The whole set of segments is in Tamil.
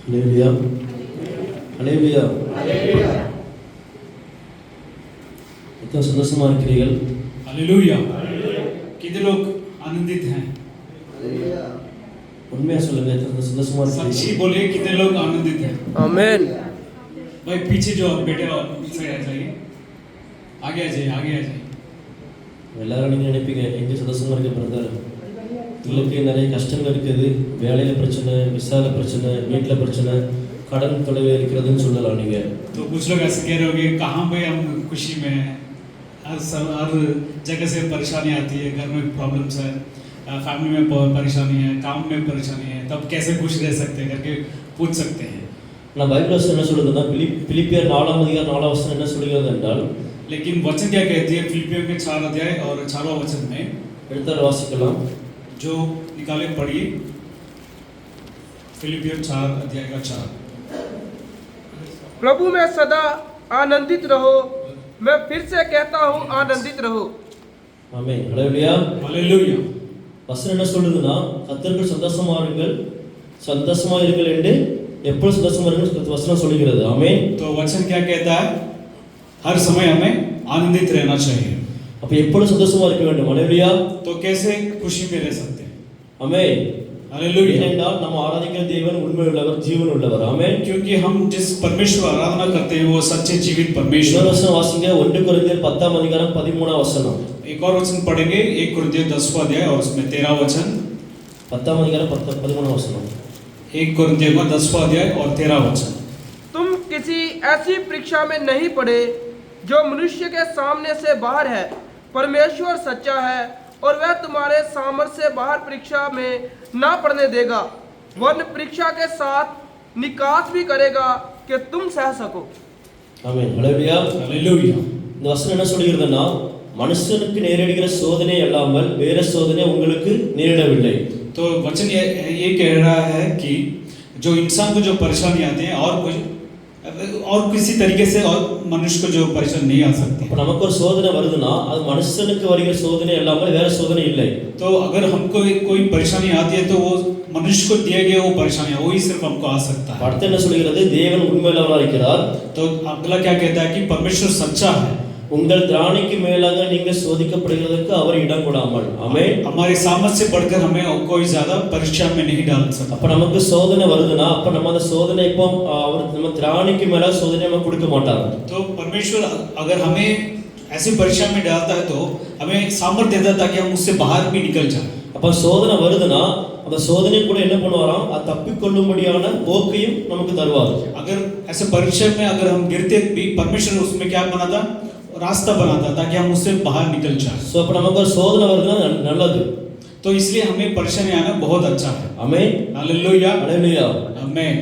हालेलुया हालेलुया इतना संतोषமா இருக்கிறீர்கள் हालेलुया कितने लोग आनंदित हैं उनमें சொல்லுங்க इतना संतोषமா सच्ची இருக்கிறீர்கள் बोले कितने लोग आनंदित हैं आमेन। भाई पीछे जो बेटे और पीछे आ जाइए आगे आ जाइए आगे आ जाइए எல்லாரும் நீங்க நினைப்பீங்க எங்க சந்தோஷமா இருக்க பிரதர் உங்களுக்கு நிறைய கஷ்டங்கள் இருக்குது வேலையில பிரச்சனை விசால பிரச்சனை வீட்ல பிரச்சனை கடன் தொலைவே இருக்கிறதுன்னு சொல்லலாம் நீங்க तो कुछ लोग ऐसे कह रहे होंगे कहाँ पे हम खुशी में हैं हर जगह से परेशानी आती है घर में प्रॉब्लम्स है फैमिली में परेशानी है काम में परेशानी है तब कैसे खुश रह सकते हैं करके पूछ सकते हैं நான் பைபிள் வசனம் என்ன சொல்லுதுன்னா பிலிப்பியர் 4ஆம் அதிகாரம் 4ஆம் வசனம் என்ன சொல்கிறது என்றால் लेकिन वचन क्या कहती है फिलिपियों के 4 अध्याय और 4वां वचन में எடுத்தால் வாசிக்கலாம் जो निकाले पढ़िए फिलिपियों 4 अध्याय का 4 प्रभु में सदा आनंदित रहो। मैं फिर से कहता हूँ आनंदित रहो। ஆமென் ஹalleluya हालेलुया வசனம் என்ன சொல்லுதுன்னா கர்த்தருக்குள் சந்தோஷமா இருங்கள் என்று எப்பொழுது சந்தோஷமா இருங்கள் வசனம் சொல்கிறது ஆமென் तो वचन क्या कहता है हर समय हमें आनंदित रहना चाहिए அப்ப எப்பொழுது சந்தோஷமா இருக்க வேண்டும் ஹalleluya तो कैसे खुशी में रह सकते हैं ஆமென் हालेलुया ஏனென்றால் நம்ம ஆராதிக்கிற தேவன் உண்மையுள்ளவர் ஜீவன் உள்ளவர் ஆமென் क्योंकि हम जिस परमेश्वर आराधना करते हैं वो सच्चे जीवित இன்னொரு परमेश्वर வசனம் வாசிங்க 1 கொரிந்தியர் 10ஆம் அதிகாரம் 13ஆம் வசனம் 1 और वचन पढ़ेंगे 1 कुरिन्थियों 10वां अध्याय और उसमें 13वां वचन 10ஆம் அதிகாரம் 13ஆம் வசனம் 1 कुरिन्थियों का 10वां अध्याय और 13वां वचन तुम किसी ऐसी परीक्षा में नहीं पड़े जो मनुष्य के सामने से बाहर है। परमेश्वर सच्चा है और वह तुम्हारे सामर्थ्य से बाहर परीक्षा में ना पड़ने देगा, वरन परीक्षा के साथ निकास भी करेगा कि तुम सह सको। ஆமென் ஹalleluya हालेलुया இந்த வசனம் என்ன சொல்கிறதுன்னா மனுஷனுக்கு நேரிடுகிற சோதனை அல்லாமல் வேற சோதனை உங்களுக்கு நேரிடவில்லை तो वचन ये कह रहा है कि जो इंसान को जो परेशानी आते हैं और किसी तरीके से और मनुष्य को जो परेशानी नहीं आ सकती அப்ப நமக்கு ஒரு சோதனை வருதுன்னா அது மனுஷனுக்கு வருகிற சோதனை அல்லாமல் வேற சோதனை இல்லை तो अगर हमको कोई परेशानी आती है तो वो मनुष्य को दिए गए वो परेशानी वही सिर्फ हमको आ सकता है அடுத்து என்ன சொல்கிறது தேவன் உண்மையுள்ளவராக இருக்கிறார் तो अगला क्या कहता है कि परमेश्वर सच्चा है உங்கள் திராணிக்கு மேலாக நீங்க சோதிக்கப்படுகிறதுக்கு அவர் இடம் கொடாமல் ஆமென் हमारे सामर्थ्य से बढ़कर हमें कोई ज्यादा परीक्षा में नहीं डाल सकता அப்ப நமக்கு சோதனை வருதுன்னா அப்ப நம்ம அந்த சோதனை இப்போ அவர் நம்ம திராணிக்கு மேல சோதனை நம்ம கொடுக்க மாட்டார் तो परमेश्वर अगर हमें ऐसी परीक्षा में डालता है तो हमें सामर्थ्य देता है ताकि हम उससे बाहर भी निकल जाए அப்ப சோதனை வருதுன்னா அந்த சோதனை கூட என்ன பண்ணுவாராம் அது தப்பிக்கொள்ளும்படியான போக்கையும் நமக்கு தருவார் अगर ऐसे परीक्षा में अगर हम गिरते भी परमेश्वर उसमें क्या बनाता रास्ता बनाता ताकि हम उससे बाहर निकल जाए சோ அப்ப நமக்கு ஒரு சோதனை வருதுன்னா நல்லது तो इसलिए हमें परेशानी आना बहुत अच्छा है ஆமென் हालेलुया ஹalleluya आमेन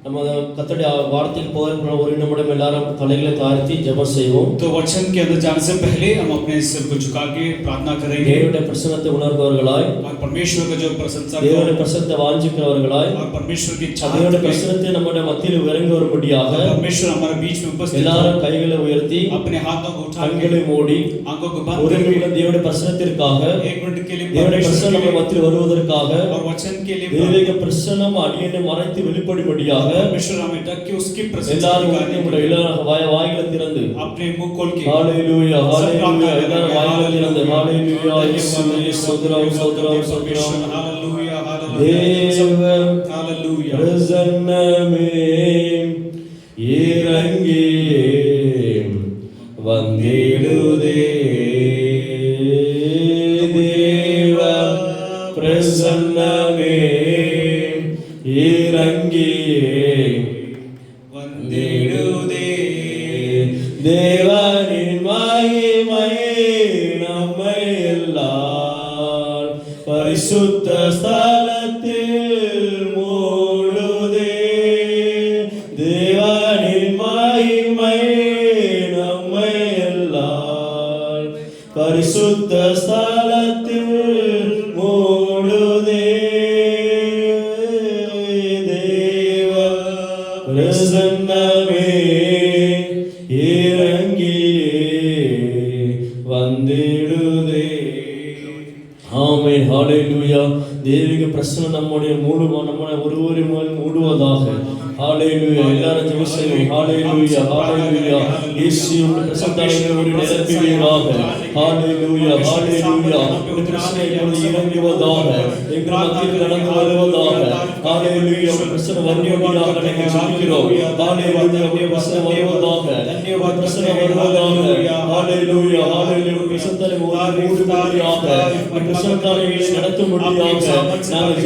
நம்ம கர்த்தருடைய வார்த்தைக்கு போறதுக்கு ஒரு நிமிடம் எல்லாரும் தலைகளை தாழ்த்தி ஜெபம் செய்வோம் तो वचन के अंदर जाने से पहले हम अपने सिर को झुका के प्रार्थना करेंगे தேவனுடைய பிரசன்னத்தை உணர்ந்தவர்களாய் और परमेश्वर का जो प्रशंसा தேவனுடைய பிரசன்னத்தை வாஞ்சிக்கிறவர்களாய் और परमेश्वर की इच्छा தேவனுடைய பிரசன்னத்தை நம்முடைய மத்தியில் இறங்கி வரும்படியாக परमेश्वर हमारे बीच में उपस्थित எல்லாரும் கைகளை உயர்த்தி अपने हाथों को उठा के கண்களை மூடி आंखों को बंद ஒரு करके நிமிடம் தேவனுடைய பிரசன்னத்திற்காக 1 मिनट के लिए தேவனுடைய परमेश्वर பிரசன்னம் के நம்ம लिए மத்தியில் வருவதற்காக और वचन के लिए தேவனுடைய பிரசன்னம் அடியனை மறைத்து வெளிப்படும்படியாக परमेश्वर हमें ढक के उसकी प्रशंसा எல்லாரும் करने நம்முடைய எல்லாரும் வாய்களை திறந்து अपने मुंह खोल के ஹalleluya ஹalleluya எல்லாரும் வாய்களை திறந்து ஹalleluya இயேசுவே ஸ்தோத்திரம் ஸ்தோத்திரம் ஸ்தோத்திரம் हालेलुया தேவ हालेलुया பிரசன்னமே இறங்கி வந்திடுதே தேவ பிரசன்னமே இறங்கி வந்திடுதே தேவனின் மகிமை நம்மை எல்லாம் பரிசுத்த ஸ்தலத்தில் மூடுதே தேவனின் மகிமை நம்மை எல்லாம் பரிசுத்த ஸ்தலத்தில் மூடுதே தேவ பிரசன்னமே இறங்கி வந்திடுதே ஆமென் ஹalleluya தேவனுடைய பிரசன்னம் நம்முடைய ஒருவரை மூடுவதாக ஹalleluya எல்லாரும் ஜெபம் செய்வோம் ஹalleluya ஹalleluya இயேசுவின் பிரசன்னத்தால் ஒரு நிரம்பிவீராக ஹalleluya ஹalleluya இந்த பிரசன்னம் இப்பொழுது இறங்குவதாக எங்கள் மத்தியில் கடந்து வருவதாக ஹalleluya உம்முடைய பிரசன்னம் வருவதாக நாங்கள் ஜெபிக்கிறோம் ஹalleluya உம்முடைய பிரசன்னம் வருவதாக உம்முடைய பிரசன்னம் வருவதாக ஹalleluya ஹalleluya பிரசன்னத்தால் மூடும்படியாக உம்முடைய பிரசன்னத்தால் எங்களை நடத்தும்படியாக நாங்கள்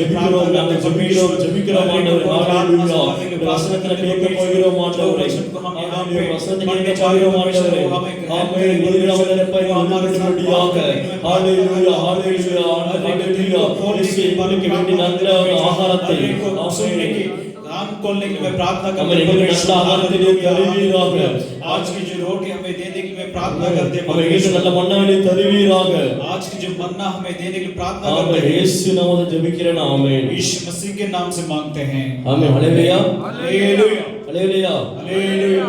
ஜெபிக்கிறோம் ஆண்டவரே ஹalleluya வசனத்தை கேட்க போகிறோம் ஆண்டவரே ஹalleluya வசனத்தை கேட்க போகிறோம் ஆண்டவரே ஆமென் நீர் நிரப்பாய் ஆண்டவரே ஹalleluya ஹalleluya ஹalleluya போலீஸ் பாலுக்கு வேண்டி நல்ல ஆகாரத்தை कान खोलने के लिए मैं प्रार्थना करता हमें நல்ல ஆகாரத்தை நீர் தருவீராக आज की जो रोटी हमें देने के लिए मैं प्रार्थना करते हैं हमें நல்ல மன்னாவை தருவீராக आज की जो मन्ना हमें देने के लिए प्रार्थना ஆமென் करते हैं இயேசு நாமத்தில் ஜெபிக்கிறேன் ஆமென் यीशु मसीह के नाम से मांगते हैं ஆமென் ஹalleluya हालेलुया ஹalleluya हालेलुया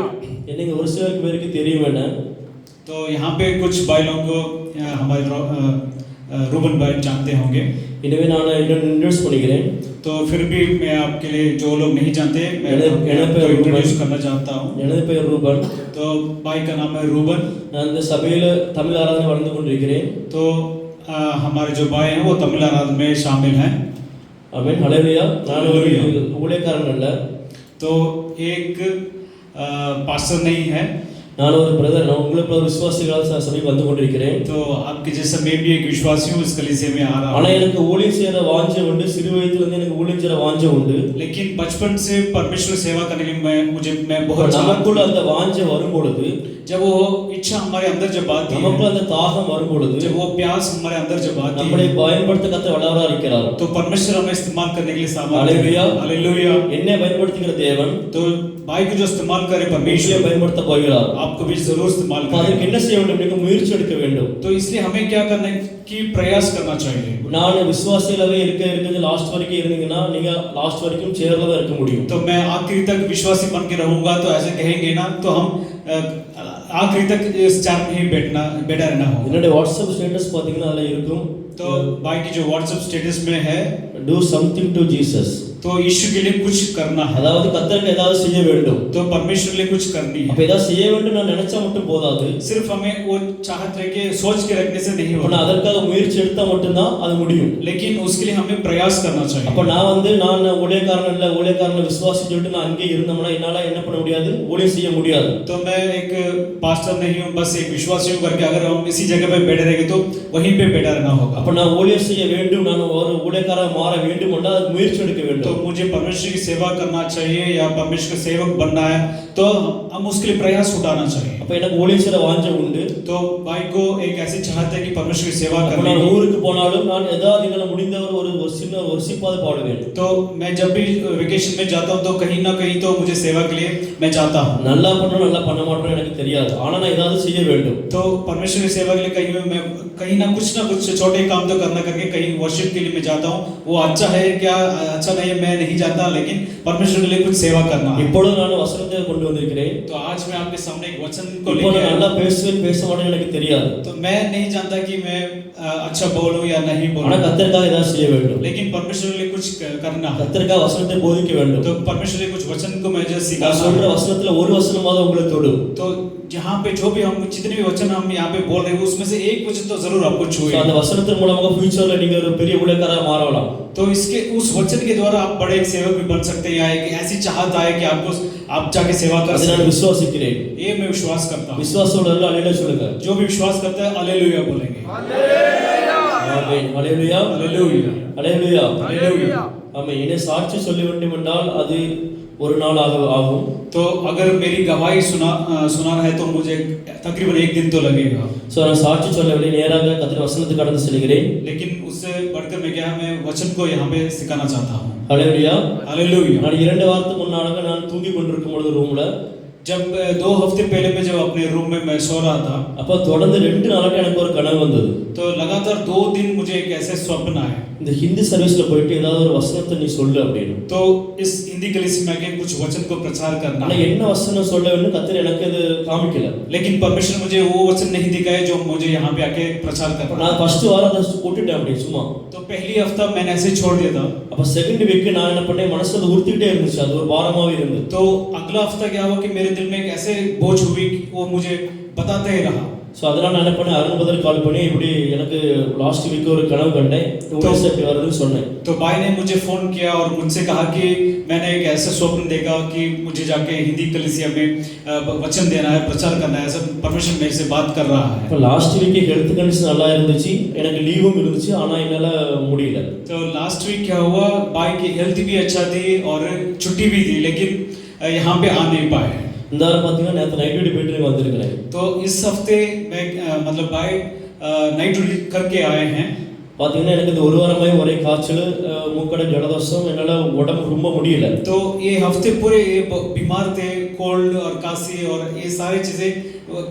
என்னங்க ஒரு சிலருக்கு பேருக்கு தெரியும் என்ன तो यहाँ पे कुछ भाई लोगों को हमारे रूबन भाई जानते होंगे எனவே நான் இன்ட்ரோ듀ce பண்ணிக்கிறேன் तो फिर भी मैं आपके लिए जो लोग नहीं जानते मैं इंट्रोड्यूस करना चाहता हूँ எனது பெயர் ரூபன் तो भाई का नाम है रूबन நான் இந்த சபையில தமிழ் ஆராதனை வளர்ந்து கொண்டிருக்கிறேன் तो हमारे जो भाई हैं वो तमिल आराधना में शामिल हैं ஆமென் ஹalleluya நான் ஒரு ஊழியக்காரன் அல்ல तो एक पास्टर नहीं है நான் ஒரு பிரதர் நான் உங்களுக்கு ஒரு விசுவாசிகளாக சபைக்கு வந்து கொண்டிருக்கிறேன் तो आपके जैसा मैं भी एक विश्वासी हूँ इस कलीसिया में आ रहा ஆனா हूँ எனக்கு ஊழியம் செய்யற வாஞ்சை உண்டு சிறு வயதில இருந்து எனக்கு ஊழியம் செய்யற வாஞ்சை உண்டு लेकिन बचपन से परमेश्वर सेवा करने के लिए मैं बहुत நமக்குள்ள அந்த வாஞ்சை வரும் பொழுது जब वो इच्छा हमारे अंदर जब आती है நமக்குள்ள அந்த தாகம் வரும் பொழுது जब वो प्यास हमारे अंदर जब आती நம்மளை है பயன்படுத்த கர்த்தர் வல்லவரா இருக்கிறார் तो परमेश्वर हमें इस्तेमाल करने के लिए सामर्थ्य हालेलुया हालेलुया என்னை பயன்படுத்துகிற தேவன் तो भाई को जो इस्तेमाल करे ஈஸியா परमेश्वर பயன்படுத்த போகிறார் आपको भी जरूर इस्तेमाल அப்ப அதுக்கு करे என்ன செய்ய வேண்டும் நீங்க முயற்சி எடுக்க வேண்டும் तो इसलिए हमें क्या करना है कि प्रयास करना चाहिए நான் விசுவாசியாவே இருக்கிறது லாஸ்ட் வரைக்கும் இருந்தீங்கன்னா நீங்க லாஸ்ட் வரைக்கும் சேர்ல தான் இருக்க முடியும் तो मैं आखिरी तक विश्वासी बन के रहूंगा तो ऐसे कहेंगे ना तो हम आखिरी तक इस चार में ही बैठा रहना होगा என்னோட வாட்ஸ்அப் ஸ்டேட்டஸ் பாத்தீங்கன்னா அதுல இருக்கும் तो भाई की जो व्हाट्सएप स्टेटस में है do something to Jesus तो यीशु के लिए कुछ करना है அதாவது கர்த்தருக்கு ஏதாவது செய்ய வேண்டும் तो परमेश्वर के लिए कुछ करनी அப்ப है ஏதாவது செய்ய வேண்டும் நான் நினைச்சா மட்டும் போதாது सिर्फ हमें वो चाहत रह के सोच के रखने से नहीं அப்ப होगा நான் அதற்காக முயற்சி எடுத்தா மட்டும் தான் அது முடியும் लेकिन उसके लिए हमें प्रयास करना அப்ப चाहिए நான் ஊழியக்காரன் இல்ல ஊழியக்காரன் விசுவாசி சொல்லிட்டு நான் அங்கே இருந்தோம்னா என்னால என்ன பண்ண முடியாது ஊழியம் செய்ய முடியாது तो मैं एक पास्टर नहीं हूँ बस एक विश्वासी हूँ करके अगर हम इसी जगह पे बैठे रहेंगे तो वहीं पे बैठा रहना होगा அப்ப நான் ஊழியம் செய்ய வேண்டும் நான் ஒரு ஊழியக்காரன் மாற வேண்டும் என்றால் அதுக்கு முயற்சி எடுக்க तो வேண்டும் मुझे परमेश्वर की सेवा करना चाहिए या परमेश्वर का सेवक बनना है तो हम उसके लिए प्रयास उठाना चाहिए அப்ப எனக்கு ஊழியம் செய்ய வாஞ்சை உண்டு तो भाई को एक ऐसी चाहत है कि परमेश्वर की सेवा அப்ப करनी நான் है। ஊருக்கு போனாலும் நான் ஏதாவது என்னால முடிந்தவர் ஒரு சின்ன ஒரு சிப்பாவது பாடுவேன் तो मैं जब भी वेकेशन में जाता हूँ तो कहीं ना कहीं तो मुझे सेवा के लिए मैं जाता हूँ நல்லா பண்ணணும் நல்லா பண்ண மாட்டோம் எனக்கு தெரியாது ஆனா நான் ஏதாவது செய்ய வேண்டும் तो परमेश्वर की सेवा के लिए कहीं ना कुछ छोटे काम तो करना करके कहीं वर्शिप के लिए मैं जाता हूँ वो अच्छा है क्या अच्छा नहीं है मैं नहीं जानता लेकिन परमेश्वर के लिए कुछ सेवा करना है। இப்பொழுது நான் வசனத்தை கொண்டு வந்திருக்கிறேன் तो आज मैं आपके सामने एक वचन को இப்போ लेके நான் आया நல்லா பேசுவேன் பேச மாட்டேன்னு எனக்கு தெரியாது तो मैं नहीं जानता कि मैं अच्छा बोलूं या नहीं ஆனா बोलूं கர்த்தருக்காக ஏதாவது செய்ய வேண்டும் लेकिन परमेश्वर के लिए कुछ करना है। கர்த்தருக்காக வசனத்தை போதிக்க வேண்டும் तो परमेश्वर के कुछ वचन को मैं जो நான் सिखाना சொல்ற है। வசனத்துல ஒரு வசனமாவது உங்களை தொடும் तो जहाँ पे जो भी हम जितने भी वचन हम यहाँ पे बोल रहे हैं उसमें से एक वचन तो जरूर आपको So, छुए அந்த வசனத்தின் மூலமாக ஃபியூச்சர்ல நீங்க ஒரு பெரிய ஊழியக்காரரா மாறலாம் तो इसके उस वचन के द्वारा आप बड़े एक सेवक भी बन सकते हैं या एक ऐसी चाहत आए कि आपको आप जाके सेवा कर அதை सकते நான் விசுவாசிக்கிறேன் हैं। ये मैं विश्वास करता हूँ। விசுவாசம் உள்ளவர்கள் அல்லேலூயா சொல்லுங்க जो भी विश्वास करता है हालेलुया बोलेंगे। ஆமென் ஹalleluya हालेलुया ஹalleluya हालेलुया। ஆமென் என்னை சாட்சி சொல்ல வேண்டும் என்றால் அது ஒரு நாள் ஆகும் तो अगर मेरी गवाही सुनाना है तो मुझे तकरीबन एक दिन तो लगेगा। சோ நான் சாட்சி சொல்லவில்லை நேராக கர்த்தர் வசனத்துக்கு கடந்து செல்கிறேன் लेकिन उससे बढ़कर मैं क्या मैं वचन को यहाँ पे सिखाना चाहता हूँ। ஹalleluya हालेलुया। நான் 2 வாரத்துக்கு முன்னால நான் தூங்கி கொண்டிருக்கும் பொழுது ரூம்ல जब 2 हफ्ते पहले मैं जब अपने रूम में मैं सो रहा था, அப்ப தொடர்ந்து 2 நாளாக எனக்கு ஒரு கனவு வந்தது. तो लगातार 2 दिन मुझे एक ऐसे स्वप्न आए. இந்த ஹிந்தி சர்வீஸ்ல போயிட்டு ஏதாவது ஒரு வசனத்தை நீ சொல்லு அப்படின்னு. तो इस हिंदी कलीसिया में आके कुछ वचन को प्रचार करना. ஆனா என்ன வசனம் சொல்ல வேண்டும் கர்த்தர் எனக்கு அது காமிக்கல. लेकिन परमेश्वर मुझे वो वचन नहीं दिखाए जो मुझे यहाँ पे आके प्रचार करना. நான் ஃபர்ஸ்ட் வாரம் அதை போட்டுட்டேன் அப்படி சும்மா. तो पहली हफ्ता मैंने ऐसे छोड़ दिया था. அப்ப செகண்ட் வீக் நான் என்ன பண்ணேன் மனசுல உறுத்திட்டே இருந்துச்சு அது ஒரு பாரமாவே இருந்தது. तो अगला हफ्ता क्या हुआ कि मेरे दिल में एक ऐसे बोझ हुई कि वो मुझे बताते ही रहा. சோ அதனால நான் என்ன பண்ணேன் அருண் பதர் கால் பண்ணி இப்படி எனக்கு லாஸ்ட் வீக் ஒரு கனவு கண்டேன் உங்களுக்கு எப்படி வருதுன்னு சொன்னேன். तो भाई ने मुझे फोन किया और मुझसे कहा कि मैंने एक ऐसा स्वप्न देखा कि मुझे जाके हिंदी कलीसिया में वचन देना है, प्रचार करना है, ऐसा परमेश्वर मेरे से बात कर रहा है. இப்ப லாஸ்ட் வீக் ஹெல்த் கண்டிஷன் நல்லா இருந்துச்சு எனக்கு லீவும் இருந்துச்சு ஆனா என்னால முடியல. तो लास्ट वीक क्या हुआ, भाई की हेल्थ भी अच्छा थी और छुट्टी भी थी लेकिन यहाँ पे आ नहीं पाए. இந்த வாரம் பாத்தீங்கன்னா நேத்து நைட் டியூட்டி போயிட்டு வந்திருக்கேன். तो इस हफ्ते मैं मतलब भाई नाइट ड्यूटी करके आए हैं. பாத்தீங்கன்னா எனக்கு இந்த ஒரு வாரமாவே ஒரே காய்ச்சல் மூக்கட ஜலதோஷம் என்னால உடம்பு ரொம்ப முடியல. तो ये हफ्ते पूरे ये बीमार थे, कोल्ड और काशी और ये सारी चीजें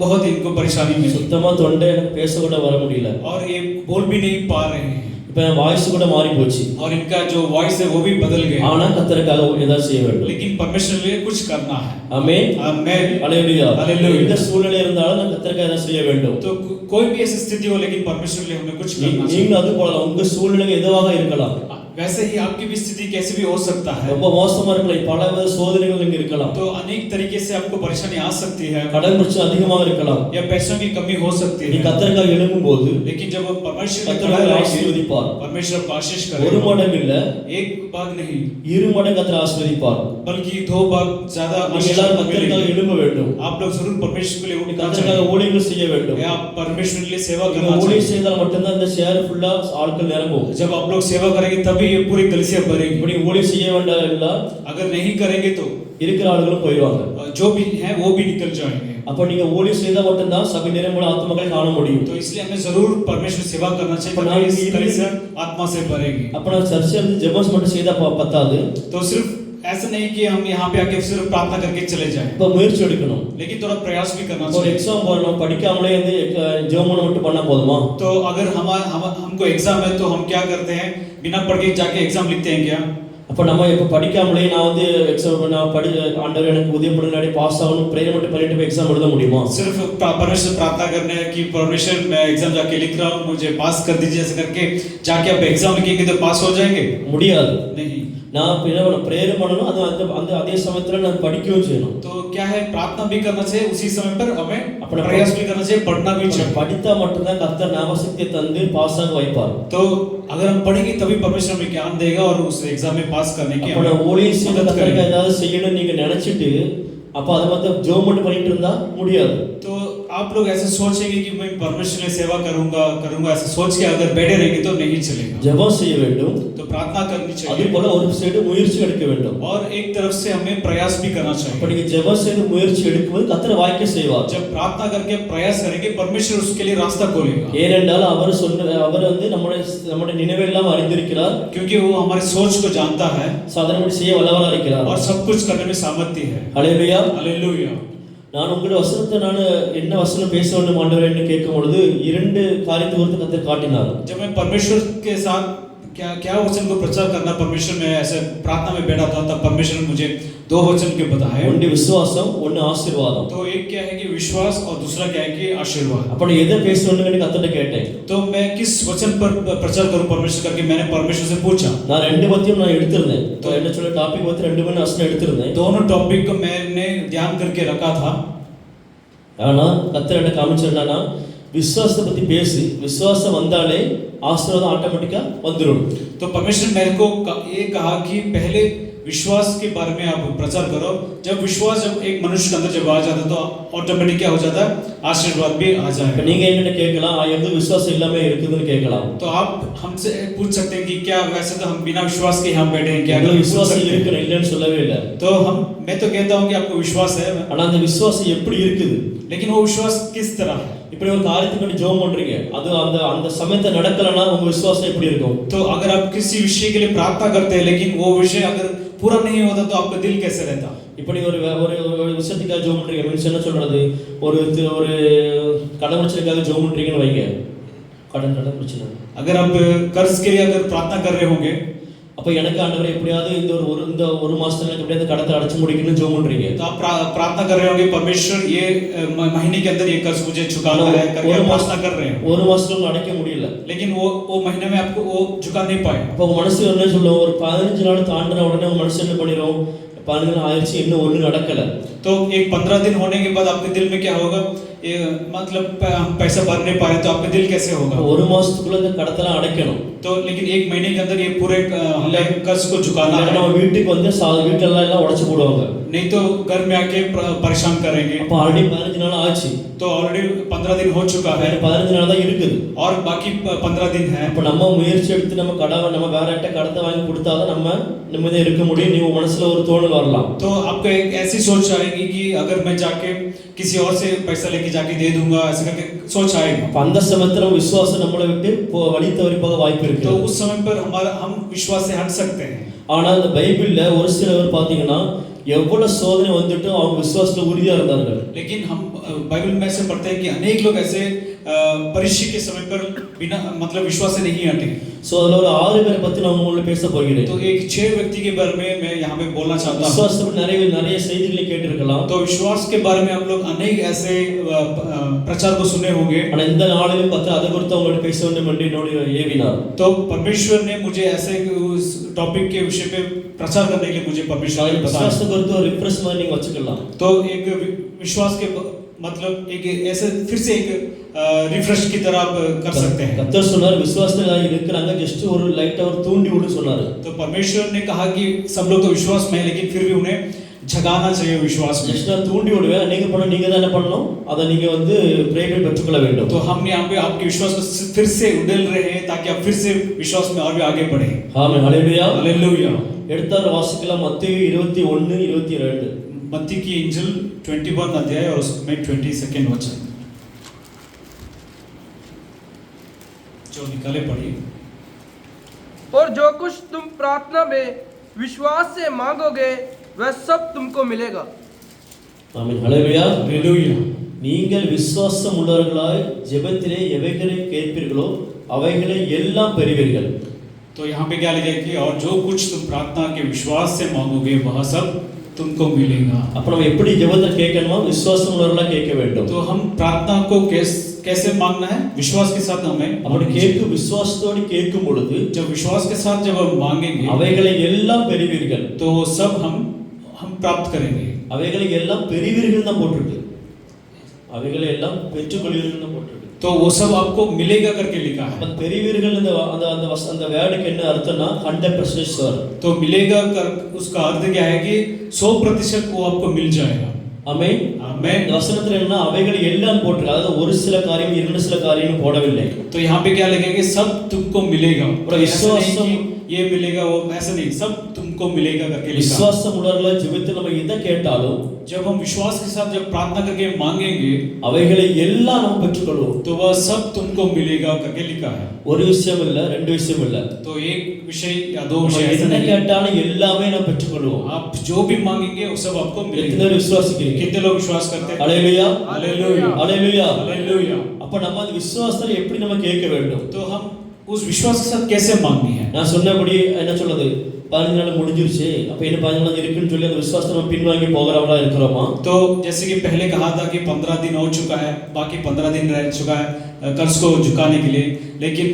बहुत इनको परेशानी में. சுத்தமா தொண்டை எனக்கு பேச கூட வர முடியல. और ये बोल भी नहीं पा रहे हैं. இப்ப வாய்ஸ் கூட மாறி போச்சு. और इनका जो वॉइस है वो भी बदल गया. ஆனா கர்த்தருக்காக ஏதாவது செய்ய வேண்டும். लेकिन परमेश्वर के लिए कुछ करना है. ஆமென். आमेन. हालेलुया. हालेलुया. இந்த சூழ்நிலை இருந்தாலும் நான் கர்த்தருக்காக ஏதாவது செய்ய வேண்டும். तो कोई भी ऐसी स्थिति हो लेकिन परमेश्वर के लिए हमें कुछ करना चाहिए. நீங்க அது போல உங்க சூழ்நிலை எதுவாக இருக்கலாம். वैसे ही आपकी भी स्थिति कैसे भी हो सकता है. ரொம்ப மோசமா இருக்கலாம் பலவித சோதனைகள் இங்க இருக்கலாம். तो अनेक तरीके से आपको परेशानी आ सकती है. கடன் பிரச்சனை அதிகமாக இருக்கலாம். या पैसों की कमी हो सकती நீ है. கர்த்தருக்காக எழும்பும்போது लेकिन जब आप परमेश्वर की கர்த்தர் உங்களை ஆசீர்வதிப்பார். परमेश्वर आपको आशीष ஒரு करेगा. மடங்கு இல்ல एक भाग नहीं இரு மடங்கு கர்த்தர் ஆசீர்வதிப்பார். बल्कि 2 भाग ज्यादा நீங்க आशीष எல்லாரும் आपको கர்த்தருக்காக मिलेगी. எழும்ப வேண்டும். आप लोग जरूर परमेश्वर के लिए उठना கர்த்தருக்காக चाहिए. ஊழியங்கள் செய்ய வேண்டும். या आप परमेश्वर के लिए सेवा நீங்க करना ஊழியம் चाहिए. செய்தால் மட்டும்தான் இந்த ஷேர் ஃபுல்லா ஆட்கள் நிரம்பும். जब आप लोग सेवा करेंगे तभी ये पूरी कलीसिया भरेगी. இப்படி ஊழியம் செய்ய வேண்டாம் எல்லாம் अगर नहीं करेंगे तो இருக்கிற ஆளுகளும் போயிடுவாங்க. जो भी है वो भी निकल जाएंगे. அப்ப நீங்க ஊழியம் செய்தா மட்டும்தான் சபை நிறைவுள்ள ஆத்மாக்களை காண முடியும். तो इसलिए हमें जरूर परमेश्वर सेवा करना चाहिए. अपना तभी इस ये- कलीसिया आत्मा से भरेगी. அப்ப நான் சர்ச்சில் இருந்து ஜெபம் மட்டும் செய்தா பத்தாது. तो सिर्फ ऐसा नहीं कि हम यहाँ पे आके सिर्फ प्रार्थना करके चले जाएं. இப்ப முயற்சி எடுக்கணும். लेकिन थोड़ा प्रयास भी करना ஒரு चाहिए. எக்ஸாம் போறோம் படிக்காமலே வந்து ஜெபம் மட்டும் பண்ணா போதுமா? तो अगर हमको एग्जाम है तो हम क्या करते हैं, बिना पढ़ के जाके एग्जाम लिखते हैं क्या? அப்ப நம்ம இப்ப படிக்காமலே நான் வந்து எக்ஸாம் நான் ஆண்டவர் எனக்கு உதவி பண்ணுங்க பாஸ் ஆகணும் பிரேயர் மட்டும் பண்ணிட்டு போய் எக்ஸாம் எழுத முடியுமா? सिर्फ परमेश्वर प्रार्थना करने है कि परमेश्वर मैं एग्जाम जाके लिख रहा हूँ मुझे पास कर दीजिए ऐसे करके जाके आप एग्जाम लिखेंगे तो पास हो जाएंगे? முடியாது. नहीं. நான் பிரேயர் பண்ணணும் அது அந்த அதே சமயத்துல நான் படிக்கவும் செய்யணும். तो क्या है, प्रार्थना भी करना चाहिए उसी समय पर, हमें अपना प्रयास भी करना चाहिए, पढ़ना भी चाहिए. படித்தா மட்டும்தான் கர்த்தர் ஞாபகசக்தியை தந்து பாஸ் ஆக வைப்பார். तो अगर हम पढ़ेंगे तभी परमेश्वर हमें ज्ञान देगा और उस एग्जाम में पास करने की அப்ப நான் ஊழியம் செய்து मदद கர்த்தருக்கு करेगा. ஏதாவது செய்யணும் நீங்க நினைச்சிட்டு அப்ப அது மட்டும் ஜெபம் மட்டும் பண்ணிட்டு இருந்தா முடியாது. तो आप लोग ऐसे सोचेंगे कि मैं परमेश्वर की सेवा करूंगा ऐसे सोच के अगर बैठे रहेंगे तो नहीं चलेगा. ஜெபம் செய்ய வேண்டும். तो प्रार्थना करनी அதே चाहिए போல ஒரு சைடு முயற்சி எடுக்க வேண்டும். और एक तरफ से हमें प्रयास भी करना அப்ப चाहिए. நீங்க ஜெபம் செய்து முயற்சி எடுக்கும்போது கர்த்தர் வாய்க்க செய்வார். जब प्रार्थना करके प्रयास करेंगे परमेश्वर उसके लिए रास्ता खोलेगा. ஏனென்றால் அவர் வந்து நம்முடைய நினைவெல்லாம் அறிந்திருக்கிறார். क्योंकि वो हमारे सोच को जानता है சாதனை செய்ய வல்லவராக இருக்கிறார். और सब कुछ करने में सामर्थ्य है. ஹல்லேலூயா. हालेलुया. நான் உங்களுடைய வசனத்தை நான் என்ன வசனம் பேச வேண்டும் ஆண்டவரே என்று கேட்கும் பொழுது 2 காரியத்தை குறித்து கர்த்தர் காட்டினார். जब मैं परमेश्वर के साथ क्या वचन को प्रचार करना परमेश्वर में ऐसे प्रार्थना में बैठा था तब परमेश्वर ने मुझे 2 वचन के बताए. ஒன்று விசுவாசம் ஒன்று ஆசீர்வாதம். तो एक क्या है कि विश्वास और दूसरा क्या है कि आशीर्वाद. அப்படி எதை பேச வேண்டும் என்று கர்த்தர்ட்ட கேட்டேன். तो मैं किस वचन पर प्रचार करूं परमेश्वर करके मैंने परमेश्वर से पूछा. நான் 2 பத்தியும் நான் எடுத்திருந்தேன். तो என்ன சொல்ல டாபிக் பத்தி 2 மணி வசனம் எடுத்திருந்தேன். दोनों टॉपिक को मैंने ध्यान करके रखा था. ஆனா கர்த்தர் என்ன காமிச்சாருன்னா விசுவாசத்தை பத்தி பேசி விசுவாசம் வந்தாலே ஆசீர்வாதம் ஆட்டோமேட்டிக்கா வந்துரும். तो परमेश्वर मेरे को ये कहा कि पहले विश्वास के बारे में आप प्रचार करो. जब विश्वास जब एक मनुष्य के अंदर जब आ जाता है तो ऑटोमेटिक क्या हो जाता है, आशीर्वाद भी आ இப்ப जाएगा. நீங்க என்ன கேட்கலாம் எது விசுவாசம் இல்லாம இருக்குதுன்னு கேட்கலாம். तो आप हमसे पूछ सकते हैं कि क्या वैसे तो हम बिना विश्वास के यहाँ बैठे हैं क्या? உங்களுக்கு पूछ விசுவாசம் सकते हैं. இருக்கு இல்லைன்னு சொல்லவே இல்லை. तो मैं तो कहता हूँ कि आपको विश्वास है ஆனா அந்த விசுவாசம் எப்படி இருக்குது? लेकिन वो विश्वास किस तरह है? இப்படி ஒரு காரியத்துக்கு வேண்டி ஜெபம் பண்றீங்க அது அந்த சமயத்துல நடக்கலனா உங்க விசுவாசம் எப்படி இருக்கும்? तो अगर आप किसी विषय के लिए प्रार्थना करते हैं लेकिन वो विषय अगर पूरा नहीं होता तो आपका दिल कैसे रहता? இப்படி ஒரு ஒரு விஷயத்துக்காக ஜெபம் பண்றீங்க மீன்ஸ் என்ன சொல்றது, ஒரு ஒரு கடன் பிரச்சனைக்காக ஜெபம் பண்றீங்கன்னு வைங்க, கடன் பிரச்சனை. अगर आप कर्ज के लिए अगर प्रार्थना कर रहे होंगे, அப்ப எனக்கு ஆண்டவரே எப்படியாவது இந்த ஒரு மாசத்துல எனக்கு எப்படியாவது கடத்தை அடைச்சு முடிக்கணும்னு ஜெபம் பண்றீங்க. तो आप प्रार्थना कर रहे होंगे परमेश्वर ये महीने के अंदर ये कर्ज मुझे चुकाना है करके प्रार्थना कर रहे हैं. ஒரு மாசத்துல அடைக்க முடியல, लेकिन वो महीने में आपको वो चुका नहीं पाए. அப்ப உங்க மனசு என்ன சொல்லும், ஒரு 15 நாள் தாண்டின உடனே உங்க மனசு என்ன பண்ணிரும், 15 நாள் ஆயிடுச்சு இன்னும் ஒண்ணு நடக்கல. तो एक 15 दिन होने के बाद आपके दिल में क्या होगा, ये मतलब पैसा भर नहीं पाए तो आपका दिल कैसे होगा. ஒரு மாசத்துக்குள்ள இந்த கடத்தெல்லாம் அடைக்கணும். तो लेकिन एक महीने के अंदर ये पूरे कर्ज को चुकाना है. நம்ம வீட்டுக்கு வந்து வீட்டெல்லாம் எல்லாம் உடைச்சு போடுவாங்க. नहीं तो घर में आके परेशान करेंगे. அப்ப ஆல்ரெடி 15 நாள் ஆச்சு. तो ऑलरेडी 15 दिन हो चुका है. 15 நாள் தான் இருக்குது. और बाकी 15 दिन है. அப்ப நம்ம முயற்சி எடுத்து நம்ம நம்ம வேறட்ட கடத்தை வாங்கி கொடுத்தாதான் நம்ம நிம்மதியா இருக்க முடியும். நீ மனசுல ஒரு தோணல் வரலாம். तो आपको एक ऐसी सोच आएगी कि अगर मैं जाके किसी और से पैसा लेके जाके दे दूंगा, ऐसे करके सोच आएगी. அப்ப அந்த சமயத்துல விசுவாசம் நம்மளை விட்டு வழி தவறி போக வாய்ப்பு இருக்கு. तो उस समय पर हम विश्वास से हट सकते हैं. ஆனா இந்த பைபிள்ல ஒரு சிலர் பாத்தீங்கன்னா எவ்வளவு சோதனை வந்துட்டு அவங்க விசுவாசத்துல உறுதியா இருந்தார்கள். लेकिन हम बाइबल में से पढ़ते हैं कि अनेक लोग ऐसे परीक्षा के समय पर बिना मतलब विश्वास से नहीं हटे. சோ அதுல ஒரு 6 பேரை பத்தி நான் உங்களுக்கு பேச போகிறேன். तो एक 6 व्यक्ति के बारे में मैं यहाँ पे बोलना चाहता हूँ. விசுவாசத்துல நிறைய செய்திகளை கேட்டிருக்கலாம். तो विश्वास के बारे में आप लोग अनेक ऐसे प्रचार को सुने होंगे. ஆனா இந்த நாளிலும் கர்த்தர் அதை குறித்து உங்களுக்கு பேச வேண்டும் என்று என்னோடு ஏவினார். तो परमेश्वर ने मुझे ऐसे उस टॉपिक के विषय पे प्रचार करने के लिए मुझे परमेश्वर ने बताया. விசுவாசத்தை குறித்து ஒரு ரிஃப்ரெஷ் மாதிரி நீங்க வச்சுக்கலாம். तो एक विश्वास के मतलब एक ऐसे फिर से एक रिफ्रेश की तरह आप कर सकते हैं. கர்த்தர் சொன்னார் விசுவாசத்துல இருக்கிறாங்க, ஜஸ்ட் ஒரு லைட்டா ஒரு தூண்டி விடு சொன்னாரு. तो परमेश्वर ने कहा कि सब लोग तो विश्वास में है लेकिन फिर भी उन्हें जगाना चाहिए विश्वास में. ஜஸ்ட் நான் தூண்டி விடுவேன், நீங்க தான் என்ன பண்ணணும், அதை நீங்க வந்து பிரேயர் பெற்றுக்கொள்ள வேண்டும். तो हम यहाँ पे आपके विश्वास को फिर से उड़ेल रहे हैं ताकि आप फिर से विश्वास में और भी आगे बढ़े. ஆமென், ஹalleluya, हालेलुया. எடுத்தார் வாசிக்கலாம் மத்தேயு 21:22. मत्ती की इंजिल 21 अध्याय और उसमें 22 वचन जो निकाले पढ़िए. और जो कुछ तुम प्रार्थना में विश्वास से मांगोगे वह सब तुमको मिलेगा. ஆமென், ஹalleluya, हालेलुया. நீங்கள் விசுவாசம் உள்ளவர்களாய் ஜெபத்திலே எவைகளை கேட்பீர்களோ அவைகளை எல்லாம் பெறுவீர்கள். तो यहाँ पे क्या लिखा है कि और जो कुछ तुम प्रार्थना के विश्वास से मांगोगे वह सब तुमको मिलेगा. அப்ப நம்ம எப்படி ஜெபத்தை கேட்கணுமா, விசுவாசம் உள்ளவர்களா கேட்க வேண்டும். तो हम प्रार्थना को कैसे मांगना है, विश्वास के साथ हमें. அப்படி கேட்கும் விசுவாசத்தோடு கேட்கும் பொழுது जब विश्वास के साथ जब हम मांगेंगे அவைகளை எல்லாம் பெறுவீர்கள். तो सब हम प्राप्त करेंगे. அவைகளை எல்லாம் பெறுவீர்கள் தான் போட்டுருக்கு, அவைகளை எல்லாம் பெற்றுக்கொள்வீர்கள் தான் போட்டுருக்கு. तो वो सब आपको मिलेगा करके लिखा है. அப்ப பெறுவீர்கள் அந்த வேர்டுக்கு என்ன அர்த்தம்னா 100% ஷூர். तो मिलेगा कर उसका अर्थ क्या है कि 100% वो आपको मिल जाएगा. ஆமென், आमेन. இந்த வசனத்துல என்ன அவைகளை எல்லாம் போட்டுருக்கு, அதாவது ஒரு சில காரியம் இரண்டு சில காரியம் போடவில்லை. तो यहाँ पे क्या लिखा है कि सब तुमको मिलेगा. और विश्वास ये मिलेगा वो ऐसा नहीं, सब तुमको मिलेगा करके लिखा. விசுவாசம் உள்ளவர்களாய் ஜெபத்தில் நம்ம எதை கேட்டாலும் जब हम विश्वास के साथ जब प्रार्थना करके मांगेंगे அவைகளை எல்லாம் நம்ம பெற்றுக்கொள்வோம். तो वह सब तुमको मिलेगा करके लिखा है. ஒரு விஷயம் இல்ல, ரெண்டு விஷயம் இல்ல, तो एक विषय या दो நம்ம विषय ऐसा என்ன नहीं. கேட்டாலும் எல்லாமே நம்ம பெற்றுக்கொள்வோம். आप जो भी मांगेंगे वो सब आपको எத்தனை मिलेगा. பேர் விசுவாசிக்கிறீங்க? कितने लोग विश्वास करते हैं? ஹalleluya, हालेलुया. ஹalleluya. हालेलुया. அப்ப நம்ம அந்த விசுவாசத்துல எப்படி நம்ம கேட்க வேண்டும்? तो हम उस विश्वास के साथ कैसे मांगनी है? நான் சொன்னபடி என்ன சொல்றது, 15 நாள் முடிஞ்சிருச்சு, அப்ப என்ன 15 நாள் இருக்குன்னு சொல்லி அந்த விசுவாசத்தை நம்ம பின்வாங்கி போகிறவங்களா இருக்கிறோமா? तो जैसे कि पहले कहा था कि 15 दिन हो चुका है, बाकी 15 दिन रह चुका है कर्ज को झुकाने के लिए, लेकिन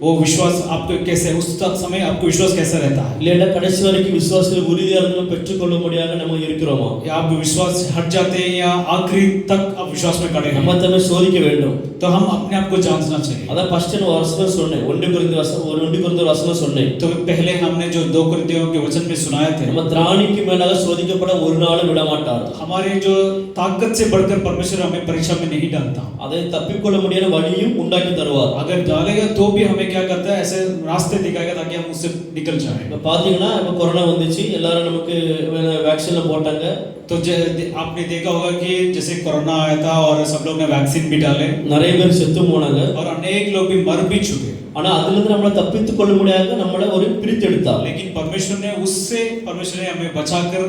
वो विश्वास आपको कैसे उस समय आपको विश्वास कैसा रहता है? இல்லைன்னா கடைசி வரைக்கும் விசுவாசத்தில் உறுதியா இருந்து பெற்றுக்கொள்ள முடியாத நம்ம இருக்கிறோமா? या आप विश्वास से हट जाते हैं या आखिरी तक आप विश्वास में खड़े हैं? நம்ம தம்மை சோதிக்க வேண்டும். तो हम अपने आप को जांचना चाहिए. அதான் ஃபர்ஸ்ட் நான் வசனம் சொன்னேன், 1 கொரிந்தியர் வசனம் சொன்னேன். तो पहले हमने जो 2 कोरिन्थियों के वचन में सुनाए थे, நம்ம திராணிக்கு மேலாக சோதிக்கப்பட ஒரு நாளும் விட மாட்டார். हमारे जो ताकत से बढ़कर परमेश्वर हमें परीक्षा में नहीं डालता. அதை தப்பிக்கொள்ள முடியாத வழியும் உண்டாக்கி தருவார். अगर डालेगा तो भी हमें क्या करता है, ऐसे रास्ते दिखाएगा ताकि हम उससे निकल जाएं. இப்ப பாத்தீங்கன்னா இப்ப கொரோனா வந்துச்சு, எல்லாரும் நமக்கு வேக்சின்ல போட்டாங்க. तो आपने देखा होगा कि जैसे कोरोना आया था और सब लोग ने वैक्सीन भी डाले நிறைய பேர் செத்து போனாங்க. और अनेक लोग भी मर भी चुके. ஆனா அதுல இருந்து நம்மள தப்பித்துக் கொள்ள முடியாத நம்மள ஒரு பிரித்து எடுத்தார். लेकिन परमेश्वर ने हमें बचाकर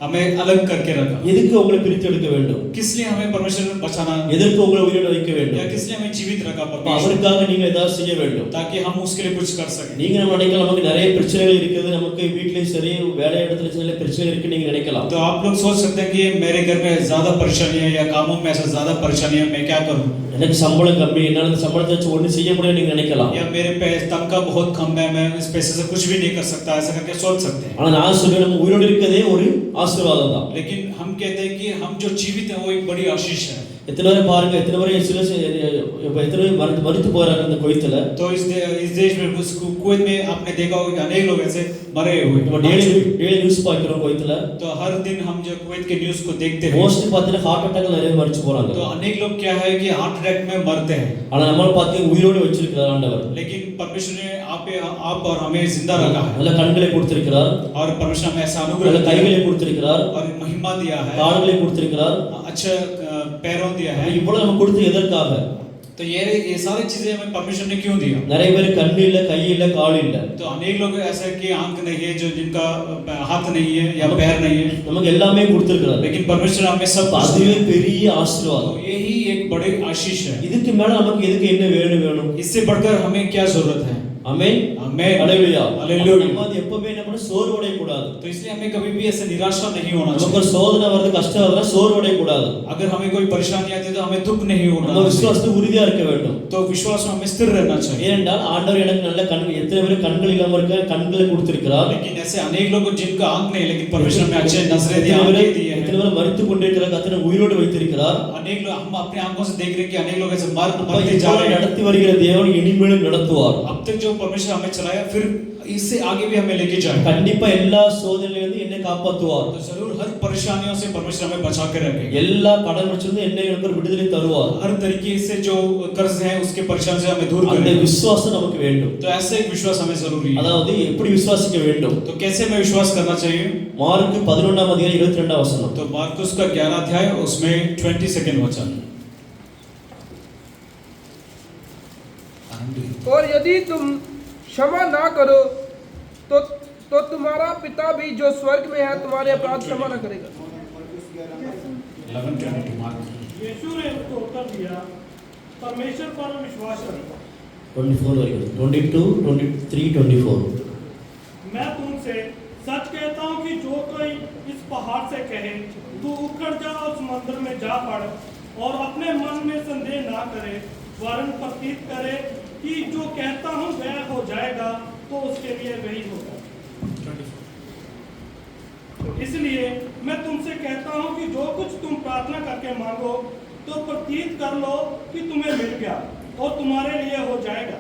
हमें अलग करके रखा। எதுக்கு உங்களை பிரித்து எடுக்க வேண்டும்? किस लिए हमें परमेश्वर ने बचाना, எதற்கு உங்களை உயிரோடு வைக்க या வேண்டும்? किस लिए हमें जीवित रखा அப்ப परमेश्वर, அவருக்காக நீங்க ஏதாவது செய்ய வேண்டும். ताकि हम उसके लिए कुछ कर सकें। நீங்க நம்ம நினைக்கலாம் நமக்கு நிறைய பிரச்சனைகள் இருக்குது, நமக்கு வீட்லயும் சரி வேலை இடத்துல சரி பிரச்சனை இருக்கு நீங்க நினைக்கலாம். तो आप लोग सोच सकते हैं कि मेरे घर में ज्यादा परेशानी है या कामों में ऐसा ज्यादा परेशानी है, मैं क्या करूं, எனக்கு சம்பளம் கம்மி, என்னால இந்த சம்பளத்தை வச்சு ஒண்ணும் செய்ய முடியாது நீங்க நினைக்கலாம். या मेरे पे तनख्वाह बहुत कम है, मैं इस पैसे से कुछ भी नहीं कर सकता, ऐसा करके सोच सकते हैं। ஆனா நான் சொல்றேன் நம்ம உயிரோடு இருக்கதே ஒரு ஆசீர்வாதம் தான். लेकिन हम कहते हैं कि हम जो जीवित हैं वो एक बड़ी आशीष है। எத்தனை பேர் பாருங்க, எத்தனை பேர் எத்தனை பேர் மரித்து போறாங்க இந்த குவைத்துல. तो इस देश में कुवैत में आपने देखा होगा कि अनेक लोग ऐसे मरे हुए। டெய்லி நியூஸ் பார்க்கிறோம் குவைத்துல. तो हर दिन हम जो कुवैत के न्यूज़ को देखते हैं, மோஸ்ட்லி பார்த்தீங்கன்னா ஹார்ட் அட்டாக்ல நிறைய மரிச்சு போறாங்க. तो अनेक लोग क्या है कि हार्ट अटैक में मरते हैं। ஆனா நம்மள பார்த்தீங்க உயிரோடு வச்சிருக்கிறார் ஆண்டவர். लेकिन परमेश्वर ने आप और हमें जिंदा रखा है, நல்ல கண்களை கொடுத்திருக்கிறார், और परमेश्वर हमें ऐसा நல்ல अनुग्रह दिया கைகளை है கொடுத்திருக்கிறார், और महिमा दिया है, கால்களை கொடுத்திருக்கிறார். अच्छा पैरों दिया है। இவ்வளவு நம்ம கொடுத்து எதற்காக? तो ये सारी चीजें हमें परमेश्वर ने क्यों दिया? நிறைய பேர் கண்ணு இல்ல, கை இல்ல, கால் இல்ல. तो अनेक लोग ऐसे कि आंख नहीं है, जो जिनका हाथ नहीं है या पैर नहीं है, நமக்கு எல்லாமே கொடுத்திருக்கிறார். लेकिन परमेश्वर हमें सब कुछ அதுவே दिया। பெரிய तो ஆசீர்வாதம். यही एक बड़ी आशीष है। இதுக்கு மேல நமக்கு எதுக்கு என்ன வேணும்? इससे बढ़कर हमें क्या जरूरत है? ஆமென். आमेन। ஹalleluya. हालेलुया। நம்ம அது எப்பவுமே என்ன பண்ண சோர்வடைய கூடாது. तो इसलिए हमें कभी भी ऐसे निराशा नहीं होना நமக்கு चाहिए। ஒரு சோதனை வருது, கஷ்டம் வருது, சோர்வடைய கூடாது. अगर हमें कोई परेशानी आती है तो हमें दुख नहीं होना நம்ம चाहिए। விசுவாசத்துல உறுதியா இருக்க வேண்டும். तो विश्वास में हमें स्थिर रहना चाहिए। ஏனென்றால் ஆண்டவர் எனக்கு நல்ல கண், எத்தனை பேர் கண்கள் இல்லாம இருக்க கண்களை கொடுத்திருக்கிறார். लेकिन ऐसे अनेक लोग जिनका आंख नहीं, लेकिन परमेश्वर में अच्छे नजरें दी, எத்தனை आंखें दी பேர் हैं। மரித்து கொண்டிருக்கிற கர்த்தர் உயிரோடு வைத்திருக்கிறார். अनेक लोग हम अपने आंखों से देख रहे हैं कि अनेक लोग ऐसे मरते அப்ப जा रहे हैं। நடத்தி வருகிற தேவன் இனிமேலும் நடத்துவார். अब तक जो परमेश्वर हमें चलाया, फिर इससे आगे भी हमें लेके जाएगा। கண்டிப்பா எல்லா சோதனையிலிருந்து என்னை காப்பாற்றுவார். तो जरूर हर परेशानियों से परमेश्वर हमें बचा के रखेगा। எல்லா கடன் பிரச்சனையும் என்னை எனக்கு ஒரு விடுதலை தருவார். हर तरीके से जो कर्ज है उसके परेशानी से हमें दूर அந்த करेगा। விசுவாசம் நமக்கு வேண்டும். तो ऐसे एक विश्वास हमें जरूरी है। அதாவது எப்படி விசுவாசிக்க வேண்டும்? तो कैसे हमें विश्वास करना चाहिए? மார்க் 11ஆம் அதிகாரம் 22ஆம் வசனம். तो मार्कुस का 11 अध्याय, उसमें 22 वचन। और यदि तुम क्षमा ना करो तो तुम्हारा पिता भी जो स्वर्ग में है तुम्हारे अपराध क्षमा न करेगा। 11:22 मार्क। यीशु ने उसको उत्तर दिया, परमेश्वर पर विश्वास रखो। 24 வரைக்கும் 22 23 24. मैं तुमसे सच कहता हूँ कि जो कोई इस पहाड़ से कहे तू उखड़ जा और समुद्र में जा पड़, और अपने मन में संदेह ना करे, वरन प्रतीत करे कि जो कहता हूँ वह हो जाएगा, तो उसके लिए वही होगा। इसलिए मैं तुमसे कहता हूँ कि जो कुछ तुम प्रार्थना करके मांगो तो प्रतीत कर लो कि तुम्हें मिल गया और तुम्हारे लिए हो जाएगा।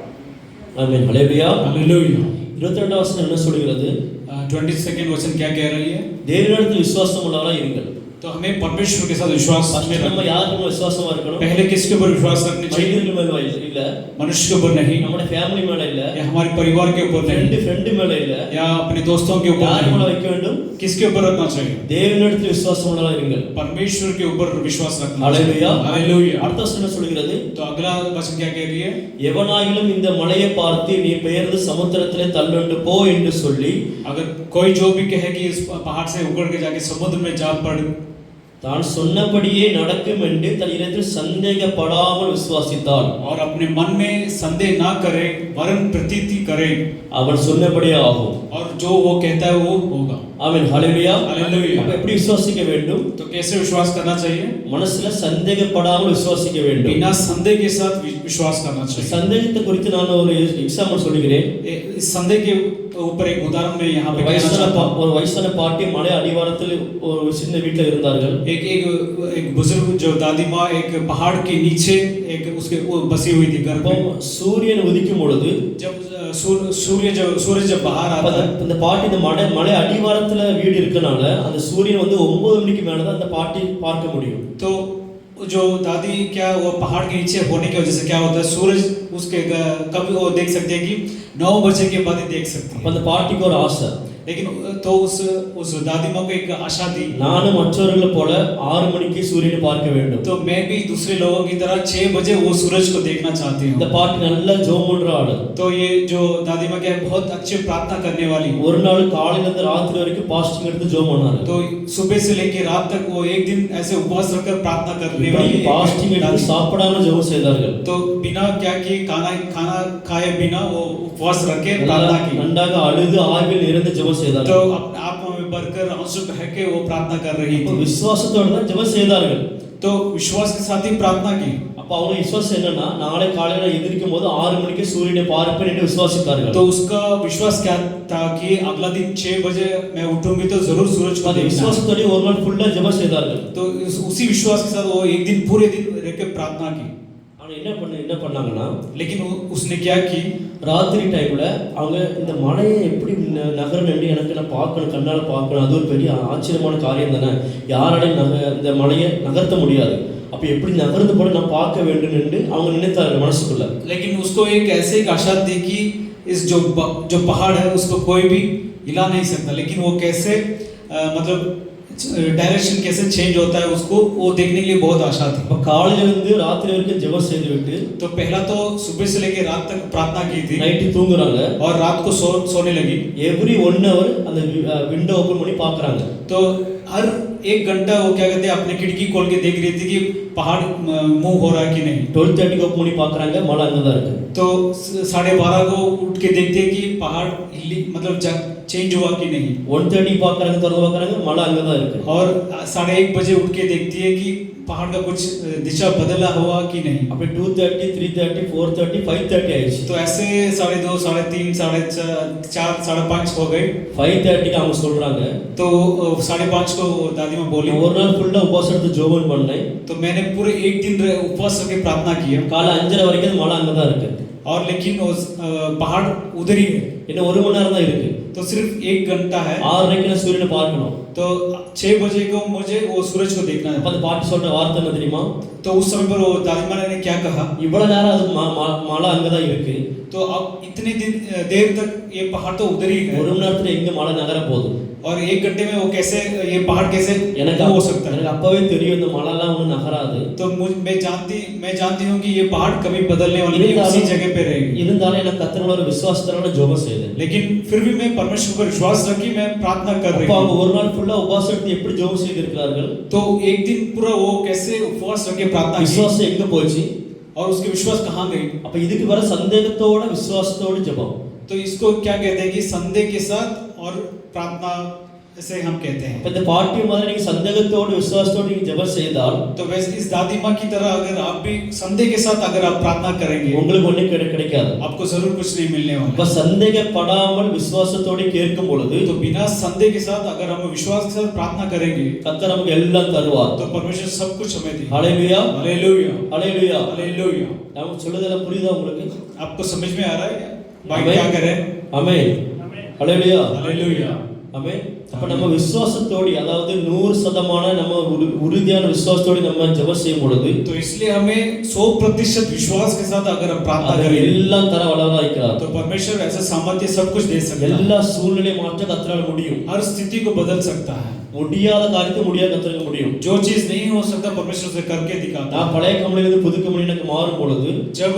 ஆமென். ஹalleluya. हालेलुया। 22ஆம் வசனம் என்ன சொல்கிறது? 22 वचन क्या कह रही है? தேவனிடத்தில் விசுவாசம் உள்ளவர்களாக இருங்கள். तो हमें परमेश्वर के साथ विश्वास में நம்ம रखना। யாருக்கு மேல விசுவாசமா இருக்கணும்? पहले किसके ऊपर विश्वास रखनी चाहिए? மனிதர்கள் மேல இல்ல, मनुष्य के ऊपर नहीं, நம்முடைய ஃபேமிலி மேல இல்ல, या हमारे परिवार के ऊपर नहीं, ஃப்ரெண்ட் மேல இல்ல, या अपने दोस्तों के ऊपर யார் மேல नहीं। வைக்க வேண்டும்? किसके ऊपर रखना चाहिए? தேவனிடத்தில் விசுவாசம் உள்ளவர்களாக இருங்கள். परमेश्वर के ऊपर विश्वास रखना ஹalleluya. चाहिए। हालेलुया। அடுத்த வசனம் என்ன சொல்கிறது? तो अगला वचन क्या कह रही है? எவனாயிலும் இந்த மலையை பார்த்து நீ பெயர்ந்து சமுத்திரத்திலே தள்ளுண்டு போ என்று சொல்லி, अगर कोई जो भी कहे कि इस पहाड़ से उखड़ के जाके समुद्र में जा पड़, தான் சொன்னபடியே நடக்கும் என்று தன் இதயத்தில் சந்தேகப்படாமல் விசுவாசித்தால், और अपने मन में संदेह ना करे वरन प्रतीति करे, அவன் சொன்னபடியே ஆகும். और जो वो कहता है वो होगा। ஆமென். ஹalleluya. हालेलुया। அப்ப எப்படி விசுவாசிக்க வேண்டும்? तो कैसे विश्वास करना चाहिए? மனசுல சந்தேகப்படாமல் விசுவாசிக்க வேண்டும். बिना संदेह के साथ विश्वास करना चाहिए। சந்தேகத்தை குறித்து நான் ஒரு எக்ஸாம்பிள் சொல்கிறேன். इस संदेह के ऊपर एक उदाहरण मैं यहाँ पे कहना चाहता हूँ। ஒரு வயசான பாட்டி மலை அடிவாரத்தில் ஒரு சின்ன வீட்டில் இருந்தார்கள். एक बुजुर्ग जो दादी माँ एक पहाड़ के नीचे एक उसके वो बसी हुई थी घर அப்போ पे। சூரியன் உதிக்கும் பொழுது जब सूर्य जब बाहर आता है, அந்த பாட்டி இந்த மலை அடிவாரத்துல வீடு இருக்கனால அந்த சூரியன் வந்து 9 மணிக்கு மேல தான் அந்த பாட்டி பார்க்க முடியும். तो जो दादी क्या वो पहाड़ के नीचे होने की वजह से क्या होता है, सूरज उसके कभी वो देख सकते हैं कि 9 बजे के बाद ही देख सकते அப்ப हैं। அந்த பாட்டிக்கு ஒரு ஆசை, लेकिन तो उस दादी माँ को एक आशा थी, நானும் மற்றவர்களை போல 6 மணிக்கு சூரியனை பார்க்க வேண்டும். तो मैं भी दूसरे लोगों की तरह 6 बजे वो सूरज को देखना चाहती இந்த हूँ. பாட்டி நல்லா ஜெபம் பண்ற ஆளு. तो ये जो दादी माँ क्या है, बहुत अच्छे प्रार्थना करने वाली. ஒரு நாள் காலையில இருந்து ராத்திரி வரைக்கும் பாஸ்டிங் எடுத்து ஜெபம் பண்ணாரு. तो सुबह से लेके रात तक वो एक दिन ऐसे उपवास रखकर प्रार्थना करने இப்படி वाली பாஸ்டிங் எடுத்து சாப்பிடாம ஜெபம் செய்தார்கள். तो बिना क्या किए खाना खाए बिना वो उपवास रखे प्रार्थना की. நன்றாக அழுது ஆவியில் இருந்து ஜெபம் तो செய்தார்கள். अपने आत्मा में भरकर आंसू बह के वो प्रार्थना कर रही அப்ப थी. விசுவாசத்தோட தான் ஜெபம் செய்தார்கள். तो विश्वास के साथ ही प्रार्थना की. அப்ப அவங்க விசுவாசம் என்னன்னா நாளை காலையில எந்திரிக்கும் போது 6 மணிக்கு சூரியனை பார்ப்பேன் என்று விசுவாசித்தார்கள். तो उसका विश्वास क्या था कि अगला दिन 6 बजे मैं उठूंगी तो जरूर सूरज को அந்த देखना. விசுவாசத்தோட ஒரு நாள் ஃபுல்லா ஜெபம் செய்தார்கள். तो उसी विश्वास के साथ वो एक दिन पूरे दिन रह के प्रार्थना की. ஆனா என்ன பண்ணாங்கன்னா लेकिन उसने क्या की, ராத்திரி டைம்ல அவங்க இந்த மலையை எப்படி நகரணும் எனக்கு நான் பார்க்கணும், கண்ணால பார்க்கணும், அது ஒரு பெரிய ஆச்சரியமான காரியம் தானே, யாராலையும் இந்த மலையை நகர்த்த முடியாது, அப்ப எப்படி நகர்ந்து போட நான் பார்க்க வேண்டும் என்று அவங்க நினைத்தார்கள் மனசுக்குள்ள. लेकिन उसको एक ऐसे एक आशा थी कि इस जो पहाड़ है उसको कोई भी हिला नहीं सकता, लेकिन वो कैसे मतलब डायरेक्शन कैसे चेंज होता है उसको वो देखने के लिए बहुत आशा थी. அப்ப காலையில இருந்து ராத்திரி வரைக்கும் ஜெபம் செய்து விட்டு तो पहला तो सुबह से लेकर रात तक प्रार्थना की थी நைட்டு தூங்குறாங்க. और रात को सोने लगी. எவ்ரி 1 hour அந்த விண்டோ ஓபன் பண்ணி பார்க்கறாங்க. तो हर 1 घंटा वो क्या कहते हैं अपने खिड़की खोल के देख रही थी कि पहाड़ मूव हो रहा है कि नहीं. 12:30 ஓபன் பண்ணி பார்க்கறாங்க, மலை அங்கதான் இருக்கு. तो 12:30 को उठ के देखते हैं कि पहाड़ मतलब चेंज हुआ कि नहीं. 1:30 பார்க்கறாங்க, திறந்து பார்க்கறாங்க, மலை அங்கதான் இருக்கு. और 1:30 बजे उठ के देखती है कि पहाड़ का कुछ दिशा बदला हुआ कि नहीं. அப்ப 2:30 3:30 4:30 5:30 ஆயிடுச்சு. तो ऐसे 2:30 3:30 4:30 5:30 हो गए. 5:30 அவங்க சொல்றாங்க, तो 5:30 को दादी माँ बोली, ஒரு நாள் ஃபுல்லா உபவாசம் எடுத்து ஜெபம் பண்ணேன், तो मैंने पूरे एक दिन उपवास करके प्रार्थना किया. காலை 5:30 வரைக்கும் மலை அங்கதான் இருக்கு. और लेकिन पहाड़ उधर ही है. இன்னும் 1 மணி நேரம் தான் இருக்கு. तो सिर्फ 1 घंटा है. 6:30 நான் சூரியனை பார்க்கணும். तो 6 बजे को मुझे वो सूरज को देखना அப்ப है. அந்த பாட்டி சொல்ற வார்த்தை என்ன தெரியுமா? तो उस समय पर वो दादी माँ ने क्या कहा, இவ்வளவு நேரம் அது மலை அங்கதான் இருக்கு, तो अब इतने देर तक ये पहाड़ तो उधर ही है, 1 மணி நேரத்துல எங்க மலை நகர போகுது, और 1 घंटे में वो कैसे ये पहाड़ कैसे எனக்கு हो सकता है. எனக்கு அப்பவே தெரியும் இந்த மலைலாம் ஒண்ணு நகராது. तो मैं जानती हूँ कि ये पहाड़ कभी बदलने वाली नहीं, उसी जगह पे रहेगी. இருந்தாலும் எனக்கு கர்த்தரோட ஒரு விசுவாசத்தோட ஜெபம் செய்தேன். लेकिन फिर भी मैं परमेश्वर पर विश्वास रखी, मैं प्रार्थना कर रही அப்ப அவங்க हूँ. ஒரு நாள் ஃபுல்லா உபவாசம் எடுத்து எப்படி ஜெபம் செய்திருக்கிறார்கள், तो एक दिन पूरा वो कैसे उपवास रख के प्रार्थना की, விசுவாசம் எங்க போச்சு? और उसके विश्वास कहाँ गई. அப்ப இதுக்கு வர சந்தேகத்தோட விசுவாசத்தோட ஜெபம். तो इसको क्या कहते हैं कि संदेह के साथ और प्रार्थना ऐसे हम कहते हैं. அப்ப இந்த பாட்டி மாதிரி நீங்க சந்தேகத்தோட விசுவாசத்தோட நீங்க ஜெபம் செய்தால், तो वैसे इस दादी माँ की तरह अगर आप भी संदेह के साथ अगर आप प्रार्थना करेंगे, உங்களுக்கு ஒண்ணே கிடைக்காது. आपको जरूर कुछ नहीं मिलने वाला. அப்ப சந்தேகப்படாமல் விசுவாசத்தோட கேட்கும் பொழுது तो बिना संदेह के साथ अगर हम विश्वास के साथ प्रार्थना करेंगे, கர்த்தர் நமக்கு எல்லாம் தருவார். तो परमेश्वर सब कुछ हमें देगा. ஹalleluya, हालेलुया, ஹalleluya. हालेलुया. நாம சொல்றதெல்லாம் புரியுதா உங்களுக்கு? आपको समझ में आ रहा है भाई आमीन. क्या करें. ஆமென், ஹalleluya, हालेलुया. ஆமென். அப்ப நம்ம விசுவாசத்தோட, அதாவது 100% நம்ம உறுதியான விசுவாசத்தோட நம்ம ஜெபம் செய்யும் பொழுது, तो इसलिए हमें 100% विश्वास के साथ अगर हम प्रार्थना அவர் करें, எல்லாம் தர வல்லவராக இருக்கிறார். तो परमेश्वर ऐसा सामर्थ्य सब कुछ दे सकता है. எல்லா சூழ்நிலை மாற்ற கர்த்தரால முடியும். हर स्थिति को बदल सकता है. முடியாத காரியத்தை முடியாத கர்த்தருக்கு முடியும். जो चीज नहीं हो सकता परमेश्वर से करके दिखाता है. நான் பழைய கம்பெனில இருந்து புது கம்பெனி எனக்கு மாறும் பொழுது, जब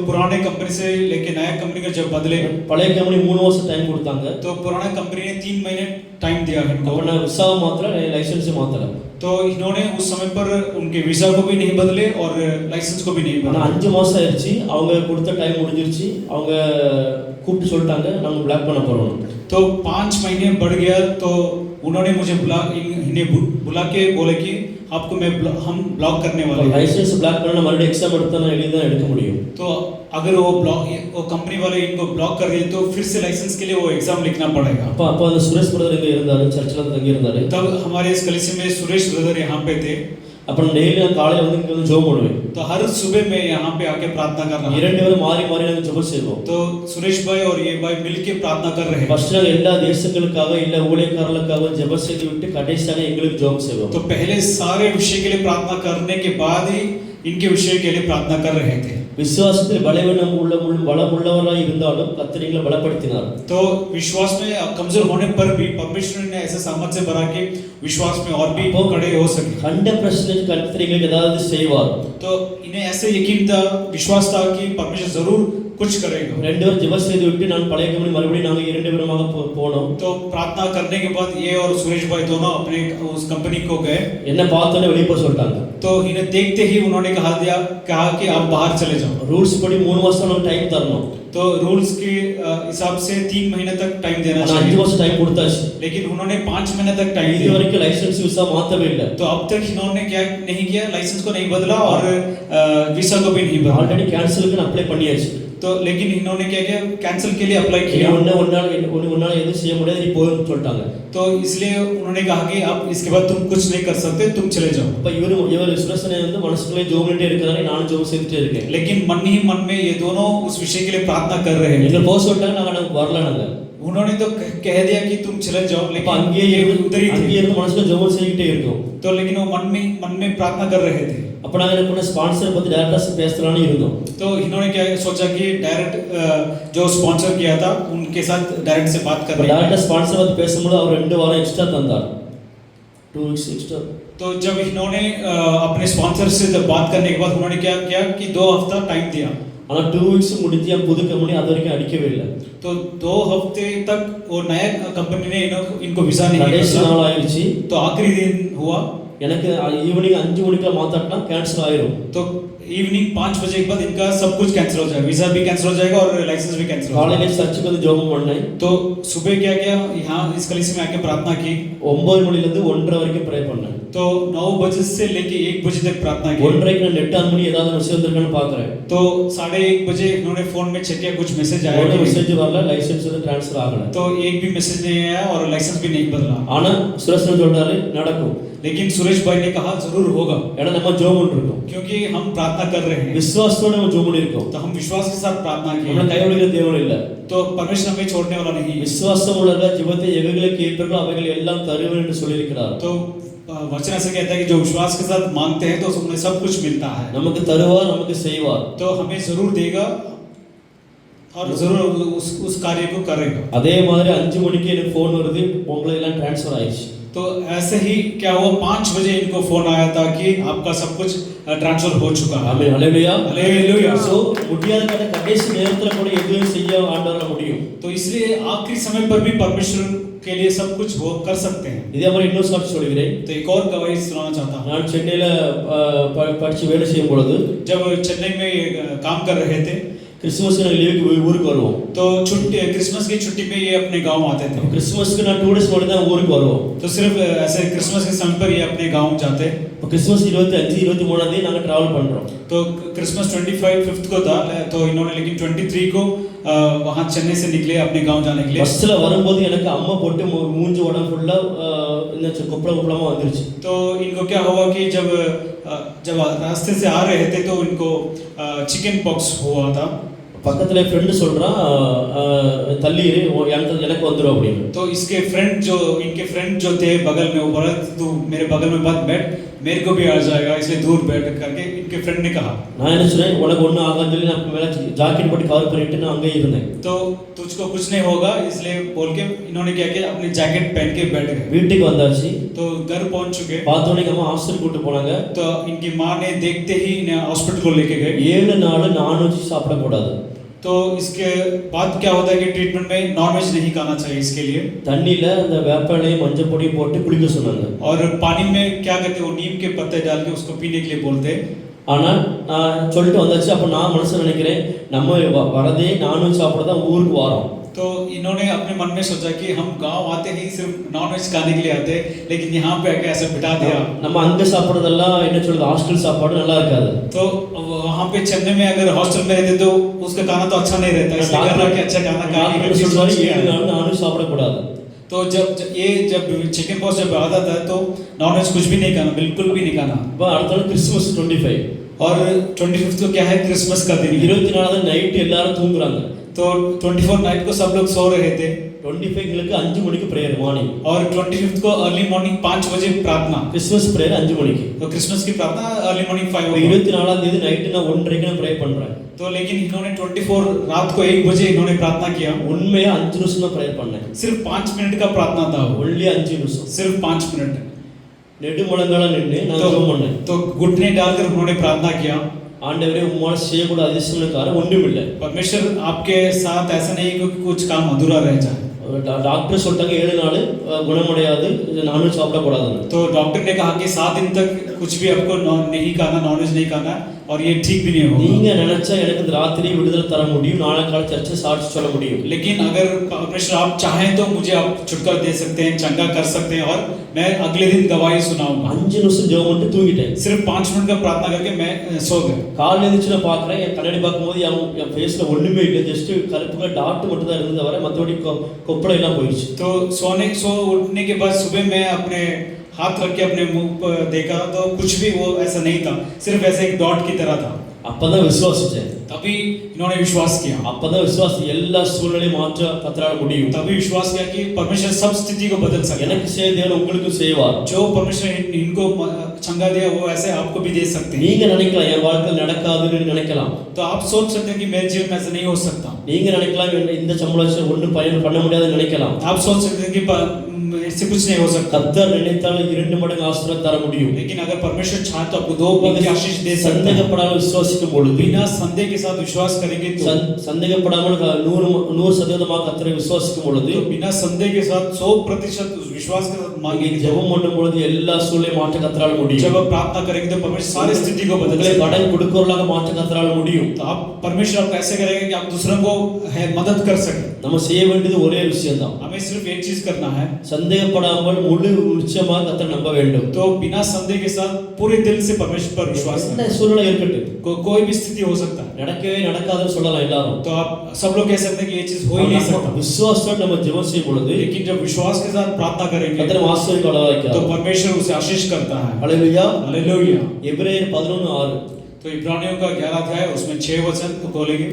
पुराने कंपनी से लेके नया कंपनी का जब बदले, பழைய கம்பெனி 3 வருஷம் டைம் கொடுத்தாங்க. तो पुराना कंपनी ने 3 महीने टाइम दिया इनको. அப்ப நான் விசாவை மாத்தல, லைசென்ஸ் மாத்தல. तो इन्होंने उस समय पर उनके वीजा को भी नहीं बदले और लाइसेंस को भी नहीं ஆனா बदले. 5 மாசம் ஆயிருச்சு, அவங்க கொடுத்த டைம் முடிஞ்சிருச்சு. அவங்க கூப்பிட்டு சொல்லிட்டாங்க நாங்க பிளாக் பண்ண போறோம். तो 5 महीने बढ़ गया, तो उन्होंने मुझे इन्हें बुला के बोले कि आपको हम ब्लॉक करने वाले हैं. லைசென்ஸ் பிளாக் பண்ணா மறுபடியும் எக்ஸாம் எடுத்தா நான் எழுதி தான் எடுக்க முடியும். तो अगर वो कंपनी वाले इनको ब्लॉक कर दिए तो फिर से लाइसेंस के लिए वो एग्जाम लिखना पड़ेगा. அப்ப அந்த சுரேஷ் பிரதர் இங்க இருந்தாரு, சர்ச்சில் தங்கி இருந்தாரு. तब हमारे इस कलीसिया में सुरेश ब्रदर यहाँ पे थे. அப்புறம் டெய்லி நான் காலையில வந்து இங்க வந்து ஜெபம் பண்ணுவேன். तो हर सुबह में यहाँ पे आके प्रार्थना कर रहा हूँ. இரண்டு பேரும் மாறி மாறி நாங்க ஜெபம் செய்வோம். तो सुरेश भाई और ये भाई मिलके प्रार्थना कर रहे हैं. ஃபர்ஸ்ட் நாங்க எல்லா தேசங்களுக்காக இல்ல ஊழியக்காரர்களுக்காக ஜெபம் செய்து விட்டு கடைசியாக எங்களுக்கு ஜெபம் செய்வோம். तो पहले सारे विषय के लिए प्रार्थना करने के बाद ही इनके विषय के लिए प्रार्थना कर रहे थे. விசுவாசத்தில் பலவீனம் உள்ளவராய் இருந்தாலும் கர்த்தர் எங்களை பலப்படுத்தினார். तो विश्वास में कमजोर होने पर भी परमेश्वर ने ऐसे सामर्थ्य बढ़ा के विश्वास में और भी खड़े हो सके. 100% கர்த்தர் எங்களுக்கு ஏதாவது செய்வார். तो इन्हें ऐसे यकीन था, विश्वास था कि परमेश्वर जरूर कुछ करेगा. ரெண்டு பேரும் ஜெபம் செய்து விட்டு நான் பழைய கம்பெனி மறுபடியும் நாங்க இரண்டு பேருமாக போனோம். तो प्रार्थना करने के बाद ये और सुरेश भाई दोनों अपने उस कंपनी को गए. என்ன பார்த்தோன்னே வெளியே போக சொல்லிட்டாங்க. तो इन्हें देखते ही उन्होंने कहा कि आप बाहर चले जाओ. ரூல்ஸ் படி 3 மாசம் நம்ம டைம் தரணும். तो रूल्स के हिसाब से 3 महीने तक टाइम देना ஆனா 5 चाहिए. மாசம் டைம் கொடுத்தாச்சு. लेकिन उन्होंने 5 महीने तक टाइम இது दिया. வரைக்கும் லைசென்ஸ் விசா மாத்தவே இல்ல. तो अब तक इन्होंने क्या नहीं किया, लाइसेंस को नहीं बदला और वीसा को भी नहीं बदला. ஆல்ரெடி கேன்சலுக்கு அப்ளை பண்ணியாச்சு. तो लेकिन इन्होंने क्या किया, कैंसिल के लिए अप्लाई किया. ஒன்னால எதுவும் செய்ய முடியாது, நீ போன்னு சொல்லிட்டாங்க. तो इसलिए उन्होंने कहा कि अब इसके बाद तुम कुछ नहीं कर सकते, तुम चले जाओ. அப்ப இவர் சுரசனை வந்து மனசுக்குள்ளே ஜெபம் பண்ணிட்டே இருக்காரு, நானும் ஜெபம் செய்துட்டே இருக்கேன். लेकिन मन ही मन में ये दोनों उस विषय के लिए प्रार्थना कर रहे हैं. எங்க போக சொல்லிட்டாங்க, நாங்க வரல. நாங்க उन्होंने तो कह दिया कि तुम चले जाओ, அப்ப लेकिन அங்கேயே उधर ही थे. இருந்து மனசுல ஜெபம் செய்துட்டே இருக்கோம். तो लेकिन वो मन में प्रार्थना कर रहे थे. அப்ப நாங்க என்ன ஸ்பான்சர் பத்தி டைரக்டா பேசலாம்னு இருந்தோம். तो इन्होंने क्या सोचा कि डायरेक्ट जो स्पॉन्सर किया था उनके साथ डायरेक्ट से बात कर रहे हैं. டைரக்டா ஸ்பான்சர் பத்தி பேசும்போது அவர் 2 வாரம் எக்ஸ்ட்ரா தந்தார். 2 weeks एक्स्ट्रा. तो जब इन्होंने अपने स्पॉन्सर से जब बात करने के बाद उन्होंने क्या किया कि 2 हफ्ता टाइम दिया. ஆனா 2 weeks முடிஞ்சு புது கம்பெனி அது வரைக்கும் அடிக்கவே இல்ல. तो 2 हफ्ते तक वो नया कंपनी ने इनको वीजा नहीं கடைசி दिया. நாள் ஆயிருச்சு. तो आखिरी दिन हुआ. எனக்கு ஈவினிங் 5 மணிக்கு மாத்தாட்டா கேன்சல் ஆயிரும். तो इवनिंग 5 बजे के बाद इनका सब कुछ कैंसिल हो जाएगा, वीजा भी कैंसिल हो जाएगा और लाइसेंस भी कैंसिल हो जाएगा. காலையில சர்ச்சுக்கு வந்து ஜெபம் பண்ணேன். तो सुबह क्या किया, यहाँ इस कलीसिया में आके प्रार्थना की. 9 மணில இருந்து 1:30 வரைக்கும் ப்ரே பண்ணேன். तो 9 बजे से लेके 1 बजे तक प्रार्थना की. 1:30க்கு நான் நெட் ஆன் பண்ணி ஏதாவது மெசேஜ் வந்திருக்கான்னு பார்க்கறேன். तो 1:30 बजे इन्होंने फोन में चेक किया, कुछ मैसेज आया. ஒரு மெசேஜ் வரல, லைசென்ஸ் வந்து ட்ரான்ஸ்ஃபர் ஆகல. तो एक भी मैसेज नहीं आया और लाइसेंस भी नहीं बदला. ஆனா சுரேஷ் சொல்றாரு நடக்கும். लेकिन सुरेश भाई ने कहा जरूर होगा, ஏன்னா நம்ம ஜெபம் பண்ணிருக்கோம். क्योंकि हम प्रार्थना कर रहे हैं. விசுவாசத்தோட நம்ம ஜெபம் பண்ணிருக்கோம். तो हम विश्वास के साथ प्रार्थना நம்மள की. கைவிடுகிற தேவன் இல்ல. तो परमेश्वर हमें छोड़ने वाला नहीं. விசுவாசம் உள்ளவர்கள் ஜெபத்தை எவைகளை கேட்பார்களோ அவைகளை எல்லாம் தருவேன் என்று சொல்லியிருக்கிறார். तो वचन ऐसे कहता है कि जो विश्वास के साथ मांगते हैं तो उन्हें सब कुछ मिलता है. நமக்கு தருவார், நமக்கு செய்வார். तो हमें जरूर देगा और जरूर उस कार्य को करेगा. அதே மாதிரி 5 மணிக்கு எனக்கு ஃபோன் வருது, உங்களை எல்லாம் ட்ரான்ஸ்ஃபர் ஆயிடுச்சு. तो ऐसे ही क्या हुआ, 5 बजे इनको फोन आया था कि आपका सब कुछ ट्रांसफर हो चुका है. ஆமென். ஹalleluya. हालेलुया. சோ முடியாத கடைசி நேரத்துல கூட எதுவும் செய்ய ஆண்டவரால முடியும். तो इसलिए आखिरी समय पर भी परमेश्वर के लिए सब कुछ वो कर सकते हैं. இதே மாதிரி இன்னொரு சாட்சி சொல்கிறேன். तो एक और गवाही सुनाना चाहता हूँ. நான் சென்னையில படிச்சு வேலை செய்யும் பொழுது जब चेन्नई में काम कर रहे थे கிறிஸ்துமஸ் லீவுக்கு ஊருக்கு வருவோம். तो छुट्टी क्रिसमस की छुट्टी में ये अपने गांव आते थे. கிறிஸ்துமஸ்க்கு நான் 2 days மட்டும் தான் ஊருக்கு வருவோம். तो सिर्फ ऐसे क्रिसमस के समय पर ये अपने गांव जाते. கிறிஸ்துமஸ் 25 23 தேதி நாங்க டிராவல் பண்றோம். तो क्रिसमस 25 5th को था, तो इन्होंने लेकिन 23 को वहां चेन्नई से निकले अपने गांव जाने के लिए. பஸ்ல வரும்போது எனக்கு அம்மா போட்டு மூஞ்சி உடம்பு ஃபுல்லா இந்த குப்பளமா வந்துருச்சு. तो इनको क्या हुआ कि जब रास्ते से आ रहे थे तो इनको चिकन पॉक्स हुआ था. பக்கத்துல ஃப்ரெண்ட் சொல்றான் தள்ளிரு எனக்கு வந்துரும் அப்படின்னு. तो इनके फ्रेंड जो थे बगल में, वो बोला तू मेरे बगल में मत बैठ, मेरे को भी आ जाएगा, इसलिए दूर बैठ करके इनके फ्रेंड ने कहा. நான் என்ன சொன்னேன், உனக்கு ஒண்ணும் ஆகாதுன்னு சொல்லி நான் மேல ஜாக்கெட் போட்டு கவர் பண்ணிட்டு நான் அங்கேயே இருந்தேன். तो तुझको कुछ नहीं होगा इसलिए बोल के इन्होंने क्या किया, अपनी जैकेट पहन के बैठ गए. வீட்டுக்கு வந்தாச்சு. तो घर पहुंच चुके. பார்த்தோன்னே அம்மா ஹாஸ்பிடல் கூட்டி போனாங்க. तो इनकी माँ ने देखते ही इन्हें हॉस्पिटल को लेके गए. 7 நாள் நான்வெஜ் சாப்பிடக்கூடாது. तो इसके बाद क्या होता है कि ट्रीटमेंट में नॉनवेज नहीं खाना चाहिए. इसके लिए தண்ணில அந்த வேப்பிலையும் மஞ்சள் பொடியும் போட்டு குளிக்க சொன்னாங்க. और पानी में क्या करते हैं, वो नीम के पत्ते डाल के उसको पीने के लिए बोलते हैं. ஆனா நான் சொல்லிட்டு வந்தாச்சு. அப்ப நான் மனசுல நினைக்கிறேன், நம்ம வரதே நான்வெஜ் சாப்பிட தான் ஊருக்கு வரோம். तो इन्होंने अपने मन में सोचा कि हम गांव आते ही सिर्फ नॉनवेज खाने के लिए आते, लेकिन यहाँ पे आके ऐसे बिठा दिया. நம்ம அங்க சாப்பிடுறதெல்லாம் என்ன சொல்றது, ஹாஸ்டல் சாப்பாடு நல்லா இருக்காது. तो वहाँ पे चेन्नई में अगर हॉस्टल में रहते तो उसका खाना तो अच्छा नहीं रहता, इसलिए घर आके अच्छा खाना खाने की சொல்றாரு सोच 7 किया. நாள் நான்வெஜ் சாப்பிடக்கூடாது. तो जब चिकन पॉक्स जब आता था तो नॉनवेज कुछ भी नहीं खाना, बिल्कुल भी नहीं खाना. இப்போ அடுத்த நாள் கிறிஸ்துமஸ் 25. और 25 को क्या है, क्रिसमस का दिन. 24 நைட் எல்லாரும் தூங்குறாங்க. तो 24 नाइट को सब लोग सो रहे थे. 25ங்களுக்கு 5 மணிக்கு பிரேயர் மார்னிங். और 25 को अर्ली मॉर्निंग 5 बजे प्रार्थना. கிறிஸ்துமஸ் பிரேயர் 5 மணிக்கு. तो क्रिसमस की प्रार्थना अर्ली मॉर्निंग 5 24 தேதி நைட் நான் 1:30க்கு நான் ப்ரே பண்றேன். तो लेकिन इन्होंने 24 रात को 1 बजे इन्होंने प्रार्थना किया। உண்மையா 5 நிமிஷம் தான் ப்ரேயர் பண்ணேன். सिर्फ 5 मिनट का प्रार्थना था वो, ஒன்லி 5 நிமிஷம். सिर्फ 5 मिनट। நெடுமுழங்கால நின்னு நான் ஜெபம் பண்ணேன். तो घुटने डालकर उन्होंने प्रार्थना किया। ஆண்டவரே உம்மால செய்யக்கூட அதிசயங்களுக்காக ஒன்றுமில்லை. परमेश्वर आपके साथ ऐसा नहीं कि कुछ काम अधूरा रह जाए। டாக்டர் சொல்லிட்டாங்க 7 நாள் குணமடையாது, நான்வெஜ் சாப்பிடக்கூடாதுன்னு. तो डॉक्टर ने कहा कि 7 दिन तक कुछ भी आपको नहीं खाना, नॉनवेज नहीं खाना और ये ठीक भी नहीं होगा। நீங்க நினைச்சா எனக்கு இந்த ராத்திரி விடுதலை தர முடியும், நாளை காலை சர்ச்சில் சாட்சி சொல்ல முடியும். लेकिन अगर परमेश्वर आप चाहें तो मुझे आप छुटकारा दे सकते हैं, चंगा कर सकते हैं और मैं अगले दिन गवाही सुनाऊंगा। 5 நிமிஷம் ஜெபம் பண்ணிட்டு தூங்கிட்டேன். सिर्फ 5 मिनट का प्रार्थना करके मैं सो गया। காலையில எழுந்திருச்சு நான் பார்க்குறேன், என் கண்ணாடி பார்க்கும்போது என் ஃபேஸ்ல ஒண்ணுமே இல்லை, ஜஸ்ட் கருப்புగా டாட் மட்டும் தான் இருந்தது, வர மற்றபடி கொப்பளம் எல்லாம் போயிடுச்சு. तो सो उठने के बाद सुबह मैं अपने हाथ रख के अपने मुंह पर देखा तो कुछ भी वो ऐसा नहीं था, सिर्फ ऐसे एक डॉट की तरह था। அப்பதான் விசுவாசிச்சேன். तभी इन्होंने विश्वास किया। அப்பதான் விசுவாசி எல்லா சூழ்நிலையும் மாற்ற கர்த்தரால முடியும். तभी विश्वास किया कि परमेश्वर सब स्थिति को बदल सकता है। எனக்கு செய்ய தேவன் உங்களுக்கு செய்வார். जो परमेश्वर इनको चंगा दिया वो ऐसे आपको भी दे सकते हैं। நீங்க நினைக்கலாம் என் வாழ்க்கையில் நடக்காதுன்னு நினைக்கலாம். तो आप सोच सकते हैं कि मेरे जीवन में ऐसा नहीं हो सकता। நீங்க நினைக்கலாம் இந்த சம்பளம் ஒன்றும் பயன் பண்ண முடியாதுன்னு நினைக்கலாம். आप सोच सकते हैं कि इससे कुछ नहीं हो सकता। கர்த்தர் நினைத்தால் 2 மடங்கு ஆசீர்வாதம் தர முடியும். लेकिन अगर परमेश्वर चाहे तो आपको 2 मடங்கு आशीष दे सकता है। சந்தேகப்படாமல் விசுவாசிக்கும் பொழுது, बिना संदेह के साथ विश्वास करेंगे तो, சந்தேகப்படாமல் 100% கர்த்தரை விசுவாசிக்கும் பொழுது, तो बिना संदेह के साथ 100% विश्वास के साथ मांगेंगे। ஜெபம் பண்ணும் பொழுது எல்லா சூழ்நிலையும் மாற்ற கர்த்தரால முடியும். जब आप प्रार्थना करेंगे तो परमेश्वर सारी स्थिति को बदल உங்களை सकता है। கடன் கொடுக்கிறவர்களாக மாற்ற கர்த்தரால முடியும். तो आप परमेश्वर आपको ऐसे करेंगे कि आप दूसरों को मदद कर सकें। நம்ம செய்ய வேண்டியது ஒரே விஷயம் தான். हमें सिर्फ एक चीज करना है, சந்தேகப்படாமல் முழு நிச்சயமாக கர்த்தரை நம்ப வேண்டும். तो बिना संदेह के साथ पूरे दिल से परमेश्वर पर विश्वास என்ன करें। சூழ்நிலை இருக்கட்டும், कोई भी स्थिति हो सकता है। நடக்கவே நடக்காதுன்னு சொல்லலாம் எல்லாரும். तो आप सब लोग कह सकते हैं कि ये चीज हो ही नहीं सकता। விசுவாசத்தோட நம்ம ஜெபம் செய்யும் பொழுது लेकिन जब विश्वास के साथ प्रार्थना करेंगे கர்த்தர் ஆசீர்வாதம் तो வைக்கிறார். परमेश्वर उसे आशीष करता है। ஹல்லேலூயா. हालेलुया। எபிரேயர் 11:6. तो इब्रानियों का 11 अध्याय उसमें 6 वचन को खोलेंगे।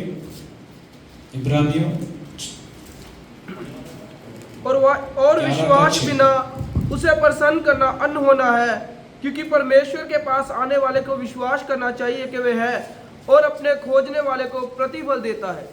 इब्रानियों और विश्वास बिना उसे प्रसन्न करना अन्न होना है, क्योंकि परमेश्वर के पास आने वाले को विश्वास करना चाहिए कि वे है और अपने खोजने वाले को प्रतिफल देता है।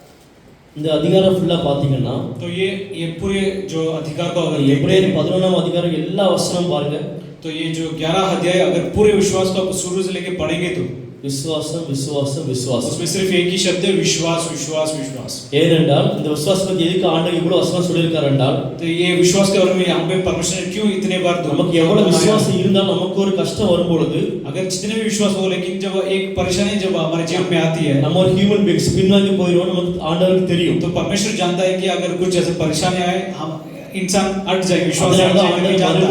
இந்த அதிகாரம் ஃபுல்லா பாத்தீங்கன்னா, तो ये पूरे जो अधिकार को अगर எபிரேயர் 11ஆம் அதிகாரம் எல்லா வசனம் பாருங்க. तो ये जो 11 अध्याय अगर पूरे विश्वास को आप शुरू से लेके पढ़ेंगे तो விசுவாசம் விசுவாசம் விசுவாசம். उसमें सिर्फ एक ही शब्द है, विश्वास विश्वास विश्वास। ஏனென்றால் இந்த விசுவாசம் பத்தி எதுக்கு ஆண்டவர் இவ்வளவு வசனம் சொல்லியிருக்கார் என்றால், तो ये विश्वास के बारे में यहाँ पे परमेश्वर ने क्यों इतने बार நமக்கு எவ்வளவு விசுவாசம் இருந்தால் நமக்கு ஒரு கஷ்டம் வரும் பொழுது, अगर जितने भी विश्वास हो, लेकिन जब एक परेशानी जब हमारे जीवन में आती है நம்ம ஒரு ஹியூமன் பீயிங்ஸ் பின்வாங்கி போயிடுவோம், நமக்கு ஆண்டவருக்கு தெரியும். तो परमेश्वर जानता है कि अगर कुछ ऐसे परेशानी आए हम इंसान अट जाए, विश्वास அதனால हट தான் जाए, ஆண்டவர் जानता है।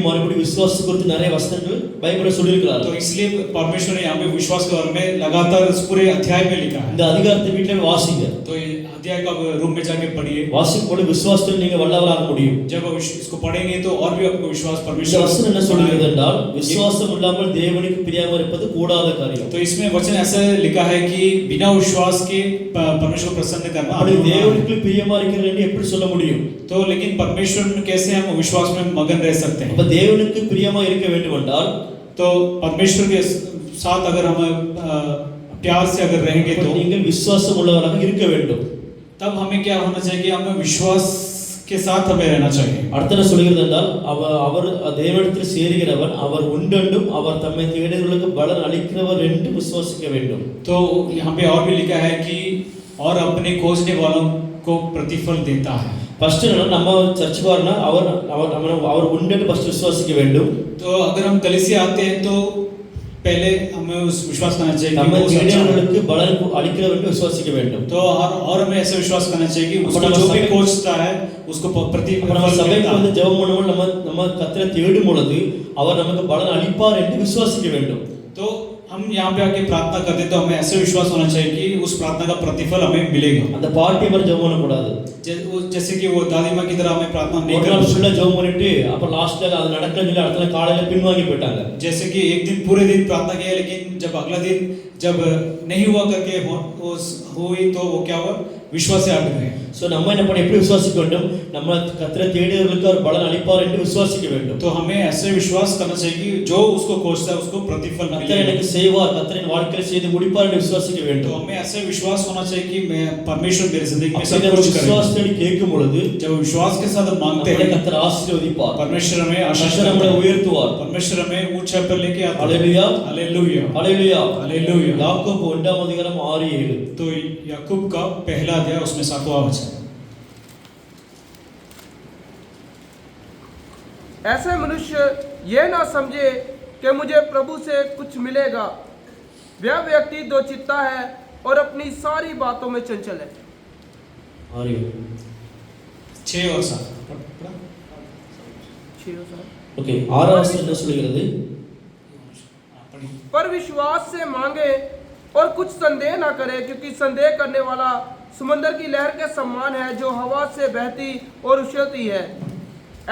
மறுபடியும் விசுவாசம் குறித்து நிறைய வசனங்கள் பைபிள்ல சொல்லியிருக்கிறார். तो इसलिए परमेश्वर ने यहाँ पे विश्वास के बारे में लगातार इस पूरे अध्याय में लिखा है। இந்த அதிகாரத்தை வீட்டில் வாசிங்க. तो ये अध्याय का रूम में जाके पढ़िए। வாசிக்கும் பொழுது விசுவாசத்தில் நீங்க வல்லவராக முடியும். जब आप इसको पढ़ेंगे तो और भी आपको विश्वास இந்த परमेश्वर வசனம் என்ன சொல்கிறது என்றால், விசுவாசம் இல்லாமல் தேவனுக்கு பிரியமா இருப்பது கூடாத காரியம். तो इसमें वचन ऐसा लिखा है कि बिना विश्वास के परमेश्वर को प्रसन्न करना அப்படி अधूरा है। தேவனுக்கு பிரியமா இருக்கிறேன்னு எப்படி சொல்ல முடியும்? तो लेकिन परमेश्वर कैसे हम विश्वास में मगन रह सकते हैं? அப்ப தேவனுக்கு பிரியமா இருக்க வேண்டும் என்றால், तो परमेश्वर के साथ अगर हम प्यार से अगर रहेंगे तो நீங்கள் விசுவாசம் உள்ளவராக இருக்க வேண்டும். तब हमें क्या होना चाहिए कि हमें विश्वास के साथ हमें रहना चाहिए। அடுத்து என்ன சொல்கிறது என்றால், அவர் தேவனிடத்தில் சேருகிறவன் அவர் உண்டென்றும் அவர் தம்மை தேடுகிறவர்களுக்கு பலன் அளிக்கிறவர் என்று விசுவாசிக்க வேண்டும். तो यहाँ पे और भी लिखा है कि और अपने खोजने वालों को प्रतिफल देता है। ஃபர்ஸ்ட் நம்ம சர்ச்சுக்கு வரணும், அவர் உண்டென்று ஃபர்ஸ்ட் விசுவாசிக்க வேண்டும். तो अगर हम कलीसिया आते हैं तो पहले हमें उस विश्वास करना चाहिए कि தம்மை वो सच्चा है। தேடுகிறவர்களுக்கு பலன் அளிக்கிறவர் என்று விசுவாசிக்க வேண்டும். तो और हमें ऐसा विश्वास करना चाहिए कि उसको अपना जो भी सभी- खोजता है उसको நம்ம प्रतिफल சபைக்கு देता வந்து है। ஜெபம் பண்ணும்போது நம்ம கர்த்தரை தேடும் பொழுது அவர் நமக்கு பலன் அளிப்பார் என்று விசுவாசிக்க வேண்டும். तो हम यहाँ पे आके प्रार्थना करते हैं तो हमें ऐसे विश्वास होना चाहिए कि उस प्रार्थना का प्रतिफल हमें मिलेगा। அந்த பாட்டி மாதிரி ஜெபம் பண்ணக்கூடாது. जैसे कि वो दादी माँ की तरह हमें प्रार्थना नहीं ஒரு நாள் करनी। ஃபுல்லா ஜெபம் பண்ணிட்டு அப்புறம் லாஸ்ட்ல அது நடக்கலன்னு சொல்லி அடுத்த நாள் காலையில பின்வாங்கி போயிட்டாங்க. जैसे कि एक दिन पूरे दिन प्रार्थना किया लेकिन जब अगला दिन जब नहीं हुआ करके हुई तो वो क्या हुआ, विश्वास से हट गए। சோ நம்ம என்ன பண்ண எப்படி விசுவாசிக்க வேண்டும் நம்ம கர்த்தரை தேடியவர்களுக்கு அவர் பலன் அளிப்பார் என்று விசுவாசிக்க வேண்டும் तो हमें ऐसे विश्वास करना चाहिए कि जो उसको खोजता है उसको प्रतिफल கர்த்தர் मिलेगा। எனக்கு செய்வார் கர்த்தரின் வாழ்க்கையில் செய்து முடிப்பார் என்று விசுவாசிக்க तो வேண்டும் हमें ऐसे विश्वास होना चाहिए कि मैं परमेश्वर मेरे जिंदगी में सब அப்படி நம்ம कुछ करेगा। விசுவாசத்தோடு கேட்கும் பொழுது जब विश्वास के साथ हम मांगते நம்மை हैं கர்த்தர் ஆசீர்வதிப்பார் परमेश्वर हमें आशीष கர்த்தர் करता நம்மை है। உயர்த்துவார் परमेश्वर हमें ऊंचाई पर लेके आता है। ஹalleluya हालेलुया ஹalleluya हालेलुया। யாக்கோபு 1 அதிகாரம் 6-7 तो याकूब का पहला अध्याय उसमें 7वां वचन। ऐसे मनुष्य ये ना समझे कि मुझे प्रभु से कुछ मिलेगा। वह व्यक्ति दो चित्ता है और अपनी सारी बातों में चंचल है। 6 और 7 ஓகே 6 வசனம் என்ன சொல்கிறது पर विश्वास से मांगे और कुछ संदेह ना करे, क्योंकि संदेह करने वाला समुद्र की लहर के समान है जो हवा से बहती और उछलती है।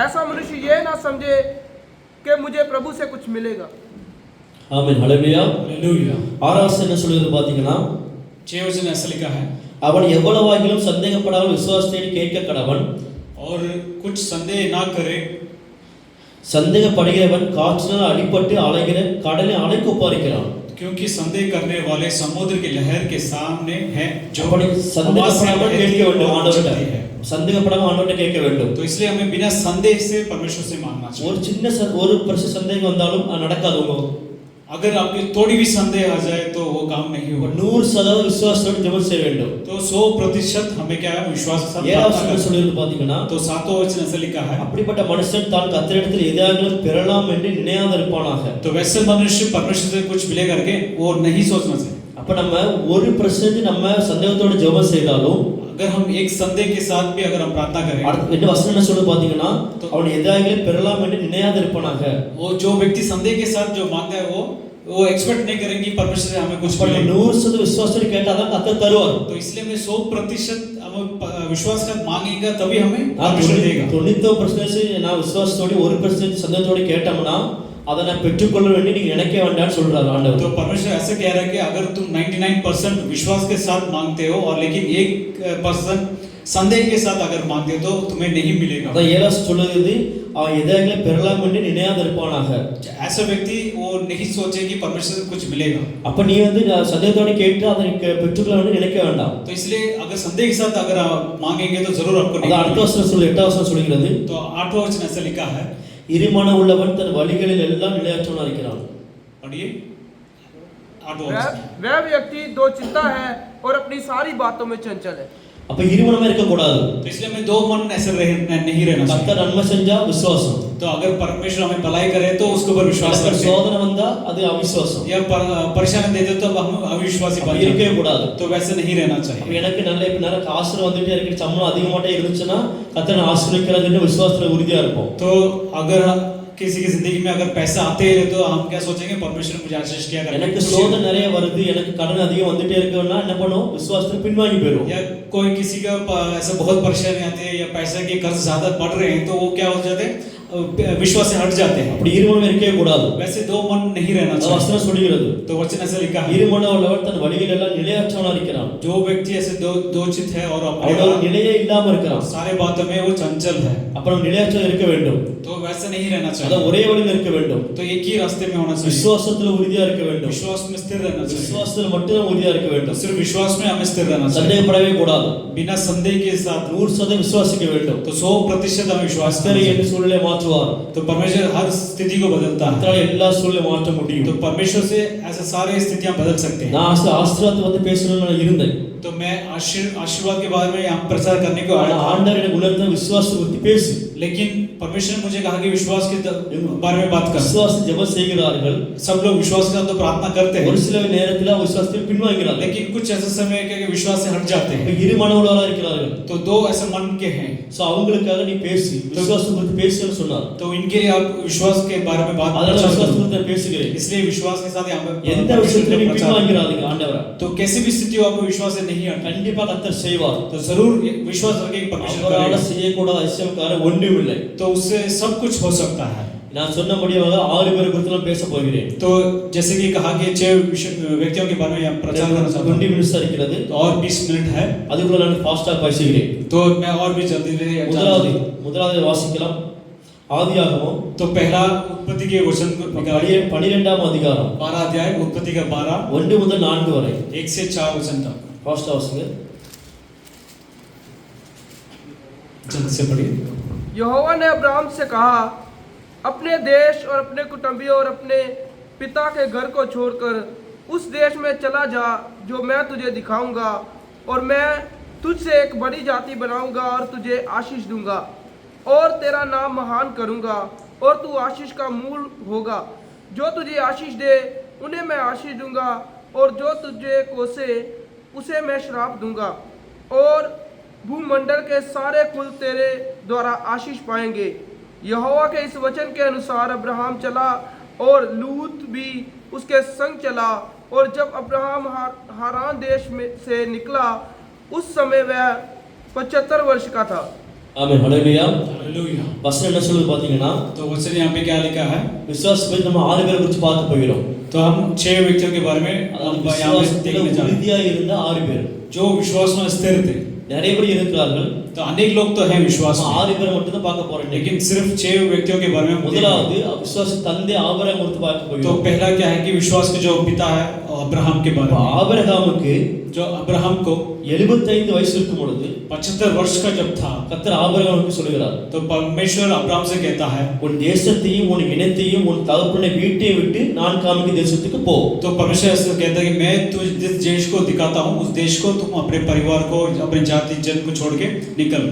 ऐसा मनुष्य ये ना समझे कि मुझे प्रभु से कुछ मिलेगा। ஆமென் ஹalleluya हालेलुया। 6 வசனம் என்ன சொல்கிறது பாத்தீங்கன்னா 6 वचन ऐसा लिखा है அவன் எவ்வளவாகிலும் சந்தேகப்படாமல் விசுவாசத்தோடு கேட்க கடவன் और कुछ संदेह ना करे। சந்தேகப்படுகிறவன் காற்றினால் அடிபட்டு அலைகிற கடலை அலைக்கு ஒப்பாரிக்கிறான் क्योंकि संदेह करने वाले समुद्र की लहर के सामने हैं जो அப்படி சந்தேகப்படாமல் கேட்க வேண்டும் ஆண்டவர்கிட்ட है। சந்தேகப்படாமல் ஆண்டவர்கிட்ட கேட்க வேண்டும் तो इसलिए हमें बिना संदेह से परमेश्वर से मांगना चाहिए। ஒரு சின்ன ஒரு பிரச்சனை சந்தேகம் வந்தாலும் அது நடக்காது உங்களுக்கு अगर आपकी थोड़ी भी संदेह आ जाए तो वो काम नहीं होगा। 100% விசுவாசத்தோடு ஜெபம் செய்ய வேண்டும் तो 100% हमें क्या है विश्वास के साथ 7 प्रार्थना வசனம் करना। சொல்கிறது பாத்தீங்கன்னா तो 7वां वचन ऐसा लिखा है அப்படிப்பட்ட மனுஷன் தான் கர்த்தரிடத்தில் எதையாகிலும் பெறலாம் என்று நினையாதிருப்பானாக तो वैसे मनुष्य परमेश्वर से कुछ मिले करके वो नहीं सोचना चाहिए। அப்ப நம்ம 1% நம்ம சந்தேகத்தோடு ஜெபம் செய்தாலும் अगर हम एक संदेह के साथ भी अगर हम प्रार्थना करें அடுத்த என்ன வசனம் என்ன சொல்றது பாத்தீங்கன்னா அவன் எதையாகிலும் பெறலாம் என்று நினையாதிருப்பானாக वो जो व्यक्ति संदेह के साथ जो मांगता है वो एक्सपेक्ट नहीं करेंगे परमेश्वर से हमें कुछ मिले। 100% விசுவாசத்தோடு கேட்டாதான் கர்த்தர் தருவார் तो इसलिए हमें 100% हम विश्वास के साथ मांगेंगे तभी हमें परमेश्वर देगा। 99% நான் விசுவாசத்தோடு 1% சந்தேகத்தோடு கேட்டோம்னா அதை நான் பெற்றுக்கொள்ள வேண்டிய நீங்க நினைக்க வேண்டாம்னு சொல்றாரு ஆண்டவர் तो परमेश्वर ऐसे कह रहा है कि अगर तुम 99% विश्वास के साथ मांगते हो और लेकिन 1% संदेह के साथ अगर मांगते हो तो तुम्हें नहीं मिलेगा। அதான் 7 சொல்லுது அவன் எதையாகிலும் பெறலாம் என்று நினையாதிருப்பானாக ऐसा व्यक्ति वो नहीं सोचे कि परमेश्वर से कुछ मिलेगा। அப்ப நீ வந்து சந்தேகத்தோடு கேட்டு அதை பெற்றுக்கொள்ள வேண்டும் நினைக்க வேண்டாம்। तो इसलिए अगर संदेह के साथ अगर आप मांगेंगे तो जरूर आपको नहीं அது அடுத்த मिलेगा। வசனம் சொல்லு 8 வசனம் சொல்கிறது तो 8वां वचन ऐसा लिखा है இருமன உள்ளவன் தன் வழிகளில் எல்லாம் நிலையற்றவனாக இருக்கிறான்। पढ़िए 8वां वह वचन। वह व्यक्ति दो चित्ता है और अपनी सारी बातों में चंचल है। அப்ப இருமனமே இருக்க கூடாது। तो इसलिए हमें दो मन ऐसे नहीं रहना கர்த்தர் चाहिए। நன்மை செஞ்சா விசுவாசம் तो अगर परमेश्वर हमें भलाई करे तो उसके ऊपर विश्वास கர்த்தர் करते हैं। சோதனை வந்தா அது அவிசுவாசம் या परेशानी देते तो हम अविश्वासी बन जाते இருக்கவே हैं। கூடாது। तो वैसे नहीं रहना அப்ப चाहिए। எனக்கு நல்ல இப்ப நிறைய காசு வந்துட்டே இருக்கு சம்பளம் அதிகமாட்டே இருந்துச்சுன்னா கர்த்தர் ஆசீர்வதிக்கிறாருன்னு விசுவாசத்துல உறுதியா இருப்போம்। तो अगर किसी की जिंदगी में अगर पैसा आते हैं तो हम क्या सोचेंगे परमेश्वर ने मुझे आशीष किया எனக்கு करेगा। சோதனை நிறைய வருது எனக்கு கடன் அதிகம் வந்துட்டே இருக்குன்னா என்ன பண்ணுவோம் விசுவாசத்துல பின்வாங்கி போயிடும்। या कोई किसी का ऐसा बहुत परेशानी आती है या पैसे के कर्ज ज्यादा बढ़ रहे हैं तो वो क्या हो जाते हैं विश्वास से हट जाते हैं। அப்படி இருமனம் இருக்கவே கூடாது। वैसे दो मन नहीं रहना அது चाहिए। வசனம் சொல்கிறது तो वचन ऐसा लिखा है இருமன உள்ளவன் தன் வழிகளில் எல்லாம் நிலையற்றவனாக இருக்கிறான்। जो व्यक्ति ऐसे दो चित है और அவனோட अपने நிலையே இல்லாம இருக்கிறான்। सारे बातों में वो चंचल है அப்புறம் நிலையற்றவன் இருக்க வேண்டும்। तो वैसे नहीं रहना அத चाहिए। ஒரே வழியில் இருக்க வேண்டும்। तो एक ही रास्ते में होना चाहिए। விசுவாசத்துல உறுதியா இருக்க வேண்டும்। विश्वास में स्थिर रहना चाहिए। விசுவாசத்துல மட்டும் உறுதியா இருக்க तो வேண்டும்। सिर्फ विश्वास में हमें स्थिर रहना चाहिए। சந்தேகப்படவே கூடாது। बिना संदेह के साथ 100% விசுவாசிக்க வேண்டும்। तो 100% हमें विश्वास करना கர்த்தர் चाहिए। என் சூழ்நிலை மாற்றுவார்। तो परमेश्वर हर स्थिति को बदलता है। கர்த்தரால் எல்லா சூழ்நிலை மாற்ற முடியும்। तो परमेश्वर से ऐसे सारे स्थितियां बदल सकते हैं। நான் ஆசீர்வாதத்தை வந்து பேசணும்னு நான் இருந்தேன்। तो मैं आशीर्वाद के बारे में यहाँ प्रचार करने को आया था। ஆண்டவர் எனக்கு உணர்த்த விசுவாசத்தை பத்தி பேசு। लेकिन परमेश्वर ने मुझे कहा कि विश्वास के बारे में बात कर। விசுவாச ஜெபம் செய்கிறார்கள்। सब लोग विश्वास के साथ तो प्रार्थना करते ஒரு हैं சில நேரத்துல விசுவாசத்தில் பின்வாங்குகிறார்கள்। लेकिन कुछ ऐसे समय है कि विश्वास से हट जाते हैं। இரு மனவுள்ளவர்களாக இருக்கிறார்கள்। तो दो ऐसे मन के हैं। சோ அவங்களுக்காக நீ பேசி விசுவாசத்தை பத்தி பேசுன்னு சொன்னார்। तो इनके लिए आप विश्वास के बारे में बात அதனால प्रचार விசுவாசத்தை करो। பத்தி நான் பேசுகிறேன்। इसलिए विश्वास के साथ यहाँ पे எந்த விஷயத்துல நீ பின்வாங்கிறாதீங்க ஆண்டவரே। तो कैसी भी स्थिति हो आपको विश्वास से नहीं हटना। கண்டிப்பா கர்த்தர் செய்வார்। तो जरूर विश्वास रखें कि परमेश्वर அவரால करेगा। செய்யக்கூடாத அதிசயக்கார ஒன்றும் இல்லை। तो उससे सब कुछ हो सकता है। நான் சொன்னபடியாக 6 பேர் குறித்து நான் பேச போகிறேன். तो जैसे कि कहा कि 6 व्यक्तियों के बारे में यहाँ प्रचार करना चाहता 20 हूँ, நிமிஷம் இருக்கிறது. तो और 20 मिनट है, அதுக்குள்ள நான் ஃபாஸ்டா பேசுகிறேன். तो मैं और भी जल्दी முதலாவது வாசிக்கலாம். ஆதியாகமம் तो पहला उत्पत्ति के वचन को निकालिए, 12ஆம் அதிகாரம் 12 अध्याय उत्पत्ति का 12 1 முதல் 4 வரை 1 से 4 वचन तक ஃபாஸ்டா வாசிங்க. जल्द से पढ़िए। यहोवा ने अब्राहम से कहा, अपने देश और अपने कुटुंबियों और अपने पिता के घर को छोड़कर उस देश में चला जा जो मैं तुझे दिखाऊंगा, और मैं तुझसे एक बड़ी जाति बनाऊंगा और तुझे आशीष दूंगा और तेरा नाम महान करूंगा और तू आशीष का मूल होगा। जो तुझे आशीष दे उन्हें मैं आशीष दूंगा और जो तुझे कोसे उसे मैं श्राप दूंगा, और भूमंडल के सारे कुल तेरे द्वारा आशीष पाएंगे। यहोवा के इस वचन के अनुसार अब्राहम चला और लूत भी उसके संग चला, और जब अब्राहम हारान देश में से निकला उस समय वह 75 वर्ष का था। ஆமென். ஹல்லேலூயா. हालेलुया। வசனம் என்ன சொல்லுது பாத்தீங்கன்னா, तो वचन यहाँ पे क्या लिखा है, விசுவாச பத்தி நம்ம 6 பேர் குறித்து பார்க்க போகிறோம். तो हम 6 व्यक्तियों के बारे में அதாவது अब यहाँ पे விசுவாசத்துல देखने जा रहे हैं, உறுதியா இருந்த 6 பேர். जो विश्वास में स्थिर थे। நிறைய பேர் இருக்கிறார்கள். तो अनेक लोग तो हैं विश्वास நம்ம में, 6 பேர் மட்டும் தான் பார்க்க போறோம். लेकिन सिर्फ 6 व्यक्तियों के बारे में हम देखेंगे। முதலாவது விசுவாச தந்தை ஆபிரகாம் குறித்து பார்க்க तो போகிறோம். पहला क्या है कि विश्वास के जो पिता है अब्राहम के बारे में, ஆபிரகாமுக்கு जो अब्राहम को 75 வயசு இருக்கும் பொழுது 75 वर्ष का जब था, கர்த்தர் ஆபிரகாமுக்கு சொல்கிறார், तो परमेश्वर अब्राहम से कहता है, உன் தேசத்தையும் உன் இனத்தையும் உன் தகப்பனை வீட்டையும் விட்டு நான் காமிக்கும் தேசத்துக்கு போ. तो परमेश्वर ऐसे कहता है कि मैं तुझ जिस देश को दिखाता हूँ उस देश को तुम अपने परिवार को, अपने जाति जन को छोड़ के निकल।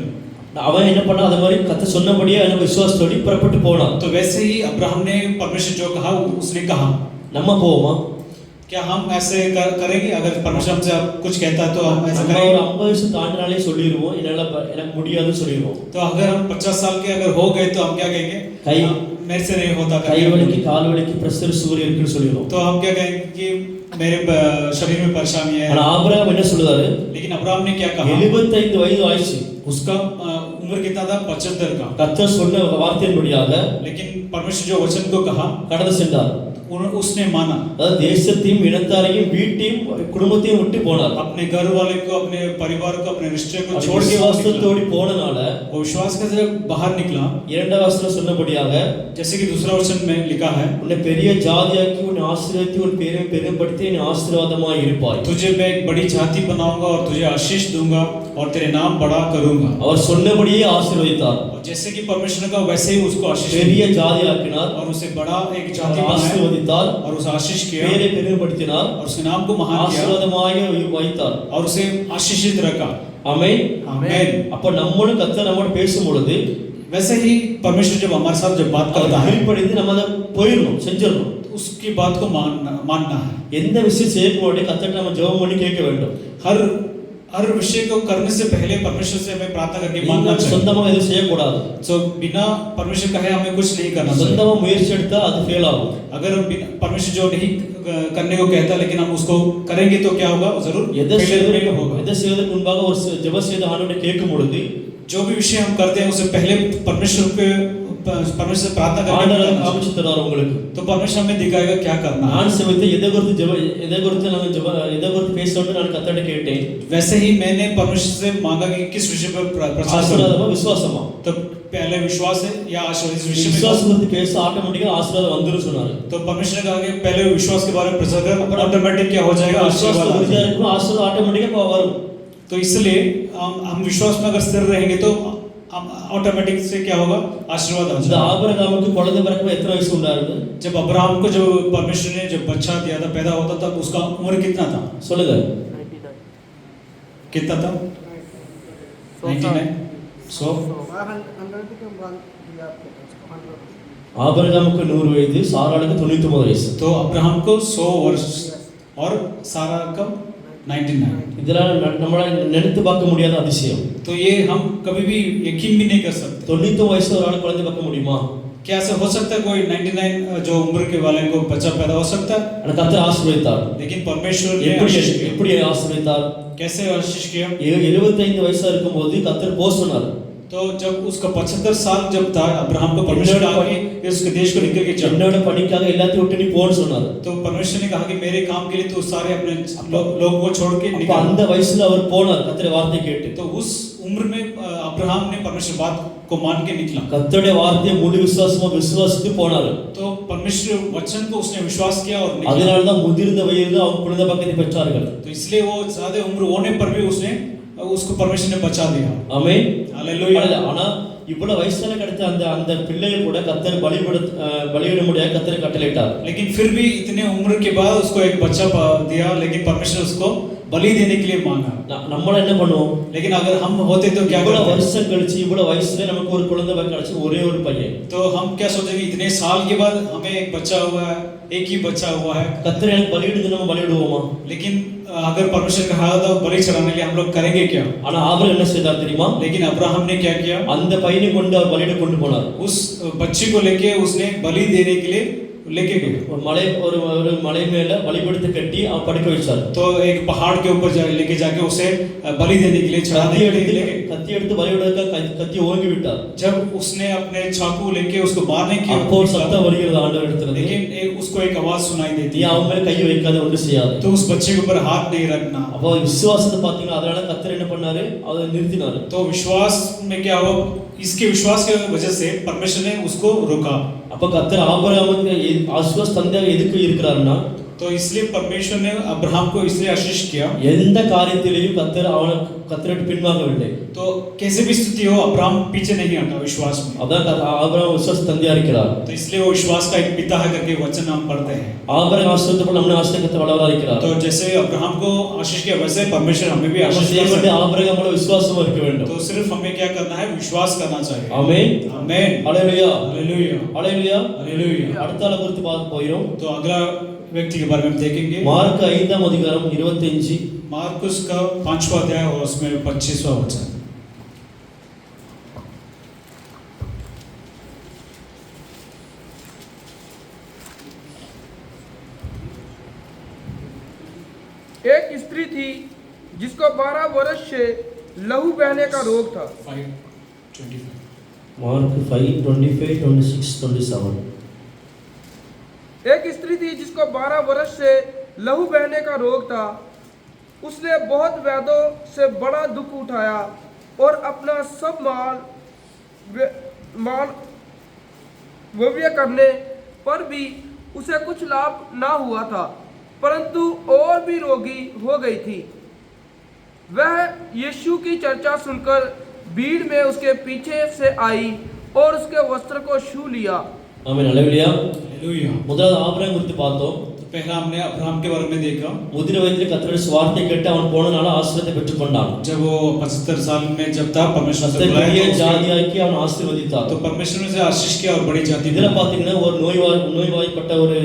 அவன் என்ன பண்ணா, அது மாதிரி கர்த்தர் சொன்னபடியே அவன் விசுவாசத்தோடு புறப்பட்டு போனான். तो वैसे ही अब्राहम ने परमेश्वर जो कहा उसने कहा। நம்ம போவோமா? क्या हम ऐसे करेंगे? अगर परमेश्वर हमसे कुछ कहता है तो हम ऐसा நம்ம करेंगे। ஒரு 50 வயசு தாண்டினாலே சொல்லிடுவோம், எனக்கு முடியாதுன்னு சொல்லிடுவோம். तो अगर हम 50 साल के अगर हो गए तो हम क्या कहेंगे, कई- हाँ, मेरे से नहीं होता கை வலிக்கு கால் வலிக்கு பிரஷர் சுகர் இருக்குன்னு சொல்லிடுவோம். तो हम क्या कहेंगे कि मेरे शरीर में परेशानी है। ஆனா ஆபிரகாம் என்ன சொல்றாரு, लेकिन अब्राहम ने क्या कहा, 75 वयது ஆயிடுச்சு. उसका उम्र कितना था, 75 का। கர்த்தர் சொன்ன வார்த்தையின்படியாக लेकिन परमेश्वर जो वचन को कहा கடந்து சென்றார். उसने माना, அதாவது தேசத்தையும் இனத்தாரையும் வீட்டையும் குடும்பத்தையும் விட்டு போனார். अपने घर वाले को, अपने परिवार को, अपने रिश्ते को छोड़ के वो निकला। விசுவாசத்தோடு போனனால वो विश्वास के जब बाहर निकला, இரண்டாம் வசனம் சொன்னபடியாக जैसे कि दूसरा वचन में लिखा है, உன்னை பெரிய ஜாதியாக்கி உன்னை ஆசீர்வதித்து உன் பேரை பெருமைப்படுத்தி நீ ஆசீர்வாதமாய் இருப்பாய். तुझे मैं एक बड़ी जाति बनाऊंगा और तुझे आशीष दूंगा और तेरे नाम बड़ा करूंगा। அவர் சொன்னபடியே ஆசீர்வதித்தார். और जैसे कि परमेश्वर का वैसे ही उसको आशीष பெரிய ஜாதியாக்கினார், और उसे बड़ा एक जाति बनाया ஆசீர்வதித்தார், और उसे आशीष किया பேரை பெருமைப்படுத்தினார், और उसके नाम को महान किया ஆசீர்வாதமாய் வைத்தார். और उसे आशीषित रखा। ஆமென். आमीन। அப்ப நம்மளும் கர்த்தர் நம்மோடு பேசும் பொழுது वैसे ही परमेश्वर जब हमारे साथ जब बात करता है கீழ்ப்படிந்து நம்ம அதை போயிடணும், செஞ்சிடணும். तो उसकी बात को मानना है। எந்த விஷயம் செய்யக்கு முன்னாடி கர்த்தர்ட்ட நம்ம ஜெபம் பண்ணி கேட்க வேண்டும். हर विषय को करने से पहले परमेश्वर से हमें प्रार्थना करके मानना चाहिए। சொந்தமா எதுவும் செய்யக்கூடாது. तो बिना परमेश्वर कहे हमें कुछ नहीं करना चाहिए। சொந்தமா முயற்சி எடுத்தா அது ஃபெயில் ஆகும். अगर परमेश्वर जो नहीं करने को कहता लेकिन हम उसको करेंगे तो क्या होगा, जरूर எதை failure नहीं होगा। செய்வதற்கு முன்பாக ஒரு ஜெபம் செய்து ஆண்டவரை கேட்கும் பொழுது जो भी विषय हम करते हैं उससे पहले परमेश्वर से प्रार्थना करके ஆண்டவர் करना चाहिए। காமிச்சு தருவார் உங்களுக்கு. तो परमेश्वर हमें दिखाएगा क्या करना है। நான் செவித்து எதை குறித்து பேசணும்னு நான் கர்த்தர்ட்ட கேட்டேன். वैसे ही मैंने परमेश्वर से मांगा कि किस विषय पर प्रचार करूं। ஆசீர்வாதமா விசுவாசமா? तो पहले विश्वास है या आशीर्वाद, इस विषय में விசுவாசம் குறித்து பேச ஆட்டோமேட்டிக்கா ஆசீர்வாதம் வந்துரும் சொன்னாரு. तो परमेश्वर ने कहा कि पहले विश्वास के बारे में प्रचार कर, ऑटोमेटिक क्या हो जाएगा, விசுவாசம் आशीर्वाद आ உறுதியா जाएगा। இருக்கும், ஆசீர்வாதம் ஆட்டோமேட்டிக்கா வரும். तो इसलिए हम विश्वास में अगर स्थिर रहेंगे तो हम ऑटोमेटिक से क्या होगा, आशीर्वाद आ இந்த जाएगा। ஆபிரகாமுக்கு குழந்தை பிறக்கும் எத்தனை வயசு உண்டாருது? जब अब्राहम को जो परमेश्वर ने जब बच्चा दिया था, पैदा होता तब उसका उम्र कितना था, சொல்லுங்க. कितना था? 99 100 ஆபிரகாமுக்கு 100 வயது, சாராளுக்கு 99 வயசு. तो अब्राहम को 100 वर्ष और सारा का 99। இதெல்லாம் நம்மளால நினைத்து பார்க்க முடியாத அதிசயம். तो ये हम कभी भी यकीन भी नहीं कर सकते। 99 வயசு ஒரு ஆள் குழந்தை பார்க்க முடியுமா? क्या ऐसा हो सकता है कोई 99 जो उम्र के वाले को बच्चा पैदा हो सकता है? ஆனா கர்த்தர் ஆசீர்வதித்தார். लेकिन परमेश्वर ने எப்படி आशीष किया। எப்படி ஆசீர்வதித்தார்? कैसे आशीष किया? 75 வயசா இருக்கும்போது கர்த்தர் போக சொன்னார். तो जब उसका 75 साल जब था, अब्राहम को परमेश्वर ने कहा कि उसके देश को निकल के चल। என்னோட பணிக்காக எல்லாத்தையும் விட்டு நீ போன்னு சொன்னாரு. तो परमेश्वर ने कहा कि मेरे काम के लिए तू सारे अपने लोगों को छोड़ के அப்ப निकल। அந்த வயசுல அவர் போனார் கர்த்தருடைய வார்த்தை கேட்டு. तो उस उम्र में अब्राहम ने परमेश्वर बात को मान के निकला। கர்த்தருடைய வார்த்தையை முழு விசுவாசமா விசுவாசித்து போனாரு. तो परमेश्वर वचन को उसने विश्वास किया और निकला। அதனால தான் முதிர்ந்த வயதில் அவங்க குழந்தை பாக்கியத்தை பெற்றார்கள். तो इसलिए वो ज्यादा उम्र होने पर भी उसने उसको परमेश्वर ने बचा दिया। ஆமென். हालेलुया। ஆனா இவ்வளவு வயசுல கிடைத்த அந்த அந்த பிள்ளைகள் கூட கர்த்தர் பலியிட முடியாது கர்த்தர் கட்டளையிட்டார். लेकिन फिर भी इतने उम्र के बाद उसको एक बच्चा दिया, लेकिन परमेश्वर उसको बलि देने के लिए मांगा। நம்மள என்ன பண்ணுவோம்? लेकिन अगर हम होते तो क्या இவ்வளவு करते? வருஷம் கழிச்சு இவ்வளவு வயசுல நமக்கு ஒரு குழந்தை பாக்கியம் கிடைச்சு ஒரே ஒரு பையன். तो हम क्या सोचेंगे इतने साल के बाद हमें एक बच्चा हुआ है, एक ही बच्चा हुआ है। கர்த்தர் எனக்கு பலியிடுன்னு நம்ம பலியிடுவோமா? लेकिन अगर परमेश्वर कहा तो बलि चढ़ाने के लिए हम लोग करेंगे क्या? ஆனா ஆபிரகாம் என்ன செய்தார் தெரியுமா? लेकिन अब्राहम ने क्या किया? அந்த பையனை கொண்டு அவர் பலியிட கொண்டு போனார். उस बच्चे को लेके उसने बलि देने के लिए लेके गए। ஒரு மலை மேல பலிபீடத்தை கட்டி அவர் படுக்க வச்சார். तो एक पहाड़ के ऊपर लेके जाके उसे बलि देने के लिए चढ़ाने के लिए लेके கத்தி எடுத்து பலியிடறதுக்கு கத்தி ஓங்கி விட்டார். जब उसने अपने चाकू लेके उसको मारने की அப்போ ஒரு சத்தம் வருகிறது ஆண்டவர் இடத்துல. लेकिन उसको एक आवाज सुनाई देती நீ है, அவன் மேல கை வைக்காத ஒன்று செய்யாத. तो उस बच्चे के ऊपर हाथ नहीं रखना। அப்போ விசுவாசத்தை பாத்தீங்கன்னா அதனால கர்த்தர் என்ன பண்ணாரு? அதை நிறுத்தினார். तो विश्वास में क्या हुआ? इसके विश्वास की वजह से परमेश्वर ने उसको रोका। அப்ப கர்த்தர் ஆபிரகாமுக்கு ஆசீர்வாத தந்தையாக எதுக்கு இருக்கிறாருன்னா, तो इसलिए परमेश्वर ने अब्राहम को इसलिए आशीष किया। எந்த காரியத்திலேயும் கர்த்தர் அவனுக்கு கர்த்தருக்கு பின்வாங்கவில்லை. तो कैसे भी स्थिति हो अब्राहम पीछे नहीं हटा विश्वास में। அதான் ஆபிரகாம் விசுவாச தந்தையா இருக்கிறார். तो इसलिए वो विश्वास का एक पिता है करके वचन हम पढ़ते हैं। ஆபிரகாம் ஆசீர்வாதத்தை போல நம்மளை ஆசீர்வாதத்தை வளவரா இருக்கிறார். तो जैसे अब्राहम को आशीष किया वैसे परमेश्वर हमें भी आशीष செய்ய வேண்டிய ஆபிரகாம் போல விசுவாசமா இருக்க வேண்டும். तो सिर्फ हमें क्या करना है? विश्वास करना चाहिए। ஆமென். आमीन। ஹalleluya. हालेलुया। ஹalleluya. हालेलुया। அடுத்த ஆளை குறித்து பார்க்க போகிறோம். तो अगला व्यक्ति के बारे में देखेंगे। மார்க் 5ஆம் அதிகாரம் 25. मार्कुस का 5वां अध्याय और उसमें 25वां वचन। एक स्त्री थी जिसको 12 वर्ष से लहू बहने का रोग था। 5:25। மார்க் 5:25, 26, 27. एक स्त्री थी जिसको 12 वर्ष से लहू बहने का रोग था। उसने बहुत वैद्यों से बड़ा दुख उठाया और अपना सब माल व्यय करने पर भी उसे कुछ लाभ ना हुआ था, परंतु और भी रोगी हो गई थी। वह यीशु की चर्चा सुनकर भीड़ में उसके पीछे से आई और उसके वस्त्र को छू लिया। ஆமென். ஹalleluya. हालेलुया। முதலாவது ஆபிரகாம் குறித்து பார்த்தோம். तो पहला हमने अब्राहम के बारे में देखा। முதிர வயதில் கர்த்தருடைய சுவார்த்தை கேட்டு அவன் போனனால ஆசீர்வாதத்தை பெற்றுக்கொண்டான். जब वो 75 साल में जब था परमेश्वर से கர்த்தர் बुलाया பெரிய तो ஜாதியாக்கி அவன் ஆசீர்வதித்தார். तो परमेश्वर ने उसे आशीष किया और बड़ी जाति இதுல दी। பாத்தீங்கன்னா ஒரு நோய்வாய்ப்பட்ட ஒரு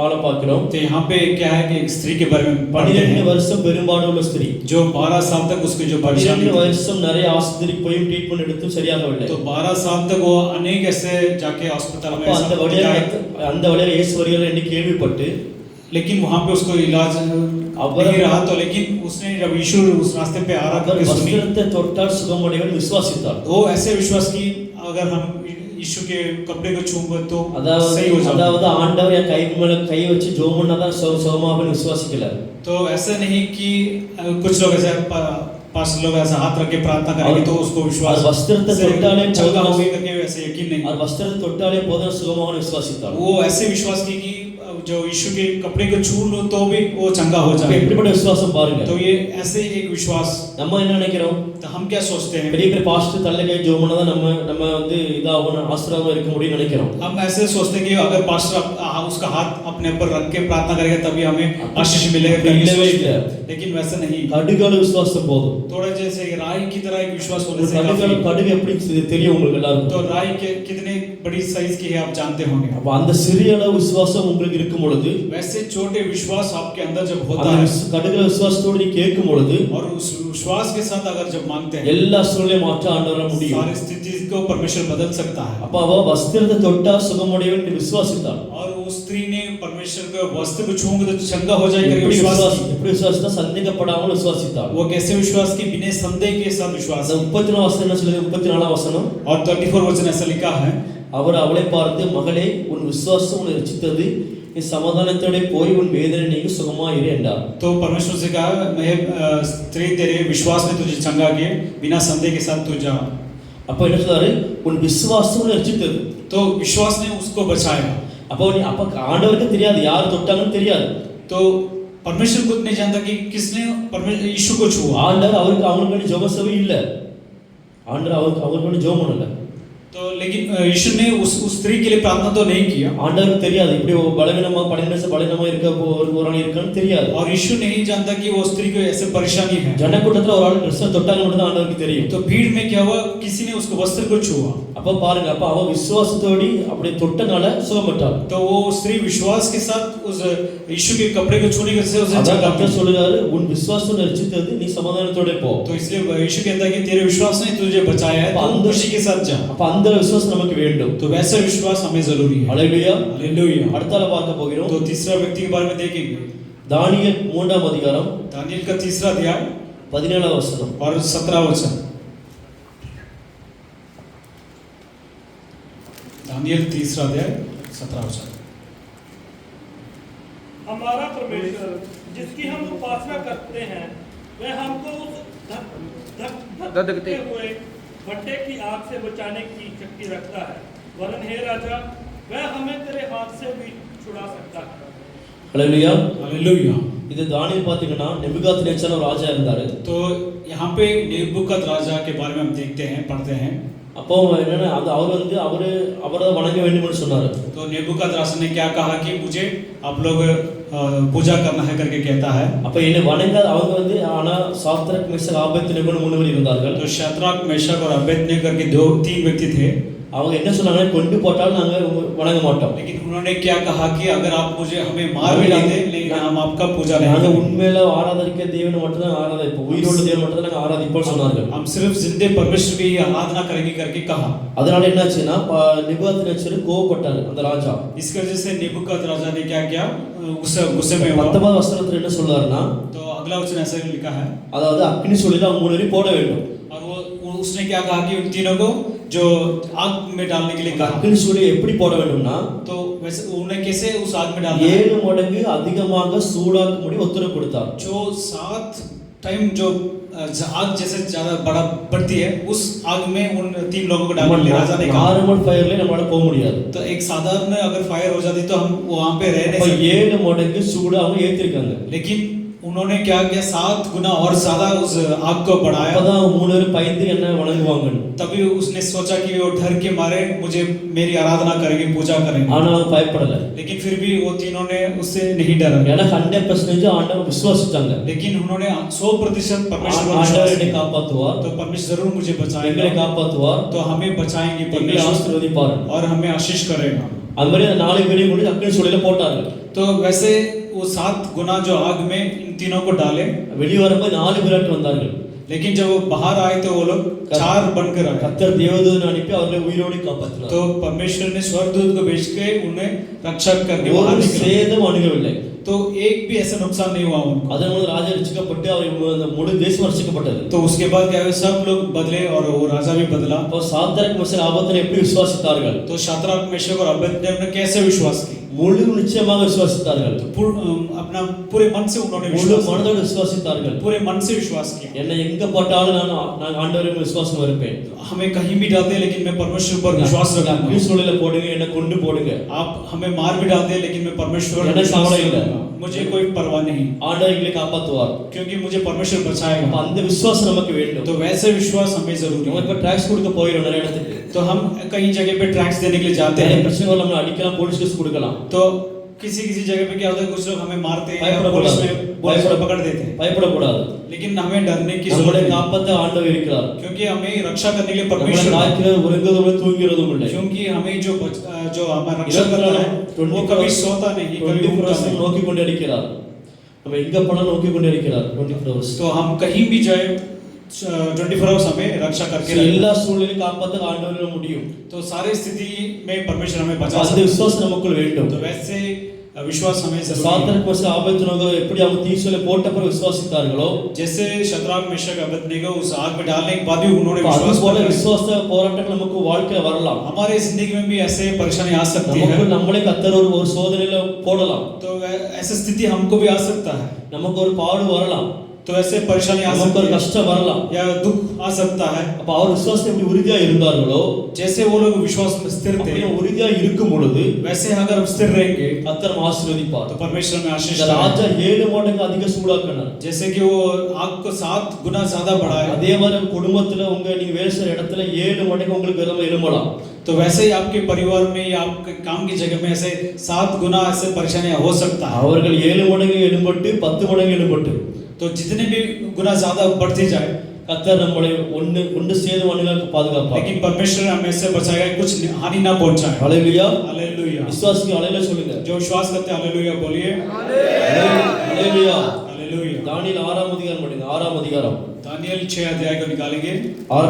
ஆளை பார்க்கிறோம். तो यहाँ पे क्या है कि एक स्त्री के बारे में पढ़ते 12 हैं வருஷம் பெரும்பாடு உள்ள ஸ்திரீ. जो 12 साल तक उसकी जो परेशानी 12 थी। வருஷம் நிறைய ஆஸ்பத்திரிக்கு போய் ட்ரீட்மெண்ட் எடுத்தும் சரியாகவில்லை. तो 12 साल तक वो अनेक ऐसे जाके अस्पताल में அப்ப அந்த வழியாக இயேசு வருகிறார் என்று கேள்விப்பட்டு लेकिन वहां पे उसको इलाज नहीं रहा। तो लेकिन उसने जब यीशु उस रास्ते पे आ रहा था அவர் வஸ்திரத்தை தொட்டால் சுகமடைவர் விசுவாசித்தார். वो ऐसे विश्वास की अगर हम यीशु के कपड़े को छूंगे तो सही हो जाएगा। அதாவது ஆண்டவர் என் கை மேல கை வச்சு ஜெபம் பண்ணாதான் சுகமாகன்னு விசுவாசிக்கல. तो ऐसा नहीं कि कुछ लोग ऐसे पास लोग ऐसा हाथ रख के प्रार्थना करेंगे तो उसको विश्वास वस्त्रத்தை தொட்டாலே चंगा होगी करके वैसे यकीन नहीं। அவர் वस्त्रத்தை தொட்டாலே போதும் சுகமாகன்னு விசுவாசித்தார். वो ऐसे विश्वास की कि जो यीशु के कपड़े को छू लो तो भी वो चंगा हो जाए। எப்படிப்பட்ட விசுவாசம் பாருங்க. तो ये ऐसे एक विश्वास நம்ம என்ன நினைக்கிறோம்? तो हम क्या सोचते हैं? பெரிய பெரிய பாஸ்டர் தள்ள கை ஜெபம் பண்ணாதான் நம்ம வந்து இதாகும் ஆசீர்வாதமா இருக்க முடியும்னு நினைக்கிறோம். हम ऐसे सोचते हैं कि अगर पास्टर उसका हाथ अपने ऊपर रख के प्रार्थना करेगा तभी हमें आशीष मिलेगा करके सोचते हैं। लेकिन वैसा नहीं। கடுகால விசுவாசம் போதும். थोड़ा जैसे राई की तरह एक विश्वास होने से கடுகு எப்படி தெரியும் உங்களுக்கு எல்லாருக்கும்? तो राई के कितने बड़ी साइज की है आप जानते होंगे। அப்ப அந்த சிறிய அளவு விசுவாசம் உங்களுக்கு இருக்கும் பொழுது वैसे छोटे विश्वास आपके अंदर जब होता அந்த है கடுகுல விசுவாசத்தோடு நீ கேட்கும் பொழுது और उस विश्वास के साथ अगर जब मांगते हैं எல்லா சூழ்நிலையும் மாற்ற ஆண்டவரால முடியும். सारी स्थिति को परमेश्वर बदल सकता है। அப்ப அவ வஸ்திரத்தை தொட்டா சுகமடைவன் என்று விசுவாசித்தாள். और वो उस स्त्री ने परमेश्वर के वस्त्र को छूंगे तो चंगा हो जाएगा எப்படி विश्वास की। எப்படி விசுவாசித்தா சந்தேகப்படாமல் விசுவாசித்தாள் वो कैसे विश्वास की बिना संदेह के साथ विश्वास அந்த 34 வசனம் என்ன சொல்லுது 34 வசனம் और 34 वचन ऐसा लिखा है அவர் அவளை பார்த்து மகளே உன் விசுவாசம் உன்னை ரட்சித்தது நீ சமாதானத்தோட போய் உன் வேதனை நீங்கி சுகமாயிரு என்றார் तो परमेश्वर से कहा मैं स्त्री तेरे विश्वास ने तुझे चंगा किया बिना संदेह के साथ तू जा। அப்ப என்ன சொல்றாரு உன் விசுவாசம் உன்னை ரட்சித்தது तो विश्वास ने उसको बचाया। அப்ப ஆண்டவருக்கு தெரியாது யார் தொட்டாங்கன்னு தெரியாது तो परमेश्वर खुद नहीं जानता कि किसने परमेश्वर यीशु को छुआ। ஆண்டவர் அவருக்கு அவங்களுக்கு ஜெப சேவை இல்ல ஆண்டவர் அவருக்கு ஜெபம் பண்ணல तो लेकिन यीशु ने उस स्त्री के लिए प्रार्थना तो नहीं किया। ஆண்டவருக்கு தெரியாது இப்படி பலவீனமா பலவீனமா இருக்க ஒரு ஆள் இருக்கான்னு தெரியாது और यीशु नहीं जानता कि वो स्त्री को ऐसे परेशानी है। ஜனக்கூட்டத்துல ஒரு ஆள் ட்ரெஸ் தொட்டாங்க மட்டும் தான் ஆண்டவருக்கு தெரியும்। तो भीड़ में क्या हुआ किसी ने उसको वस्त्र को छुआ। அப்ப பாருங்க அப்ப அவ விசுவாசத்தோடி அப்படி தொட்டனால சுகப்பட்டாள்। तो वो स्त्री विश्वास के साथ उस यीशु के कपड़े को छूने से उसे அதான் चंगा கர்த்தர் சொல்றாரு உன் விசுவாசம் ரட்சித்தது நீ சமாதானத்தோட போ। तो इसलिए यीशु कहता है कि तेरे विश्वास ने तुझे बचाया है तो खुशी के साथ जा। அப்ப அந்த விசுவாசம் நமக்கு வேண்டும்। तो वैसा विश्वास हमें जरूरी है। ஹalleluya हालेलुया। அடுத்தால பார்க்க போகிறோம்। तो तीसरा व्यक्ति के बारे में देखेंगे தானியேல் 3ஆம் அதிகாரம் दानियेल का तीसरा अध्याय 17ஆம் वचனம் और 17वां वचन। दानियेल तीसरा अध्याय 17वां वचन। हमारा परमेश्वर जिसकी हम उपासना करते हैं वह हमको उस धकधकते हुए भट्टे की आग से बचाने की शक्ति रखता है वरन हे राजा वह हमें तेरे हाथ से भी छुड़ा सकता है। ஹalleluya हालेलुया। இது தானியேல் பாத்தீங்கன்னா நேபுகாத்நேச்சர் ஒரு ராஜா இருந்தாரு। तो यहाँ पे नेबुकद राजा के बारे में हम देखते हैं पढ़ते हैं। அப்போ என்னன்னா அவர் வந்து அவரை வணங்க வேண்டும்னு சொன்னாரு। तो नेबुकद राजा ने क्या कहा कि मुझे आप लोग पूजा करना है करके कहता है। அப்ப என்ன வணங்க அவங்க வந்து ஆனா சாத்ராக் மேஷக் ஆபேத்நேகோ மூணு பேர் இருந்தார்கள்। तो शद्रक मेशक और अबेदनेगो करके 2-3 व्यक्ति थे। அவங்க என்ன சொன்னாங்க கொண்டு போட்டாலும் நாங்க வணங்க மாட்டோம்। लेकिन उन्होंने क्या कहा कि अगर आप मुझे हमें मार भी डाले लेकिन हम आपका पूजा नहीं நாங்க करेंगे। உண்மையில ஆராதிக்க தேவனை மட்டும் தான் ஆராதிப்போம் உயிரோட தேவனை மட்டும் தான் நாங்க ஆராதிப்போம் சொன்னார்கள்। हम सिर्फ जिंदे परमेश्वर की आराधना करेंगे करके कहा। அதனால என்னாச்சுன்னா நேபுகாத்நேச்சர் கோபப்பட்டாரு அந்த ராஜா। इस वजह से नेबुकद राजा ने क्या किया गुस्से में हुआ। 19 வசனத்துல என்ன சொல்றாருன்னா तो अगला वचन ऐसा लिखा है அதாவது அக்னி சூளையில அவங்க மூணு பேரும் போட வேண்டும்। और वो उसने क्या कहा कि उन तीनों को जो आग में डालने के लिए कहा। அக்னி சூளையை எப்படி போட வேண்டும்னா तो वैसे उन्हें कैसे उस आग में डालना 7 மடங்கு அதிகமாக சூடாக்கும்படி உத்தரவு கொடுத்தார்। जो 7 टाइम जो आग जैसे ज्यादा बड़ा बढ़ती है उस आग में उन 3 लोगों को डालने के लिए राजा ने कहा। நார்மல் ஃபயர்ல நம்மளால போக முடியாது। तो एक साधारण अगर फायर हो जाती तो हम वहां पे रह नहीं அப்ப सकते। 7 மடங்கு சூடு அவங்க ஏத்திருக்காங்க। लेकिन उन्होंने क्या किया 7 गुना और ज्यादा उस आग को बढ़ाया। அப்பதான் அவங்க மூணு பேரும் பயந்து என்ன வணங்குவாங்க। तभी उसने सोचा कि वो डर के मारे मुझे मेरी आराधना करेंगे पूजा करेंगे। ஆனா அவங்க பயப்படல। लेकिन फिर भी वो तीनों ने उससे नहीं डरा। ஏன்னா 100% ஆண்டவர் விசுவாசிச்சாங்க। लेकिन उन्होंने 100% परमेश्वर को ஆண்டவர் विश्वास என்னை किया। காப்பாத்துவார், तो परमेश्वर जरूर मुझे எங்களை बचाएगा காப்பாத்துவார், तो हमें बचाएंगे எங்களை परमेश्वर ஆசீர்வதிப்பார்। और हमें आशीष करेगा। அது மாதிரி அந்த 4 பேரையும் கூட அக்னி சூளையில போட்டார்கள்। तो वैसे वो 7 गुना जो आग में इन तीनों को डाले। வெளிய வரும்போது 4 பேர் வந்தார்கள்। लेकिन जब वो बाहर आए तो वो लोग 4 बनकर आए। கர்த்தர் தேவதூதனை அனுப்பி அவர்களை உயிரோடு காப்பாற்றினார்। तो परमेश्वर ने स्वर्गदूत को भेज के उन्हें रक्षा करके बाहर ஒரு निकाला। சேதம் அணுகவில்லை। तो एक भी ऐसा नुकसान नहीं हुआ उनको। அதன் மூலம் ராஜா ரட்சிக்கப்பட்டு அவர் முழு தேசம் ரட்சிக்கப்பட்டது। तो उसके बाद क्या हुआ सब लोग बदले और वो राजा भी बदला। அப்போ சாத்ராக் மேஷக் ஆபேத்நேகோ எப்படி விசுவாசித்தார்கள்? तो शद्रक मेशक और अबेदनेगो ने कैसे विश्वास किया? முழு நிச்சயமாக விசுவாசித்தார்கள்। अपना पूरे मन से उन्होंने முழு विश्वास மனதோடு விசுவாசித்தார்கள்। पूरे मन से विश्वास किया। என்னை எங்க போட்டாலும் நான் ஆண்டவரின் விசுவாசம் இருப்பேன்। हमें कहीं भी डाल दे लेकिन मैं परमेश्वर पर विश्वास அக்னி रखूंगा। சூளையில போடுங்க, என்னை கொண்டு போடுங்க, आप हमें मार भी डाल दे लेकिन मैं परमेश्वर पर எனக்கு विश्वास கவலை இல்லை। रखूंगा। मुझे कोई परवाह नहीं ஆண்டவர் எங்களை காப்பாத்துவார்। क्योंकि मुझे परमेश्वर அப்ப बचाएगा। அந்த விசுவாசம் நமக்கு வேண்டும்। तो वैसे विश्वास हमें जरूरी நம்ம है। இப்ப டாக்ஸ் கொடுக்க போயிடும் நிறைய இடத்துக்கு। तो हम कई जगह पे टैक्स देने के लिए जाते நிறைய हैं। பிரச்சனை நம்ம அடிக்கலாம், போலீஸ் கேஸ் கொடுக்கலாம்। तो किसी किसी जगह पे क्या होता है कुछ लोग हमें मारते हैं या பயப்படக்கூடாது। पुलिस में पकड़ देते हैं। பயப்படக்கூடாது। लेकिन हमें डरने की நம்மளை जरूरत नहीं காப்பாத்த ஆண்டவர் இருக்கிறார்। क्योंकि हमें रक्षा करने के लिए நம்மளை परमेश्वर है। காக்கிறது உறங்குறதும் இல்லை, தூங்குறதும் இல்லை। क्योंकि हमें जो हमारा रक्षा करता है वो कभी सोता नहीं कभी ऊँघता 24 नहीं। நோக்கி கொண்டே இருக்கிறார்। நம்ம எங்க போனாலும் நோக்கி கொண்டே இருக்கிறார் 24 hours। तो हम कहीं भी जाए 24 आवर्स हमें रक्षा करके So, रखेगा। எல்லா சூழ்நிலையும் காப்பாற்ற ஆண்டவரால முடியும். तो सारे स्थिति में परमेश्वर हमें बचा அந்த सकता है। விசுவாசம் நமக்குள் வேண்டும். तो वैसे विश्वास हमें जरूरी है। சாத்தானுக்கு வச ஆபத்துனதோ எப்படி அவங்க தீசுல போட்டப்ப விசுவாசித்தார்களோ जैसे शद्रक मेशक अबेदनेगो उस आग में डालने के बाद भी उन्होंने அது विश्वास போல किया। விசுவாச போராட்டங்கள் நமக்கு வாழ்க்கையில வரலாம். हमारे जिंदगी में भी ऐसे परेशानी आ सकती है। நமக்கு நம்மளே கர்த்தர் ஒரு சோதனையில போடலாம். तो ऐसी स्थिति हमको भी आ सकता है। நமக்கு ஒரு பாடு வரலாம். तो ऐसे परेशानी आ நமக்கு सकती ஒரு है கஷ்டம் வரலாம். या दुख आ सकता है। அப்ப அவர் விசுவாசத்துல எப்படி உறுதியா இருந்தார்களோ जैसे वो लोग विश्वास में स्थिर थे, அப்படியே உறுதியா இருக்கும் பொழுது वैसे अगर हम स्थिर रहेंगे கர்த்தர் ஆசீர்வதிப்பார். तो परमेश्वर में आशीष இந்த करेगा। ராஜா 7 மடங்கு அதிக சூடாக்கினார். जैसे कि वो आग को 7 गुना ज्यादा बढ़ाया, அதே மாதிரி குடும்பத்துல நீங்க வேலை செய்யற இடத்துல 7 மடங்கு உங்களுக்கு விதமா எழும்பலாம். तो वैसे ही आपके परिवार में या आपके काम की जगह में ऐसे 7 गुना ऐसे परेशानियां हो सकता है। அவர்கள் 7 மடங்கு எழும்பட்டு 10 மடங்கு எழும்பட்டு तो जितने भी गुना ज्यादा बढ़ती जाए, கர்த்தர் நம்மளை ஒன்று சேதம் அணுகாக்கு பாதுகாப்பார். लेकिन परमेश्वर हमें इससे बचाएगा, कुछ हानि ना पहुंचाए। ஹalleluya. हालेलुया। விசுவாசிக்கு ஹalleluya சொல்லுங்க. जो विश्वास करते हैं हालेलुया बोलिए। ஹalleluya. हालेलुया। தானியேல் 6ஆம் அதிகாரம் படிங்க. 6ஆம் அதிகாரம் दानियेल 6 अध्याय को निकालेंगे,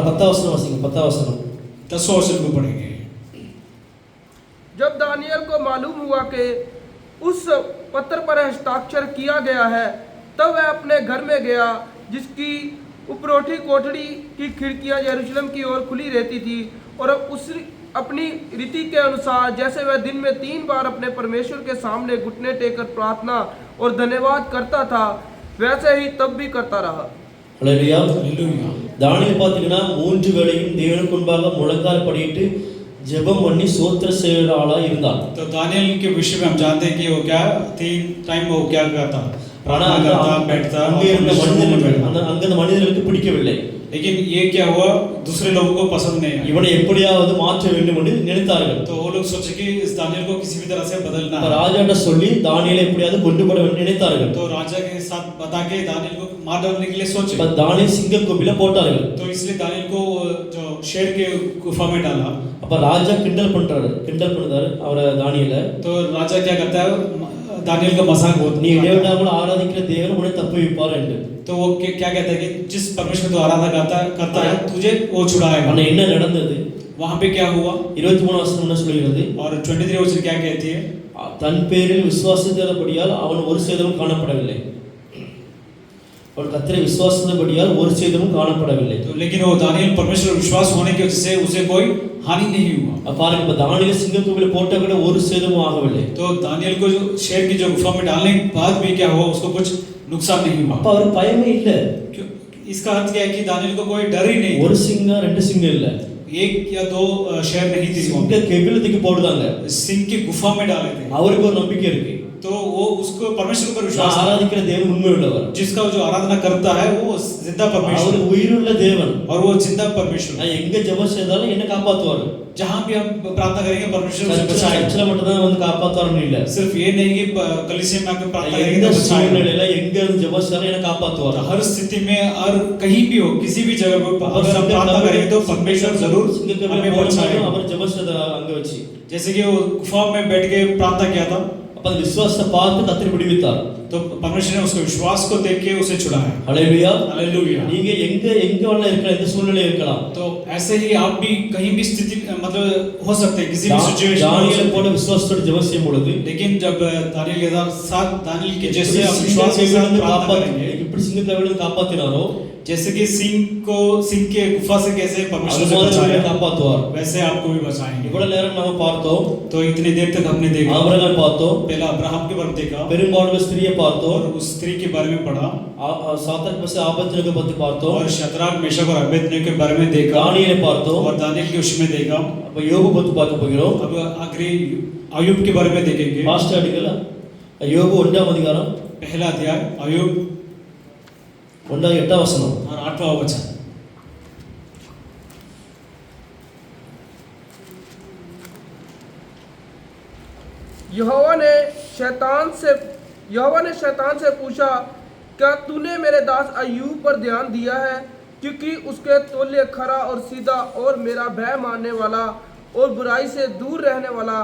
10 वचனம் வாசிங்க. 10 वचனம் 10 वचन को पढ़ेंगे। जब दानियल को मालूम हुआ कि उस पत्र पर हस्ताक्षर किया गया है, तब वह अपने घर में गया, जिसकी उपरोठी कोठरी की खिड़कियां यरूशलेम की ओर खुली रहती थी, और उस अपनी रीति के अनुसार जैसे वह दिन में 3 बार अपने परमेश्वर के सामने घुटने टेककर प्रार्थना और धन्यवाद करता था, वैसे ही तब भी करता रहा। ஹalleluya. हालेलुया। தானியேல் பாத்தீங்கன்னா 3 வேளையும் தேவனுக்கு முன்பாக முழங்கால் படியிட்டு ஜெபம் பண்ணி ஸ்தோத்திர செய்கிற ஆளா இருந்தார். तो दानियेल के विषय में हम जानते हैं कि वो क्या 3 टाइम वो क्या करता, ஆனா प्रार्थना करता, बैठता, அங்கே இருந்த और மனிதர்கள் அங்க அந்த மனிதர்களுக்கு பிடிக்கவில்லை. लेकिन ये क्या हुआ, दूसरे लोगों को पसंद नहीं आया। இவனை எப்படியாவது மாற்ற வேண்டும் என்று நினைத்தார்கள். तो वो लोग सोचे कि इस दानियेल को किसी भी तरह से बदलना அப்ப है। ராஜாட்ட சொல்லி தானியேலை எப்படியாவது கொண்டு போட வேண்டும் நினைத்தார்கள். तो राजा के साथ बता के दानियेल को मार डालने के लिए सोचे। அப்ப தானியேல் சிங்கக்கோவில போட்டார்கள். तो इसलिए दानियेल को जो शेर के गुफा में डाला। அப்ப ராஜா கிண்டல் பண்றாரு அவரை தானியேலை. तो राजा क्या करता है, दानियेल का मजाक बहुत நீ இடைவிடாமல் ஆராதிக்கிற தேவன் உன்னை தப்புவிப்பார் என்று. तो वो क्या कहता है कि जिस परमेश्वर को आराधना करता है तुझे वो छुड़ाएगा। ஆனா என்ன நடந்தது? वहां पे क्या हुआ, 23 வசனம் என்ன சொல்கிறது? और 23 वचन क्या कहती है, தன் பேரில் விசுவாசித்தபடியால் அவன் ஒரு சேதமும் காணப்படவில்லை. और கர்த்தரை விசுவாசித்தபடியால் ஒரு சேதமும் காணப்படவில்லை. तो लेकिन वो दानियेल परमेश्वर विश्वास होने की वजह से उसे कोई हानि नहीं हुआ। அப்ப பாருங்க, இப்ப தானியேல் சிங்கக்கோவில போட்ட கூட ஒரு சேதமும் ஆகவில்லை. तो दानियेल को जो शेर की जो गुफा में डालने के बाद भी क्या हुआ, उसको कुछ नुकसान नहीं हुआ। அப்ப அவருக்கு பயமே இல்ல. इसका अर्थ क्या है कि दानियेल को कोई डर ही नहीं, ஒரு சிங்கம் 2 சிங்கம் இல்ல, 1 या 2 शेर नहीं थी, சிங்க கெபிலத்துக்கு போடுறாங்க. सिंह की गुफा में डाले थे। அவருக்கு ஒரு நம்பிக்கை இருக்கு. तो वो उसको परमेश्वर पर நான் विश्वास है, ஆராதிக்கிற தேவன் உண்மையுள்ளவர். जिसका जो आराधना करता है वो जिंदा அவர் परमेश्वर, உயிருள்ள தேவன். और वो जिंदा परमेश्वर। நான் எங்க ஜெபம் செய்தாலும் என்ன காப்பாத்துவார். जहां भी हम प्रार्थना करेंगे परमेश्वर उसे बचाएगा। சர்ச்சில மட்டும் தான் வந்து காப்பாத்துவார்னு இல்ல. सिर्फ ये नहीं कि कलीसिया में आकर प्रार्थना करेंगे எந்த तो बचाएगा। சூழ்நிலையில எங்க இருந்து ஜெபம் செய்தாலும் என்ன காப்பாத்துவார். हर स्थिति में और कहीं भी हो, किसी भी जगह पर अगर हम प्रार्थना करेंगे तो परमेश्वर जरूर हमें बचाएगा। அவர் ஜெபம் செய்த அங்க வச்சு जैसे कि वो गुफा में बैठ के प्रार्थना किया था, அப்ப அந்த விசுவாசத்தை பார்த்து கர்த்தர் விடுவித்தார். तो परमेश्वर ने उसके विश्वास को देख के उसे छुड़ाया। ஹalleluya. हालेलुया। நீங்க எங்க வேணா இருக்கலாம், எந்த சூழ்நிலையில இருக்கலாம். तो ऐसे ही आप भी कहीं भी स्थिति मतलब हो सकते हैं, किसी भी सिचुएशन தானியேல் போல में। விசுவாசத்தோட ஜெபம் செய்யும் பொழுது लेकिन जब दानियेल के साथ दानियेल के जैसे आप विश्वास के साथ प्रार्थना करेंगे, இப்படி சிங்கக்கவிலிருந்து காப்பாத்தினாரோ जैसे कि सिंह के गुफा से कैसे परमेश्वर அது से மாதிரி बचाया, காப்பாத்துவார். वैसे आपको भी बचाएंगे। இவ்வளவு நேரம் நாம பார்த்தோம். तो इतनी देर तक हमने देखा, ஆபிரகாம் பார்த்தோம், पहला अब्राहम के बारे में देखा, பெரும்பாடுள்ள ஸ்திரியை और பார்த்தோம், उस स्त्री के बारे में पढ़ा, சாத்ராக் மேஷாக் ஆபேத்நேகோ பத்தி பார்த்தோம், और शद्रक मेशक और अबेदनेगो के बारे में देखा, தானியேலை பார்த்தோம். और दानियेल के विषय में देखा। அப்ப யோபு பத்தி பார்க்க போகிறோம். अब आखिरी अय्यूब के बारे में देखेंगे। பாஸ்டர் அடிக்கல யோபு 1ஆம் அதிகாரம் पहला अध्याय अय्यूब 8 வசனம். और 8वां वचन। यहोवा ने शैतान से पूछा, क्या तूने मेरे दास अय्यूब पर ध्यान दिया है, क्योंकि उसके तुल्य खरा और सीधा और मेरा भय मानने वाला और बुराई से दूर रहने वाला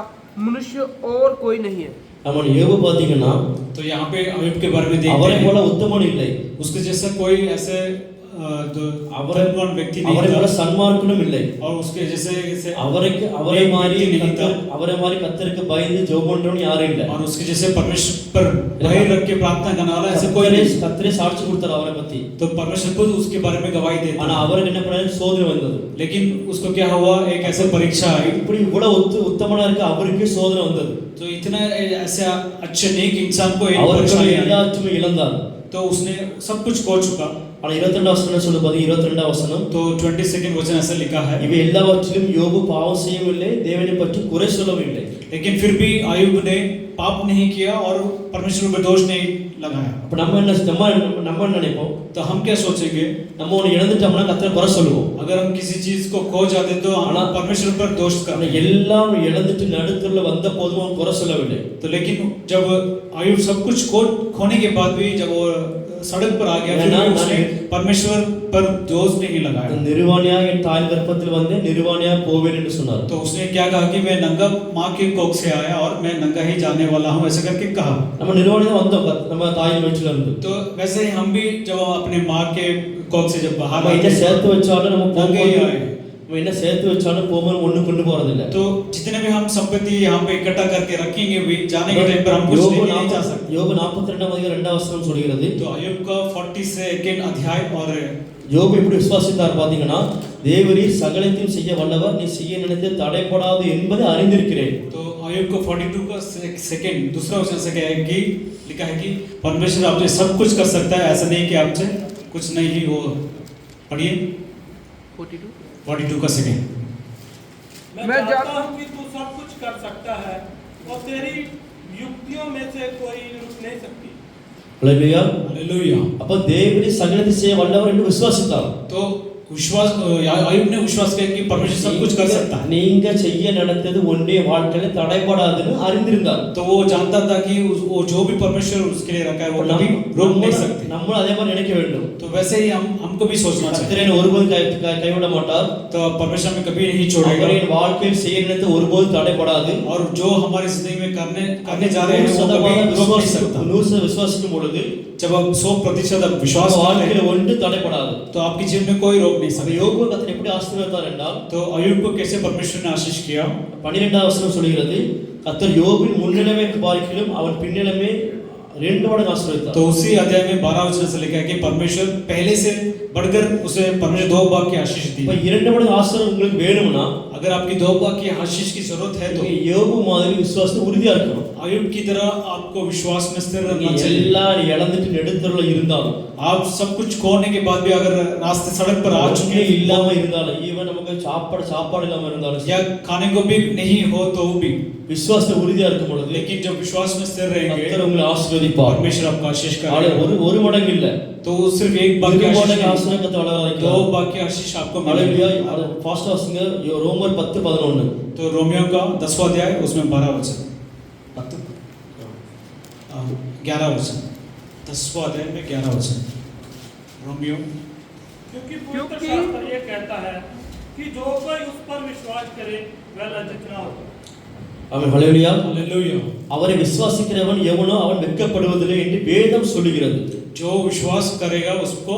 मनुष्य और कोई नहीं है। அவன் யோபு பாத்தீங்கன்னா तो यहाँ पे अय्यूब के बारे में देखते அவரை हैं, போல உத்தமன் இல்லை. उसके जैसा कोई ऐसे third one व्यक्ति नहीं அவரை போல था சன்மார்க்கனும் இல்லை. और उसके जैसे அவரை மாதிரி கர்த்தருக்கு பயந்து ஜெபம் பண்றவன் யாரும் இல்ல. और उसके जैसे परमेश्वर पर भय रख के प्रार्थना करने वाला ऐसे कोई नहीं. கர்த்தரே சாட்சி கொடுத்தார் அவரை பத்தி. तो परमेश्वर खुद उसके बारे में गवाही देता ஆனா அவருக்கு என்ன பண்ணாரு, சோதனை வந்தது. लेकिन उसको क्या हुआ, एक ऐसे परीक्षा आई. இப்படி இவ்வளவு உத்தமனா இருக்க அவருக்கு சோதனை வந்தது. तो इतना ऐसे अच्छे नेक इंसान को एक அவருக்கு परेशानी आई. எல்லாத்தையும் இழந்தார். तो उसने सब कुछ खो चुका. ஆனா 22 வசனம் சொல்லும்போது 22 வசனம், तो 22 वचन ऐसा लिखा है, இவை எல்லாவற்றிலும் யோபு பாவம் செய்யவில்லை, தேவனை பற்றி குறை சொல்லவில்லை. लेकिन फिर भी अय्यूब ने पाप नहीं किया और परमेश्वर पर दोष नहीं लगाया. அப்ப நம்ம என்ன நினைப்போம், तो हम क्या सोचेंगे, நம்ம ஒன்னு இழந்துட்டோம்னா கர்த்தரை குறை சொல்லுவோம். अगर हम किसी चीज को खो जाते तो हम परमेश्वर पर दोष ஆனா करते. எல்லாம் இழந்துட்டு நடுத்தருல வந்த போதும் அவன் குறை சொல்லவில்லை. तो लेकिन जब अय्यूब सब कुछ खोने के बाद भी जब वो सड़क पर आ गया, फिर भी उसने परमेश्वर पर दोष नहीं लगाया. நிர்வாணியா என் தாய் கர்ப்பத்தில் வந்து நிர்வாணியா போவேன் என்று சொன்னார். तो उसने क्या कहा कि मैं नंगा माँ के कोख से आया और मैं नंगा ही जाने वाला हूँ, ऐसे करके कहा. நம்ம நிர்வாணியா வந்தோம் நம்ம தாயின் வயிற்றில இருந்து. तो वैसे ही हम भी जब अपने माँ के कोख से जब बाहर நம்ம என்ன சேர்த்து வச்சாலும் நம்ம नंगे ही आए. நம்ம என்ன சேர்த்து வச்சாலும் போகும்போது ஒண்ணு கொண்டு போறது இல்ல. तो जितने भी हम संपत्ति यहाँ पे इकट्ठा करके रखेंगे भी जाने के टाइम पर हम कुछ लेके नहीं जा सकते. யோபு 42 அதிகாரம் 2 வசனம் சொல்கிறது. तो अय्यूब का 42 अध्याय और யோபு எப்படி விசுவாசித்தார் பாத்தீங்கன்னா, தேவரீர் சகலத்தையும் செய்ய வல்லவர், நீ செய்ய நினைத்து தடைப்படாது என்பதை அறிந்திருக்கிறேன். तो अय्यूब को 42 का सेकंड दूसरा वचन से क्या है कि लिखा है कि परमेश्वर आपसे सब कुछ कर सकता है, ऐसा नहीं कि आपसे कुछ नहीं हो. पढ़िए 42 का सेकंड. मैं जानता हूँ कि तू सब कुछ कर सकता है और तेरी युक्तियों में से कोई रुक नहीं सकती. ஹல்லேலூயா. हालेलुया. அப்ப தேவரீர் சகலத்தை செய்ய வல்லவர் என்று விசுவாசித்தார். तो विश्वास अय्यूब ने विश्वास किया कि परमेश्वर सब कुछ कर सकता है. நீங்க செய்ய நினைத்தது ஒன்றே வாழ்க்கையில தடைப்படாதுன்னு அறிந்திருந்தார். तो वो जानता था कि वो जो भी परमेश्वर उसके लिए रखा है वो कभी रोक नहीं सकते. நம்ம அதே மாதிரி நினைக்க வேண்டும். तो वैसे ही हमको भी सोचना चाहिए. கர்த்தர் ஒருபோதும் கைவிட மாட்டார். तो परमेश्वर हमें कभी नहीं छोड़ेगा. அவரின் வாழ்க்கையில் செய்ய நினைத்த ஒருபோதும் தடைப்படாது. और जो हमारी जिंदगी में करने जा रहे हैं वो कभी रोक नहीं सकता. 100% விசுவாசிக்கும் பொழுது जब आप 100% विश्वास வாழ்க்கையில ஒன்று தடைப்படாது. तो आपके जीवन में कोई रोक नहीं सकता. யோபு கர்த்தர் எப்படி ஆசீர்வதித்தார் என்றால், तो अय्यूब को कैसे परमेश्वर ने आशीष किया. 12 வசனம் சொல்கிறது, கர்த்தர் யோபின் முன்னிலைமை பார்க்கிலும் அவன் பின்னிலைமை 2 மடங்கு ஆசீர்வதித்தார். तो उसी अध्याय में 12 वचन से लिखा है कि परमेश्वर पहले से बढ़कर उसे परमेश्वर 2 भाग की आशीष दी. இப்ப 2 மடங்கு ஆசீர்வாதம் உங்களுக்கு வேணும்னா, अगर आपकी 2 भाग की आशीष की जरूरत है तो யோபு மாதிரி விசுவாசத்துல உறுதியா இருக்கணும். अय्यूब की तरह आपको विश्वास में स्थिर रहना चाहिए. எல்லாம் இழந்துட்டு நெடுத்தருல இருந்தாலும், आप सब कुछ खोने के बाद भी अगर रास्ते सड़क पर आ चुके ஒண்ணுமே இல்லாம இருந்தாலும், ஈவன் நமக்கு சாப்பாடு இல்லாம இருந்தாலும், या खाने को भी नहीं हो तो भी, விசுவாசத்துல உறுதியா இருக்கும் பொழுது लेकिन जब विश्वास में स्थिर रहेंगे கர்த்தர் உங்களை ஆசீர்வதிப்பார். परमेश्वर आपका आशीष ஆளு करेगा. ஒரு மடங்கு இல்ல, तो सिर्फ एक भाग की 2 आशीष மடங்கு नहीं, ஆசீர்வாதத்தை வளர 2 भाग की आशीष आपको मिलेगी. ஹalleluya. அது ஃபாஸ்ட் வாசிங்க ரோமர் 10:11. तो रोमियो का 10वां अध्याय उसमें 12 वचन 11 वचन 10वां अध्याय में 11 वचन रोमियो. क्योंकि पवित्र शास्त्र ये कहता है कि जो कोई उस पर विश्वास करे वह लज्जित न हो. ஆமென். ஹalleluya. हालेलुया. அவரை விசுவாசிக்கிறவன் எவனோ அவன் வெட்கப்படுவதில்லை என்று வேதம் சொல்லுகிறது. जो विश्वास करेगा उसको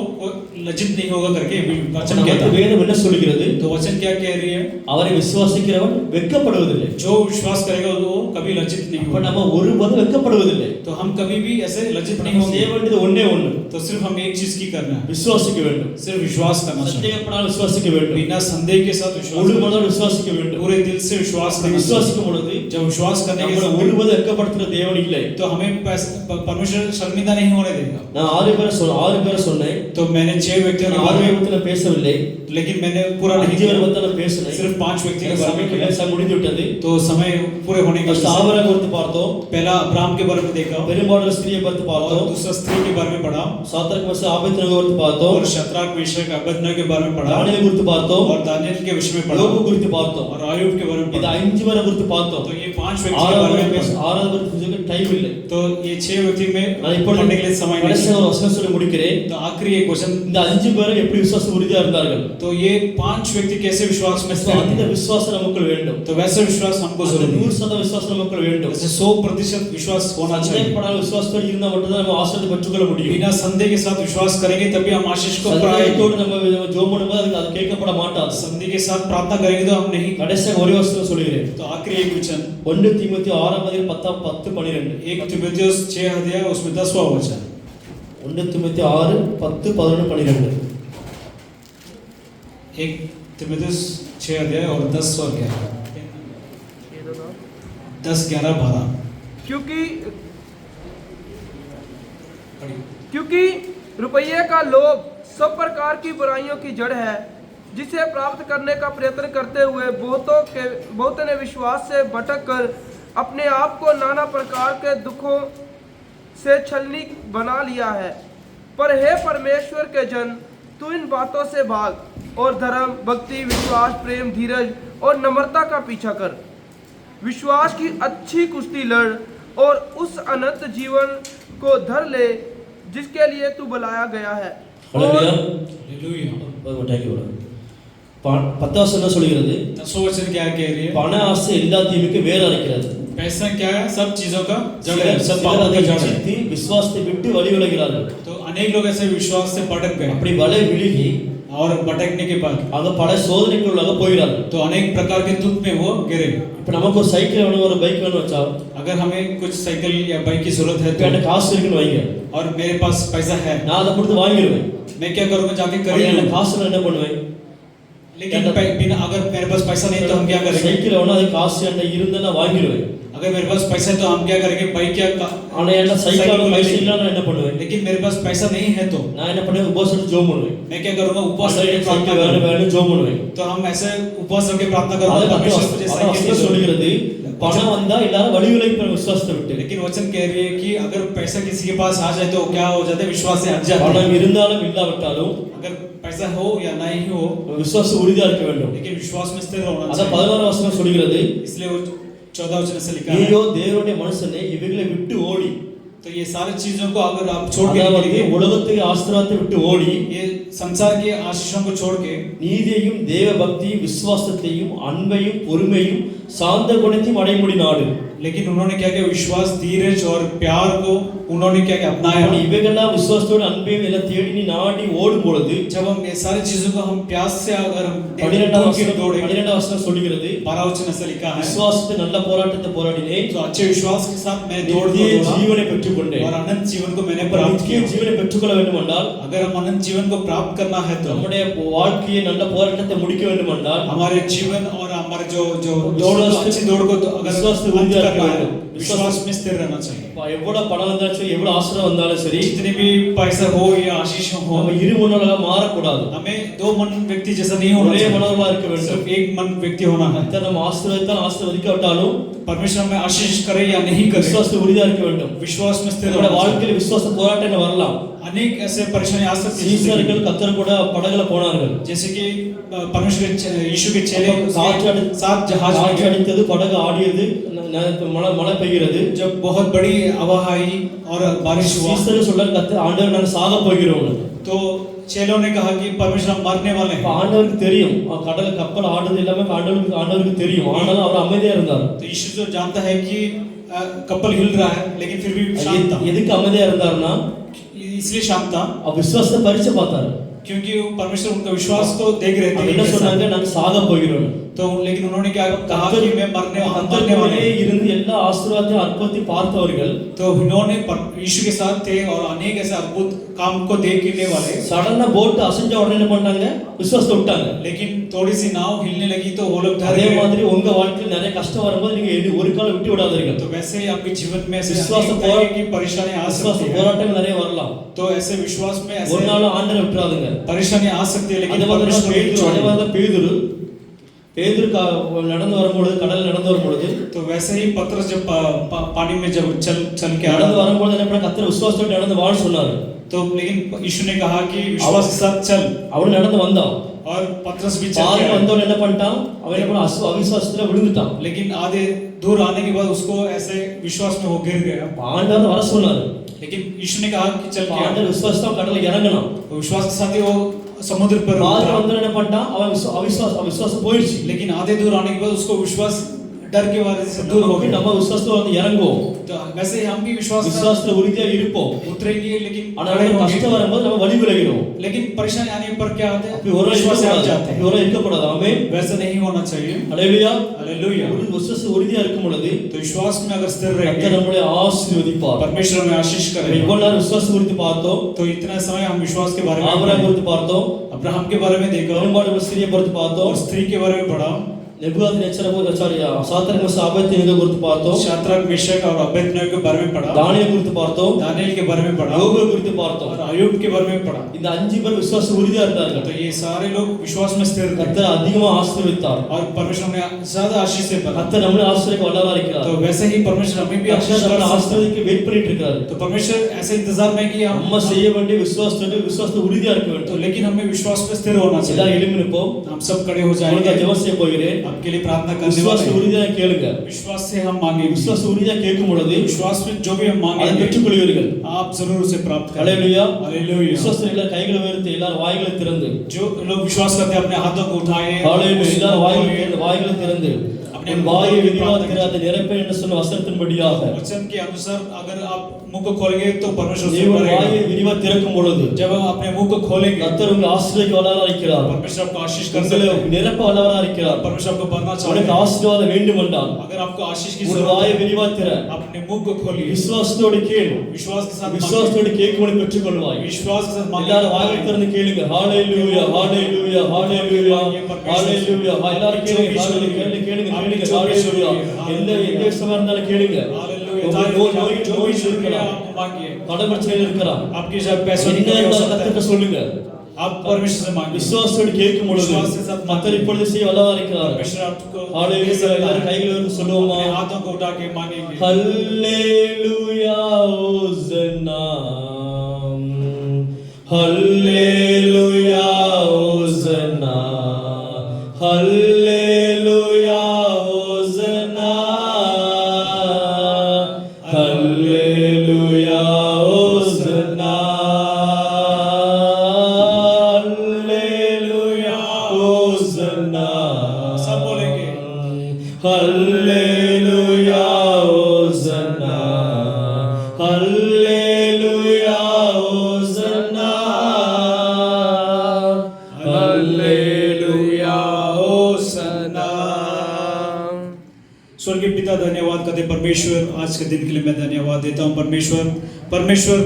लज्जित नहीं होगा करके वचन कहता நமக்கு है. வேதம் என்ன சொல்லுகிறது? तो वचन क्या कह रही है? அவரை விசுவாசிக்கிறவன் வெட்கப்படுவதில்லை. जो विश्वास करेगा वो कभी लज्जित नहीं அப்ப होगा. நம்ம ஒருபோதும் வெட்கப்படுவதில்லை. तो हम कभी भी ऐसे लज्जित नहीं செய்ய होंगे. வேண்டியது ஒண்ணே ஒண்ணு, तो सिर्फ हम एक चीज की करना है, விசுவாசிக்க வேண்டும். सिर्फ विश्वास करना चाहिए. சந்தேகப்படாமல் விசுவாசிக்க வேண்டும். बिना संदेह के साथ विश्वास முழு करना, மனதோடு விசுவாசிக்க வேண்டும். पूरे दिल से विश्वास करना चाहिए. விசுவாசிக்கும் பொழுது जब विश्वास करने के நம்மளை समय ஒருபோதும் வெட்கப்படுத்துற தேவன் இல்லை. तो हमें परमेश्वर शर्मिंदा नहीं होने देगा. நான் 6 பேரை சொன்னேன். तो मैंने 6 व्यक्तियों के நான் बारे 6 में, பேரை பேசவில்லை, लेकिन मैंने पूरा नहीं 5 किया, பேரை பத்தி நான் பேசினேன். सिर्फ 5 व्यक्ति के बारे में किया. சமயம் முடிந்து விட்டது. तो समय पूरे होने के ஃபர்ஸ்ட் बाद ஆபிரகாம் குறித்து பார்த்தோம், पहला अब्राहम के बारे में देखा, பெரும்பாலான ஸ்திரியை பத்தி और பார்த்தோம், दूसरा स्त्री के बारे में पढ़ा, சாத்ராக் மேஷாக் ஆபேத்நேகோ குறித்து பார்த்தோம், और शद्रक मेशक अबेदनगो के बारे में पढ़ा, தானியேல் குறித்து பார்த்தோம், और दानियेल के विषय में पढ़ा, யோபு குறித்து பார்த்தோம். और अय्यूब के बारे में இது पढ़ा. 5 பேரை குறித்து பார்த்தோம். तो ये 5 व्यक्ति के बारे में ஆறாவது டைம் இல்லை. तो ये 6 व्यक्ति में நான் இப்போ पढ़ने के लिए समय கடைசி नहीं. ஒரு வசனம் சொல்லி முடிக்கிறேன். तो आखिरी एक क्वेश्चन, இந்த 5 பேரும் எப்படி விசுவாச உறுதியா இருந்தார்கள்? तो ये 5 व्यक्ति कैसे विश्वास में स्थिर அந்த थे? விசுவாசம் நமக்கு வேண்டும். तो वैसे विश्वास हमको அந்த जरूरी है. 100% விசுவாசம் நமக்கு வேண்டும். वैसे 100% विश्वास होना चाहिए. சந்தேகப்படாத விசுவாசத்தோடு இருந்தா மட்டும் தான் நம்ம ஆசீர்வாதத்தை பெற்றுக்கொள்ள முடியும். बिना संदेह के साथ विश्वास करेंगे तभी हम आशीष को पाएंगे. சந்தேகத்தோடு நம்ம ஜெபம் பண்ணும்போது அது கேட்கப்பட மாட்டாது. संदेह के साथ प्रार्थना करेंगे तो हम नहीं. கடைசியாக ஒரு வசனம் சொல்கிறேன். तो आखिरी एक वचन 1 தீமோத்தேயு 6:10-12 1 तीमुथियुस 6 अध्याय उसमें 10वां वचन 1 தீமோத்தேயு 6:10-11 1 तीमुथियुस 6 अध्याय और 10 और 11 10 11 12 क्योंकि रुपये का लोभ सब प्रकार की बुराइयों की जड़ है, जिसे प्राप्त करने का प्रयत्न करते हुए बहुतों ने विश्वास से भटक कर अपने आप को नाना प्रकार के दुखों से छलनी बना लिया है। पर हे परमेश्वर के जन, तू इन बातों से भाग और धर्म, भक्ति, विश्वास, प्रेम, धीरज और नम्रता का पीछा कर। विश्वास की अच्छी कुश्ती लड़ और उस अनंत जीवन को धर ले जिसके लिए तू बुलाया गया है। ஹalleluya. பத்தாவசனம் என்ன சொல்கிறது? 10वां वचन क्या कह रही है? பண ஆசை எல்லா தீமைக்கு வேர் அரைக்கிறது. पैसा क्या है? सब चीजों का जड़ है, सब पापों का जड़ है. விசுவாசத்தை விட்டு வழி விலகிறார்கள். तो अनेक लोग ऐसे विश्वास से भटक गए. அப்படி வலை விழுகி और भटकने के बाद அந்த பல சோதனைக்குள்ளாக போகிறார்கள். तो अनेक प्रकार के दुख में वो गिरे. இப்ப நமக்கு ஒரு சைக்கிள் வேணும், ஒரு பைக் வேணும் வச்சா, अगर हमें कुछ साइकिल या बाइक की जरूरत है இப்ப எனக்கு காசு இருக்குன்னு வைங்க, और मेरे पास पैसा है, நான் அதை கொடுத்து வாங்கிடுவேன். मैं क्या करूंगा? जाके அப்படி खरीद எனக்கு लूं. காசு என்ன பண்ணுவேன்? लेकिन बिना अगर मेरे पास पैसा नहीं तो हम क्या करेंगे? சைக்கிள் வேணும், அது காசு என்ன இருந்தா நான் வாங்கிடுவேன். अगर मेरे पास पैसा है तो हम क्या करेंगे? बाइक या ஆனா என்ன சைக்கிள் பைசா இல்ல நான் என்ன பண்ணுவேன்? लेकिन मेरे पास पैसा नहीं है तो நான் என்ன பண்ணுவேன்? உபவாசம் ஜெபம் பண்ணுவேன். मैं क्या करूंगा? उपवास करके சைக்கிள் प्रार्थना வேணும் करूंगा. வேணும் ஜெபம் பண்ணுவேன். तो हम ऐसे उपवास करके प्रार्थना அது करूंगा. பத்து परमेश्वर मुझे साइकिल की வசனம் जरूरत है. சொல்கிறது, பணம் வந்தா எல்லாரும் வழி விலகிப்பாங்க விசுவாசத்தை விட்டு. लेकिन वचन कह रही है कि अगर पैसा किसी के पास आ जाए तो क्या हो जाता है? विश्वास से हट जाता है. பணம் இருந்தாலும் இல்லாவிட்டாலும் अगर पैसा हो या नहीं हो, விசுவாசம் உறுதியா இருக்க வேண்டும். लेकिन विश्वास में स्थिर होना அத चाहिए. 11 வசனம் சொல்கிறது, इसलिए वो 14 वचन से लिखा है. நீயோ தேவனுடைய மனுஷனே இவைகளை விட்டு ஓடி, तो ये सारी चीजों को अगर आप छोड़ के அதாவது निकलेंगे, உலகத்துக்கு ஆசீர்வாதத்தை விட்டு ஓடி ये संसार की आशीषों को छोड़ के நீதியையும் தேவ பக்தியும் விசுவாசத்தையும் அன்பையும் பொறுமையும் சாந்த குணத்தையும் அடைமுடி நாடு. लेकिन उन्होंने क्या किया? विश्वास, धीरज और प्यार को उन्होंने क्या किया? अपनाया. அப்படி இவைகளெல்லாம் விசுவாசத்தோடு அன்பையும் எல்லாம் தேடி நீ நாடி ஓடும் பொழுது जब हम ये सारी चीजों को हम प्यास से अगर हम 12 दौड़े, வசனம் சொல்கிறது, 12 वचन से लिखा है, விசுவாசத்தை நல்ல போராட்டத்தை போராடினேன், तो अच्छे विश्वास के साथ मैं दौड़ நித்திய दौड़ा ஜீவனை பெற்றுக்கொண்டேன். और अनंत जीवन को मैंने அப்ப प्राप्त நித்திய किया. ஜீவனை பெற்றுக்கொள்ள வேண்டும் என்றால், अगर हम अनंत जीवन को प्राप्त करना है तो நம்முடைய வாழ்க்கையை நல்ல போராட்டத்தை முடிக்க வேண்டும் என்றால், हमारे जीवन और हमारे जो जो दौड़ दौड़ को- अच्छी दौड़ को तो अगर विश्वास से अंत उन्नति करना है, करना है। विश्वास में स्थिर रहना चाहिए. எவ்வளவு பணம் வந்தாலும் சரி, எவ்வளவு ஆசீர்வாதம் வந்தாலும் சரி, जितने भी पैसा हो या आशीष हो, நம்ம இரு மனோர்களாக மாறக்கூடாது. हमें दो मन व्यक्ति जैसा नहीं होना ஒரே चाहिए. மனோர்களாக இருக்க வேண்டும். सिर्फ एक मन व्यक्ति होना है. கர்த்தர் நம்ம ஆசீர்வதித்தால் ஆசீர்வதிக்காவிட்டாலும் परमेश्वर हमें आशीष करे या नहीं करे, விசுவாசத்தில் உறுதியா இருக்க வேண்டும். विश्वास में स्थिर நம்முடைய होना चाहिए. வாழ்க்கையில் விசுவாச போராட்டம் வரலாம். अनेक ऐसे परेशानी आ सकती है. சீசர்கள் கர்த்தர் கூட படகுல போனார்கள். जैसे कि परमेश्वर यीशु के चेले காற்று साथ जहाज में காற்று गए. அடித்தது, படகு ஆடியது, மழை பெய்கிறது. जब बहुत बड़ी हवा आई और बारिश हुआ சீசர்கள் சொல்றாங்க, கர்த்தர் ஆண்டவர் நாங்க சாக போகிறோம். तो चेलों ने कहा कि परमेश्वर हम मरने वाले இப்ப हैं. ஆண்டவருக்கு தெரியும், கடல் கப்பல் ஆடுறது எல்லாமே ஆண்டவருக்கு தெரியும். ஆனாலும் அவர் அமைதியா இருந்தார். तो यीशु जो जानता है कि कपल हिल रहा है लेकिन फिर भी शांत था. எதுக்கு அமைதியா இருந்தாருன்னா, इसलिए शांत था அவர் விசுவாசத்தை பரிச்சு பார்த்தாரு. क्योंकि वो परमेश्वर उनका विश्वास को देख रहे அவங்க என்ன थे. சொன்னாங்க, நாங்க சாக போகிறோம். तो लेकिन उन्होंने क्या कहा कि मैं मरने वाले கர்த்தருக்குள்ளே हैं. இருந்து எல்லா ஆசீர்வாதத்தையும் அற்புதத்தையும் பார்த்தவர்கள் तो इन्होंने यीशु के साथ थे और अनेक ऐसे अद्भुत काम को देखने वाले. சடனா போட் அசைஞ்ச உடனே என்ன பண்ணாங்க? விசுவாசத்தை விட்டாங்க. लेकिन थोड़ी सी नाव हिलने लगी तो वो लोग அதே डर गए. மாதிரி உங்க வாழ்க்கையில் நிறைய கஷ்டம் வரும்போது நீங்க ஒரு காலம் விட்டு விடாதீர்கள். तो वैसे ही आपके जीवन में ऐसे विश्वास अनेक और- तरह की परेशानी आ விசுவாச सकती है. போராட்டங்கள் நிறைய வரலாம். तो ऐसे विश्वास में ஒரு ऐसे நாள் ஆண்டரை விட்டுறாதுங்க. परेशानी आ सकती है அதே लेकिन மாதிரி परमेश्वर को नहीं छोड़ेगा. பேதுரு நடந்து வரும்பொழுது, கடல் நடந்து வரும்பொழுது, तो वैसे ही पतरस जब पानी में जब चल के நடந்து आया வரும்பொழுது என்ன பண்ண, கர்த்தர் விசுவாசத்தோடு நடந்து வான்னு சொன்னாரு. तो लेकिन यीशु ने कहा कि विश्वास के साथ चल. அவன் நடந்து வந்தான். और पतरस भी चल பாதி गया, வந்தவன் என்ன பண்ணிட்டான், அவன் என்ன பண்ணான், அவிசுவாசத்துல விழுந்துட்டான். लेकिन आधे दूर आने के बाद उसको ऐसे विश्वास में वो गिर गया। ஆண்டவர் வர சொன்னாரு, लेकिन यीशु ने कहा कि चल गया, ஆண்டவர் விசுவாசம் கடல்ல இறங்கணும். तो विश्वास के साथ ही वो समुद्र पर பாதி उतरा। வந்தவன் என்ன பண்ணிட்டான், அவன் அவிசுவாசம் போயிடுச்சு. लेकिन आधे दूर आने के बाद उसको विश्वास डर के वजह से दूर हो गया। நம்ம விசுவாசத்துல வந்து இறங்குவோம், तो वैसे ही हम भी विश्वास விசுவாசத்துல உறுதியா இருப்போம். उतरेंगे, लेकिन ஆனா கஷ்டம் வரும்போது நம்ம வழி விலகிடும். लेकिन परेशानी आने पर क्या होता है, அப்படி ஒரு विश्वास से हट जाते ஒரு हैं। இருக்கக்கூடாது. ஆமென். वैसा नहीं होना चाहिए। அல்லேலூயா. हालेलुया। ஒரு விசுவாசம் உறுதியா இருக்கும் பொழுது तो विश्वास में अगर स्थिर கர்த்தர் रहेंगे, நம்மளை ஆசீர்வதிப்பார். परमेश्वर हमें आशीष करेगा। இவ்வளவு நேரம் விசுவாசம் குறித்து பார்த்தோம், तो इतना समय हम विश्वास के बारे में ஆபிரகாம் குறித்து பார்த்தோம், अब्राहम के बारे में देखा பெரும்பாலும் ஸ்திரியை குறித்து பார்த்தோம், और स्त्री के बारे में पढ़ा, சாத்ராக் ஆபேத்நேகோ குறித்து பார்த்தோம், शाद्रक मेशक और अबेदनगो के बारे में पढ़ा, தானியேல் குறித்து பார்த்தோம், दानियेल के बारे में पढ़ा, யோபு குறித்து பார்த்தோம். और अय्यूब के बारे में पढ़ा। இந்த அஞ்சு பேர் விசுவாச உறுதியா இருந்தார்கள். तो ये सारे लोग विश्वास में स्थिर थे கர்த்தர் அதிகமா ஆசீர்வதித்தார். और परमेश्वर ने ज्यादा आशीष से भरा। கர்த்தர் நம்மளை ஆசீர்வதிக்க வல்லவரா இருக்கிறார். तो वैसे ही परमेश्वर हमें भी आशीष கர்த்தர் कर நம்மளை सकता है। ஆசீர்வதிக்க வெயிட் பண்ணிட்டு இருக்காரு. तो परमेश्वर ऐसे इंतजार में कि हम நம்ம செய்ய வேண்டிய விசுவாசத்துல உறுதியா இருக்க तो வேண்டும். लेकिन हमें विश्वास पे स्थिर होना எல்லாரும் चाहिए। எழும்பி நிற்போம். हम सब खड़े हो உங்களுக்கு जाएंगे, ஜெபம் செய்ய போகிறேன். आपके लिए प्रार्थना करने விசுவாச वाले हैं। உறுதியா கேளுங்க. विश्वास से हम मांगेंगे, விசுவாச உறுதியா கேட்கும் பொழுது विश्वास में जो भी हम அதை मांगेंगे பெற்றுக்கொள்வீர்கள். आप जरूर उसे प्राप्त करेंगे। ஹalleluya. हालेलुया। விசுவாசத்துல எல்லாரும் கைகளை உயர்த்தி எல்லாரும் வாய்களை திறந்து जो लोग विश्वास करते हैं अपने हाथों को उठाएं, ஹalleluya. எல்லாரும் வாய்களை खोलें। திறந்து வாய்களை திறந்து अपने உன் வாயை விரிவாக்குகிறாத நிரப்பை என்று சொன்ன வசனத்தின்படியாக वचन के अनुसार अगर आप मुंह को खोलेंगे तो परमेश्वर से தேவன் भरेगा। வாயை விரிவா திறக்கும் பொழுது जब हम अपने मुंह को खोलेंगे கர்த்தர் உங்களை ஆசீர்வதிக்க வல்லவரா இருக்கிறார். परमेश्वर आपको आशीष कर உங்களை सकता है। நிரப்ப வல்லவரா இருக்கிறார். परमेश्वर आपको भरना चाहता உனக்கு है। ஆசீர்வாதம் வேண்டும் என்றால் अगर आपको आशीष की உன் जरूरत வாயை है, விரிவா திற, अपने मुंह को खोलिए, விசுவாசத்தோடு கேள், विश्वास के साथ मांगिए, விசுவாசத்தோடு கேட்கும் பெற்றுக்கொள்வாய். विश्वास के साथ எல்லாரும் வாயை मांगिए। திறந்து கேளுங்க. ஹalleluya ஹalleluya ஹalleluya ஹalleluya. எல்லாரும் கேளுங்க. கேளுங்க கேளுங்க கேளுங்க. ஹalleluya. எந்த விஷயமா இருந்தாலும் கேளுங்க. நோய் இருக்கலாம், आपको मांगिए, கடன் பிரச்சனையில் இருக்கலாம், आपकी जब पैसों की என்ன कमी हो இருந்தாலும் सकता है, கர்த்தர்ட்ட சொல்லுங்க. आप परमेश्वर से मांगिए। விசுவாசத்தோடு கேட்கும் பொழுது विश्वास के साथ கர்த்தர் இப்பொழுது செய்ய வல்லவரா இருக்கிறார். परमेश्वर आपको ஹalleluya. எல்லாரும் கைகளை உயர்த்தி சொல்லுவோமா? अपने हाथों को उठा के मांगेंगे। ஹalleluya ஹோசன்னா ஹalleluya ஹோசன்னா ஹalleluya ஹோசன்னா ஹalleluya ஹோசன்னா ஹalleluya ஹோசன்னா. सब बोलेंगे ஹalleluya ஹோசன்னா ஹalleluya ஹோசன்னா ஹalleluya ஹோசன்னா. स्वर्गीय पिता धन्यवाद करते परमेश्वर, आज के दिन के लिए मैं धन्यवाद देता हूँ परमेश्वर। परमेश्वर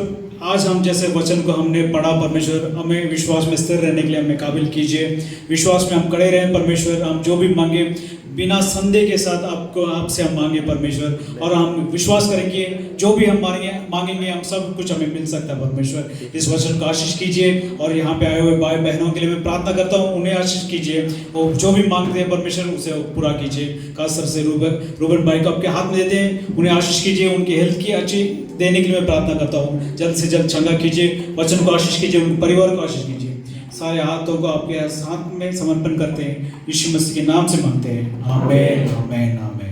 आज हम जैसे वचन को हमने पढ़ा परमेश्वर, हमें विश्वास में स्थिर रहने के लिए हमें काबिल कीजिए। विश्वास में हम खड़े रहें परमेश्वर, हम जो भी मांगे बिना संदेह के साथ आपको आपसे हम मांगे परमेश्वर, और हम विश्वास करेंगे जो भी हम मांगेंगे हम सब कुछ हमें मिल सकता है परमेश्वर। इस वचन को आशीष कीजिए, और यहाँ पे आए हुए भाई बहनों के लिए मैं प्रार्थना करता हूँ, उन्हें आशीष कीजिए, वो जो भी मांगते हैं परमेश्वर उसे पूरा कीजिए। खास तौर से रूबन भाई को आपके हाथ में देते हैं, उन्हें आशीष कीजिए, उनकी हेल्थ की अच्छी देने के लिए मैं प्रार्थना करता हूँ, जल्द से जल्द चंगा कीजिए, वचन को आशीष कीजिए, उनके परिवार को आशीष कीजिए। सारे हाथों को आपके हाथ में समर्पण करते हैं, यीशु मसीह के नाम से मांगते हैं, आमीन आमीन आमीन।